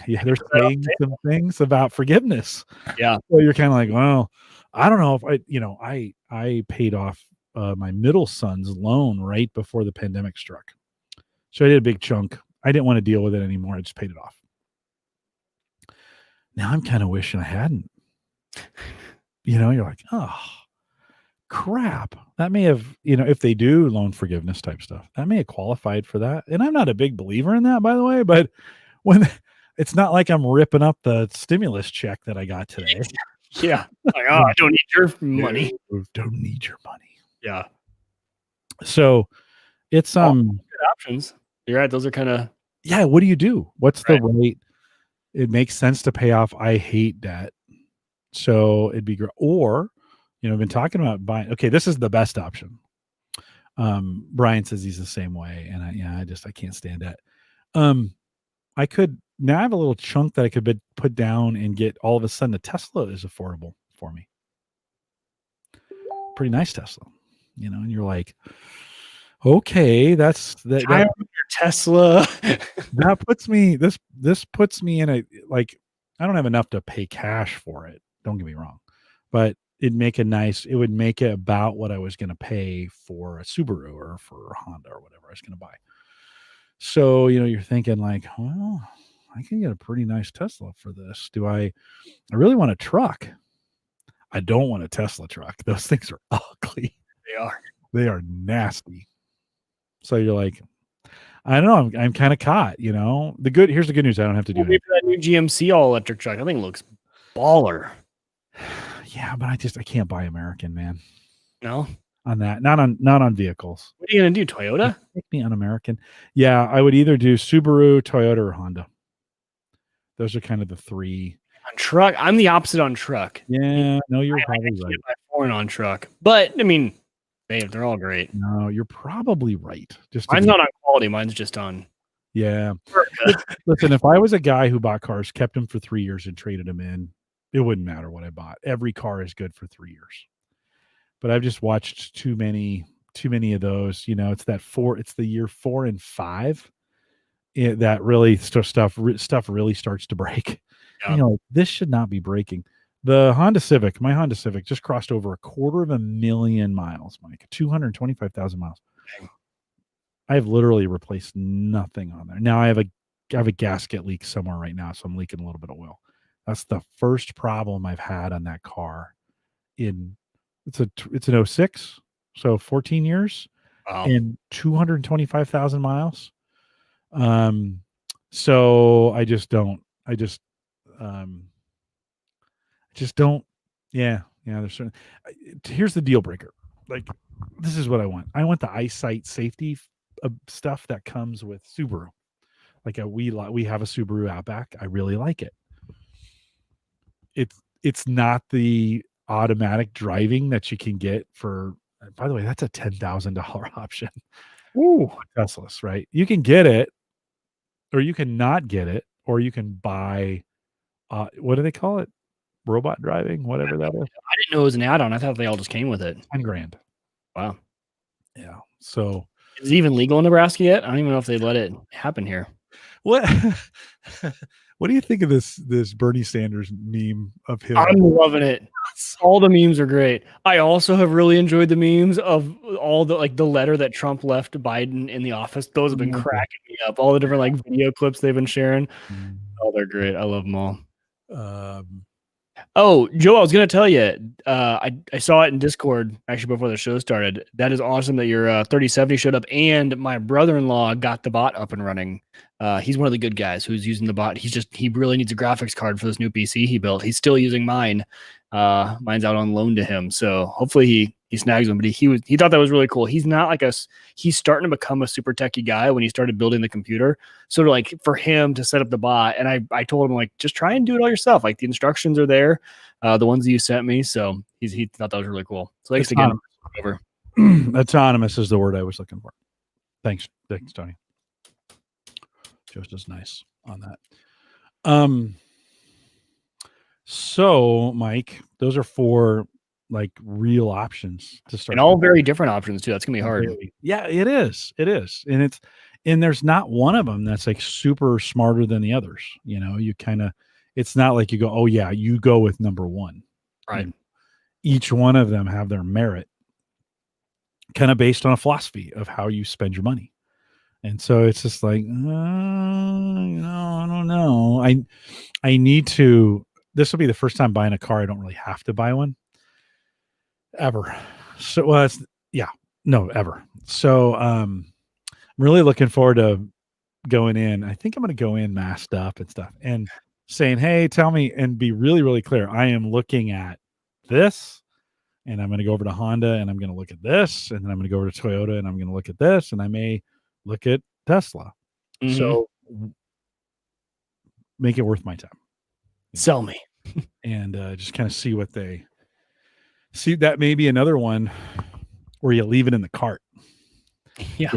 Speaker 1: some things about forgiveness.
Speaker 2: Yeah.
Speaker 1: So you're kind of like, well, I don't know if I paid off my middle son's loan right before the pandemic struck. So I did a big chunk. I didn't want to deal with it anymore. I just paid it off. Now I'm kind of wishing I hadn't. You're like, oh, crap. That may have, if they do loan forgiveness type stuff, that may have qualified for that. And I'm not a big believer in that, by the way, but when it's not like I'm ripping up the stimulus check that I got today.
Speaker 2: Yeah. Like, I don't need your money.
Speaker 1: Don't need your money.
Speaker 2: Yeah.
Speaker 1: So it's
Speaker 2: good options. You're right. Those are kind of,
Speaker 1: what do you do? What's the right? It makes sense to pay off. I hate debt. So it'd be great. Or, I've been talking about buying. Okay, this is the best option. Brian says he's the same way. And I can't stand that. I have a little chunk that I could put down and get all of a sudden a Tesla is affordable for me. Pretty nice Tesla, and you're like, okay, that's that.
Speaker 2: Your Tesla.
Speaker 1: That puts me, this puts me in a, like, I don't have enough to pay cash for it. Don't get me wrong, but it would make it about what I was going to pay for a Subaru or for a Honda or whatever I was going to buy. So, you're thinking like, well, I can get a pretty nice Tesla for this. I really want a truck. I don't want a Tesla truck. Those things are ugly. They are nasty. So you're like, I don't know. I'm kind of caught, here's the good news. I don't have to do
Speaker 2: anything. That new GMC all electric truck. I think it looks baller.
Speaker 1: Yeah, but I can't buy American, man.
Speaker 2: No?
Speaker 1: On that. Not on vehicles.
Speaker 2: What are you going to do? Toyota?
Speaker 1: Make me un-American. Yeah, I would either do Subaru, Toyota, or Honda. Those are kind of the three.
Speaker 2: On truck? I'm the opposite on truck.
Speaker 1: Yeah, no, you're probably right.
Speaker 2: My foreign on truck. But, I mean, they're all great.
Speaker 1: No, you're probably right.
Speaker 2: Mine's not on quality. Mine's just on.
Speaker 1: Yeah. Listen, if I was a guy who bought cars, kept them for 3 years and traded them in, it wouldn't matter what I bought. Every car is good for 3 years. But I've just watched too many of those. It's the year 4 and 5 that really stuff really starts to break. Yeah. This should not be breaking. My Honda Civic just crossed over 250,000 miles, Mike. 225,000 miles. Dang. I have literally replaced nothing on there. Now I have a gasket leak somewhere right now, so I'm leaking a little bit of oil. That's the first problem I've had on that car. It's an 06, so 14 years. Wow. And 225,000 miles. So I just don't. Yeah, Yeah, there's certain. Here's the deal breaker. Like, this is what I want. I want the eyesight safety stuff that comes with Subaru. Like we have a Subaru Outback. I really like it. It's not the automatic driving that you can get for. By the way, that's a $10,000 option.
Speaker 2: Ooh.
Speaker 1: Teslas, right? You can get it, or you can not get it, or you can buy. What do they call it? Robot driving, whatever that is.
Speaker 2: I didn't know it was an add-on. I thought they all just came with it.
Speaker 1: $10,000.
Speaker 2: Wow.
Speaker 1: Yeah. So
Speaker 2: is it even legal in Nebraska yet? I don't even know if they let it happen here.
Speaker 1: what? What do you think of this Bernie Sanders meme of him?
Speaker 2: I'm loving it. All the memes are great. I also have really enjoyed the memes of all the the letter that Trump left Biden in the office. Those have been cracking me up. All the different video clips they've been sharing. Oh, they're great. I love them all. Oh, Joe, I was going to tell you, I saw it in Discord actually before the show started. That is awesome that your 3070 showed up, and my brother-in-law got the bot up and running. He's one of the good guys who's using the bot. He really needs a graphics card for this new PC he built. He's still using mine. Mine's out on loan to him, so hopefully he snags one. But he thought that was really cool. He's not he's starting to become a super techie guy when he started building the computer. So for him to set up the bot, and I told him just try and do it all yourself. The instructions are there, the ones that you sent me. So he thought that was really cool. So thanks again. Over.
Speaker 1: Autonomous is the word I was looking for. Thanks, Tony. Joe's just nice on that. So Mike, those are 4 real options to start,
Speaker 2: and all very different options too. That's gonna be hard.
Speaker 1: Yeah, it is, and there's not one of them that's super smarter than the others. You kind of, it's not like you go, oh yeah, you go with number 1,
Speaker 2: right?
Speaker 1: Each one of them have their merit, kind of based on a philosophy of how you spend your money. And so it's just I don't know. I need to. This will be the first time buying a car I don't really have to buy one ever. So ever. So I'm really looking forward to going in. I think I'm going to go in masked up and stuff and saying, hey, tell me, and be really, really clear. I am looking at this, and I'm going to go over to Honda, and I'm going to look at this, and then I'm going to go over to Toyota, and I'm going to look at this, and I may look at Tesla. Mm-hmm. So make it worth my time.
Speaker 2: Sell me.
Speaker 1: And just kind of see what they see. That may be another one where you leave it in the cart.
Speaker 2: Yeah.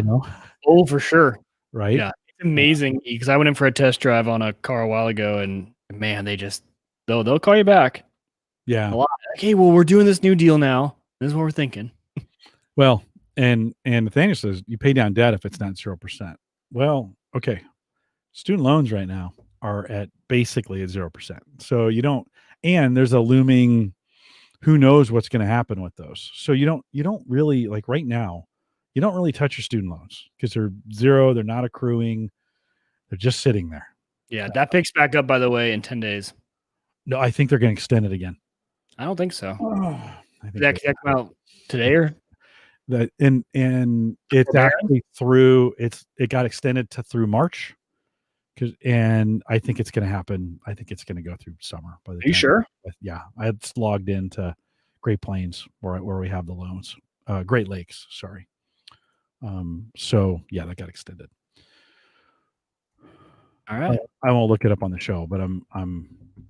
Speaker 2: Oh, for sure.
Speaker 1: Right.
Speaker 2: Yeah. It's amazing because I went in for a test drive on a car a while ago, and man, they'll call you back.
Speaker 1: Yeah.
Speaker 2: A lot. Okay, well, we're doing this new deal now. This is what we're thinking.
Speaker 1: Well, and Nathaniel says you pay down debt if it's not 0%. Well, okay. Student loans right now are at basically at 0%. So you don't, and there's a looming, who knows what's going to happen with those. So you don't really, right now, you don't really touch your student loans because they're 0. They're not accruing. They're just sitting there.
Speaker 2: Yeah. That picks back up, by the way, in 10 days.
Speaker 1: No, I think they're going to extend it again.
Speaker 2: I don't think so.
Speaker 1: I think
Speaker 2: that come out today or
Speaker 1: that, and it's actually it got extended through March. And I think it's going to happen. I think it's going to go through summer. Are
Speaker 2: you sure?
Speaker 1: Yeah, I had logged into Great Plains where we have the loans. Great Lakes, sorry. So yeah, that got extended.
Speaker 2: All right.
Speaker 1: I won't look it up on the show, but I'm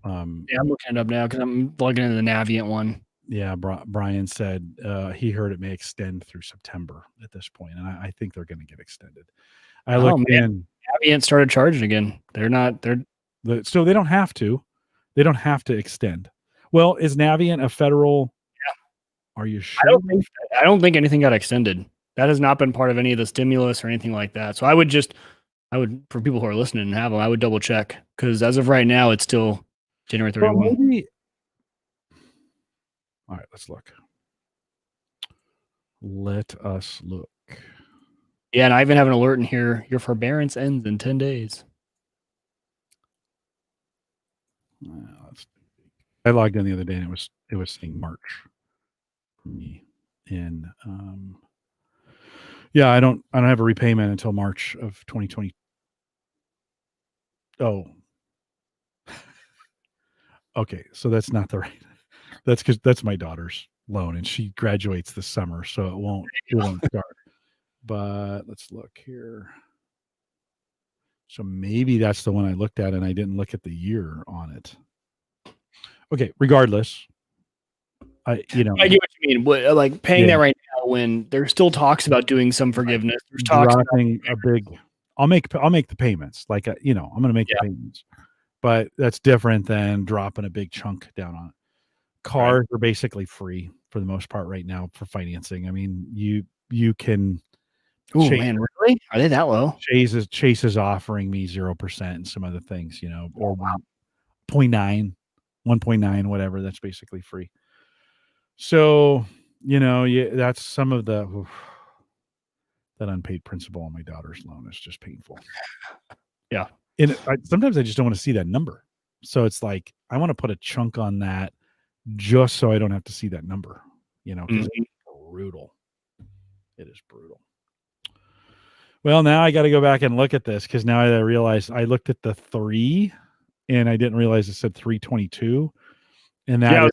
Speaker 2: looking it up now because I'm logging into the Navient one.
Speaker 1: Yeah, Brian said he heard it may extend through September at this point, and I think they're going to get extended. I looked in.
Speaker 2: Navient started charging again.
Speaker 1: So they don't have to. They don't have to extend. Well, is Navient a federal? Yeah. Are you sure?
Speaker 2: I don't think anything got extended. That has not been part of any of the stimulus or anything like that. So I would for people who are listening and have them, I would double check because as of right now, it's still January 31. Well, maybe.
Speaker 1: All right, let's look. Let us look.
Speaker 2: Yeah, and I even have an alert in here. Your forbearance ends in 10 days.
Speaker 1: I logged in the other day and it was saying March for me. And I don't have a repayment until March of 2020. Oh. Okay, so that's not the That's because that's my daughter's loan, and she graduates this summer, so it won't start. But let's look here. So maybe that's the one I looked at, and I didn't look at the year on it. Okay, regardless,
Speaker 2: I get what you mean. Like paying that right now when there's still talks about doing some forgiveness. There's talks
Speaker 1: dropping a big. I'll make the payments. Like I'm going to make the payments, but that's different than dropping a big chunk down on it. Cars are basically free for the most part right now for financing. I mean, you can.
Speaker 2: Oh man, really? Are they that low?
Speaker 1: Chase is offering me 0% and some other things, or 1.9, 1.9, whatever. That's basically free. So, that's some of that unpaid principal on my daughter's loan is just painful.
Speaker 2: Yeah.
Speaker 1: And sometimes I just don't want to see that number. So it's like, I want to put a chunk on that just so I don't have to see that number, because it's brutal. It is brutal. Well, now I got to go back and look at this because now I realize I looked at the 3 and I didn't realize it said 322. And that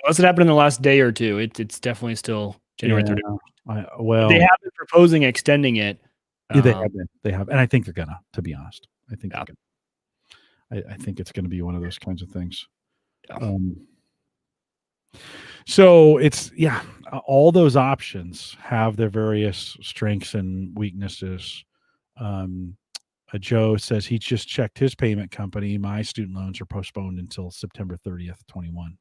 Speaker 2: unless it happened in the last day or two, it's definitely still January 31st.
Speaker 1: Well,
Speaker 2: they have been proposing extending it.
Speaker 1: Yeah, they have, and I think they're gonna. To be honest, I think I think it's gonna be one of those kinds of things.
Speaker 2: Yeah.
Speaker 1: So it's all those options have their various strengths and weaknesses. Joe says he just checked his payment company. My student loans are postponed until September 30th, 21.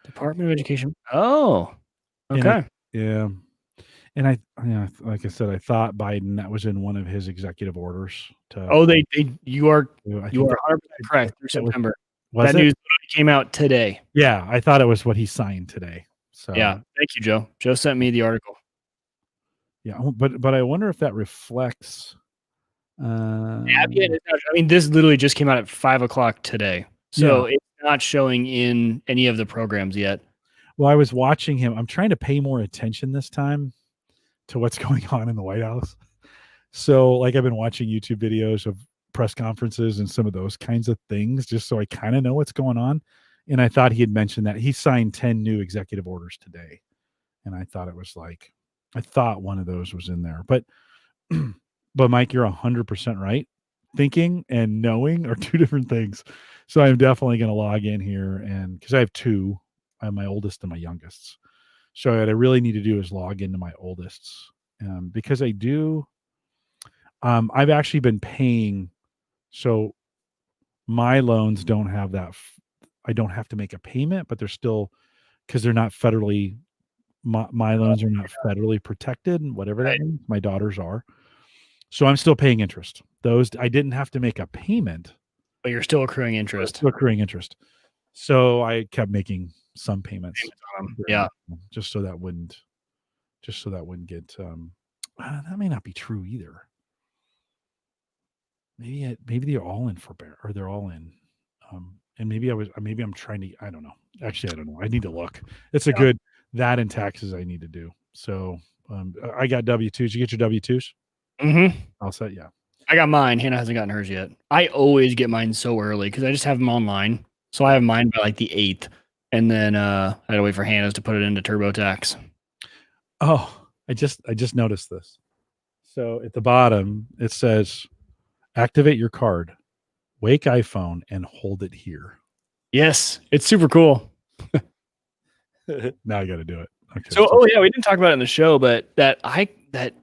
Speaker 2: Department of Education. Oh, okay.
Speaker 1: And I like I said, I thought Biden, that was in one of his executive orders.
Speaker 2: You are 100% correct. Through September. That news came out today.
Speaker 1: Yeah, I thought it was what he signed today. So
Speaker 2: yeah, thank you, Joe. Joe sent me the article.
Speaker 1: Yeah, but I wonder if that reflects.
Speaker 2: I mean, this literally just came out at 5:00 today, so it's not showing in any of the programs yet.
Speaker 1: Well, I was watching him. I'm trying to pay more attention this time to what's going on in the White House. So, like, I've been watching YouTube videos of press conferences and some of those kinds of things, just so I kind of know what's going on. And I thought he had mentioned that he signed 10 new executive orders today. And I thought it was I thought one of those was in there. But Mike, you're 100% right. Thinking and knowing are two different things. So I'm definitely going to log in here, and because I have 2, I have my oldest and my youngest. So what I really need to do is log into my oldest's, because I do. I've actually been paying. So my loans don't have that. I don't have to make a payment, but they're still, because they're not federally. My loans are not federally protected, and whatever that means. My daughters are. So I'm still paying interest. Those I didn't have to make a payment,
Speaker 2: but you're still accruing interest.
Speaker 1: So I kept making some payments.
Speaker 2: Yeah,
Speaker 1: just so that wouldn't get. That may not be true either. Maybe they're all in forbearance, or they're all in. And maybe I'm trying to. I don't know. Actually, I don't know. I need to look. It's a good that and taxes I need to do. So I got W-2s. Did you get your W-2s?
Speaker 2: Mm-hmm.
Speaker 1: All set. Yeah.
Speaker 2: I got mine. Hannah hasn't gotten hers yet. I always get mine so early because I just have them online. So I have mine by like the 8th. And then I had to wait for Hannah's to put it into TurboTax.
Speaker 1: Oh, I just noticed this. So at the bottom, it says, activate your card, wake iPhone, and hold it here.
Speaker 2: Yes, it's super cool.
Speaker 1: Now I got to do it. Okay.
Speaker 2: So, we didn't talk about it in the show, but that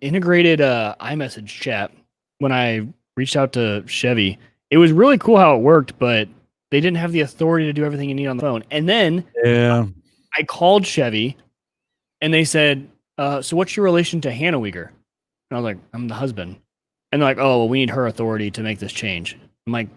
Speaker 2: integrated iMessage chat, when I reached out to Chevy, it was really cool how it worked, but they didn't have the authority to do everything you need on the phone. And then I called Chevy, and they said, so what's your relation to Hannah Uyghur? And I was like, I'm the husband. And they're like, oh, well, we need her authority to make this change. I'm like,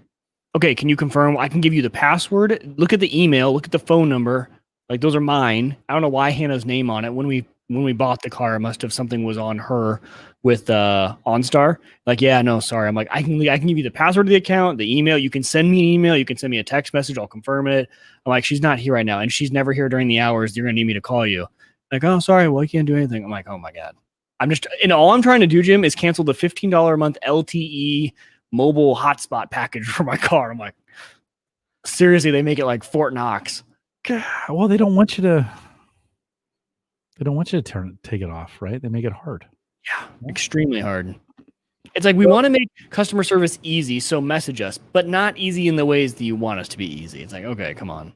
Speaker 2: okay, can you confirm? I can give you the password. Look at the email. Look at the phone number. Like, those are mine. I don't know why Hannah's name on it. When we bought the car, it must have something was on her with OnStar. Like, yeah, no, sorry. I'm like, I can give you the password to the account, the email. You can send me an email. You can send me a text message. I'll confirm it. I'm like, she's not here right now, and she's never here during the hours. You're gonna need me to call you. Like, oh, sorry. Well, I can't do anything. I'm like, oh my God. All I'm trying to do, Jim, is cancel the $15 a month LTE mobile hotspot package for my car. I'm like, seriously, they make it like Fort Knox.
Speaker 1: Well, they don't want you to. They don't want you to take it off, right? They make it hard.
Speaker 2: Yeah, extremely hard. It's like we want to make customer service easy, so message us, but not easy in the ways that you want us to be easy. It's like, okay, come on.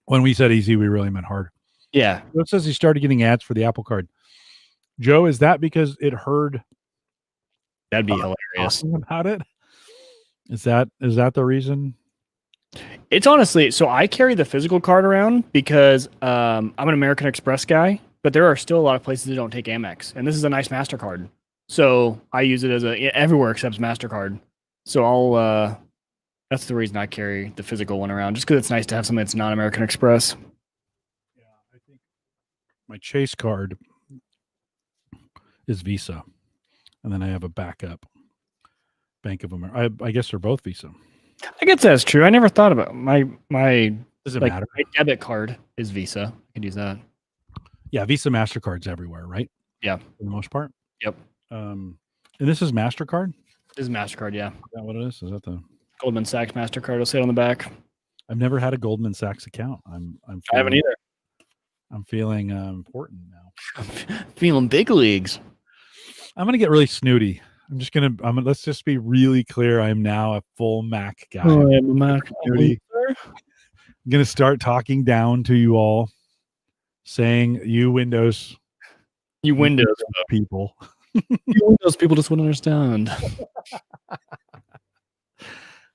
Speaker 1: When we said easy, we really meant hard.
Speaker 2: Yeah.
Speaker 1: Joe says he started getting ads for the Apple Card. Joe, is that because it heard?
Speaker 2: That'd be hilarious.
Speaker 1: Talking about it? Is that the reason?
Speaker 2: It's honestly, so I carry the physical card around because I'm an American Express guy, but there are still a lot of places that don't take Amex, and this is a nice MasterCard. So I use it as everywhere accepts MasterCard. So that's the reason I carry the physical one around, just because it's nice to have something that's not American Express.
Speaker 1: Yeah, I think my Chase card is Visa, and then I have a backup Bank of America. I guess they're both Visa.
Speaker 2: I guess that's true. I never thought about my
Speaker 1: Does it
Speaker 2: like
Speaker 1: matter?
Speaker 2: my debit card is Visa. I can use that.
Speaker 1: Yeah, Visa, MasterCard's everywhere, right?
Speaker 2: Yeah,
Speaker 1: for the most part.
Speaker 2: Yep.
Speaker 1: And this is MasterCard?
Speaker 2: This is MasterCard, yeah.
Speaker 1: Is that what it is? Is that the
Speaker 2: Goldman Sachs MasterCard will say it on the back.
Speaker 1: I've never had a Goldman Sachs account.
Speaker 2: I haven't either.
Speaker 1: I'm feeling important now.
Speaker 2: Feeling big leagues.
Speaker 1: I'm gonna get really snooty. Let's just be really clear. I'm now a full Mac guy.
Speaker 2: Oh, I'm a Mac.
Speaker 1: Snooty. I'm gonna start talking down to you all, saying you Windows people.
Speaker 2: Those people just wouldn't understand.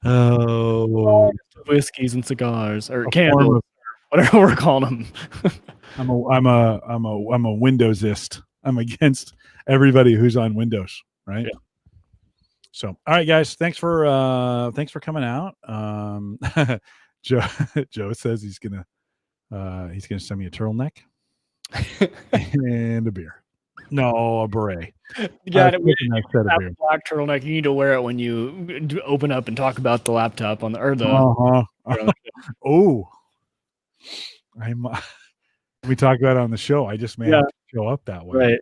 Speaker 1: Oh,
Speaker 2: whiskeys and cigars or candles, whatever we're calling them.
Speaker 1: I'm a Windowsist. I'm against everybody who's on Windows, right?
Speaker 2: Yeah.
Speaker 1: So, all right, guys, thanks for coming out. Joe says he's gonna send me a turtleneck and a beer. No, a beret.
Speaker 2: Yeah,
Speaker 1: nice set of beer.
Speaker 2: Black turtleneck. You need to wear it when you open up and talk about the laptop on the or the.
Speaker 1: Oh, we talk about it on the show. I just may have to show up that way.
Speaker 2: Right.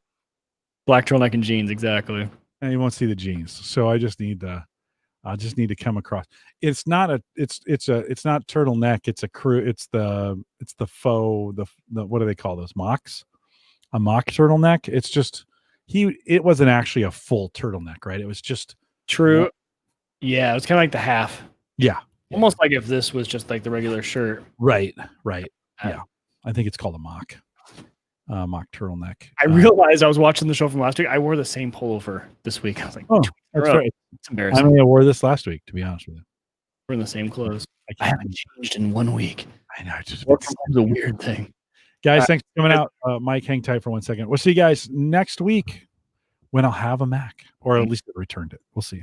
Speaker 2: Black turtleneck and jeans, exactly.
Speaker 1: And you won't see the jeans, so I just need to come across. It's not turtleneck. It's the faux the what do they call those mocks? A mock turtleneck. It's just it wasn't actually a full turtleneck, right? It was just
Speaker 2: true. Yeah, it was kind of like the half.
Speaker 1: Yeah.
Speaker 2: Almost like if this was just like the regular shirt.
Speaker 1: Right. Yeah. I think it's called a mock turtleneck.
Speaker 2: I realized I was watching the show from last week. I wore the same pullover this week. I was like,
Speaker 1: oh, that's right.
Speaker 2: It's embarrassing.
Speaker 1: I mean, I wore this last week, to be honest with you.
Speaker 2: We're in the same clothes. I haven't changed in 1 week.
Speaker 1: I know. It's
Speaker 2: a weird thing.
Speaker 1: Guys, thanks for coming out. Mike, hang tight for 1 second. We'll see you guys next week when I'll have a Mac, or at least I returned it. We'll see you.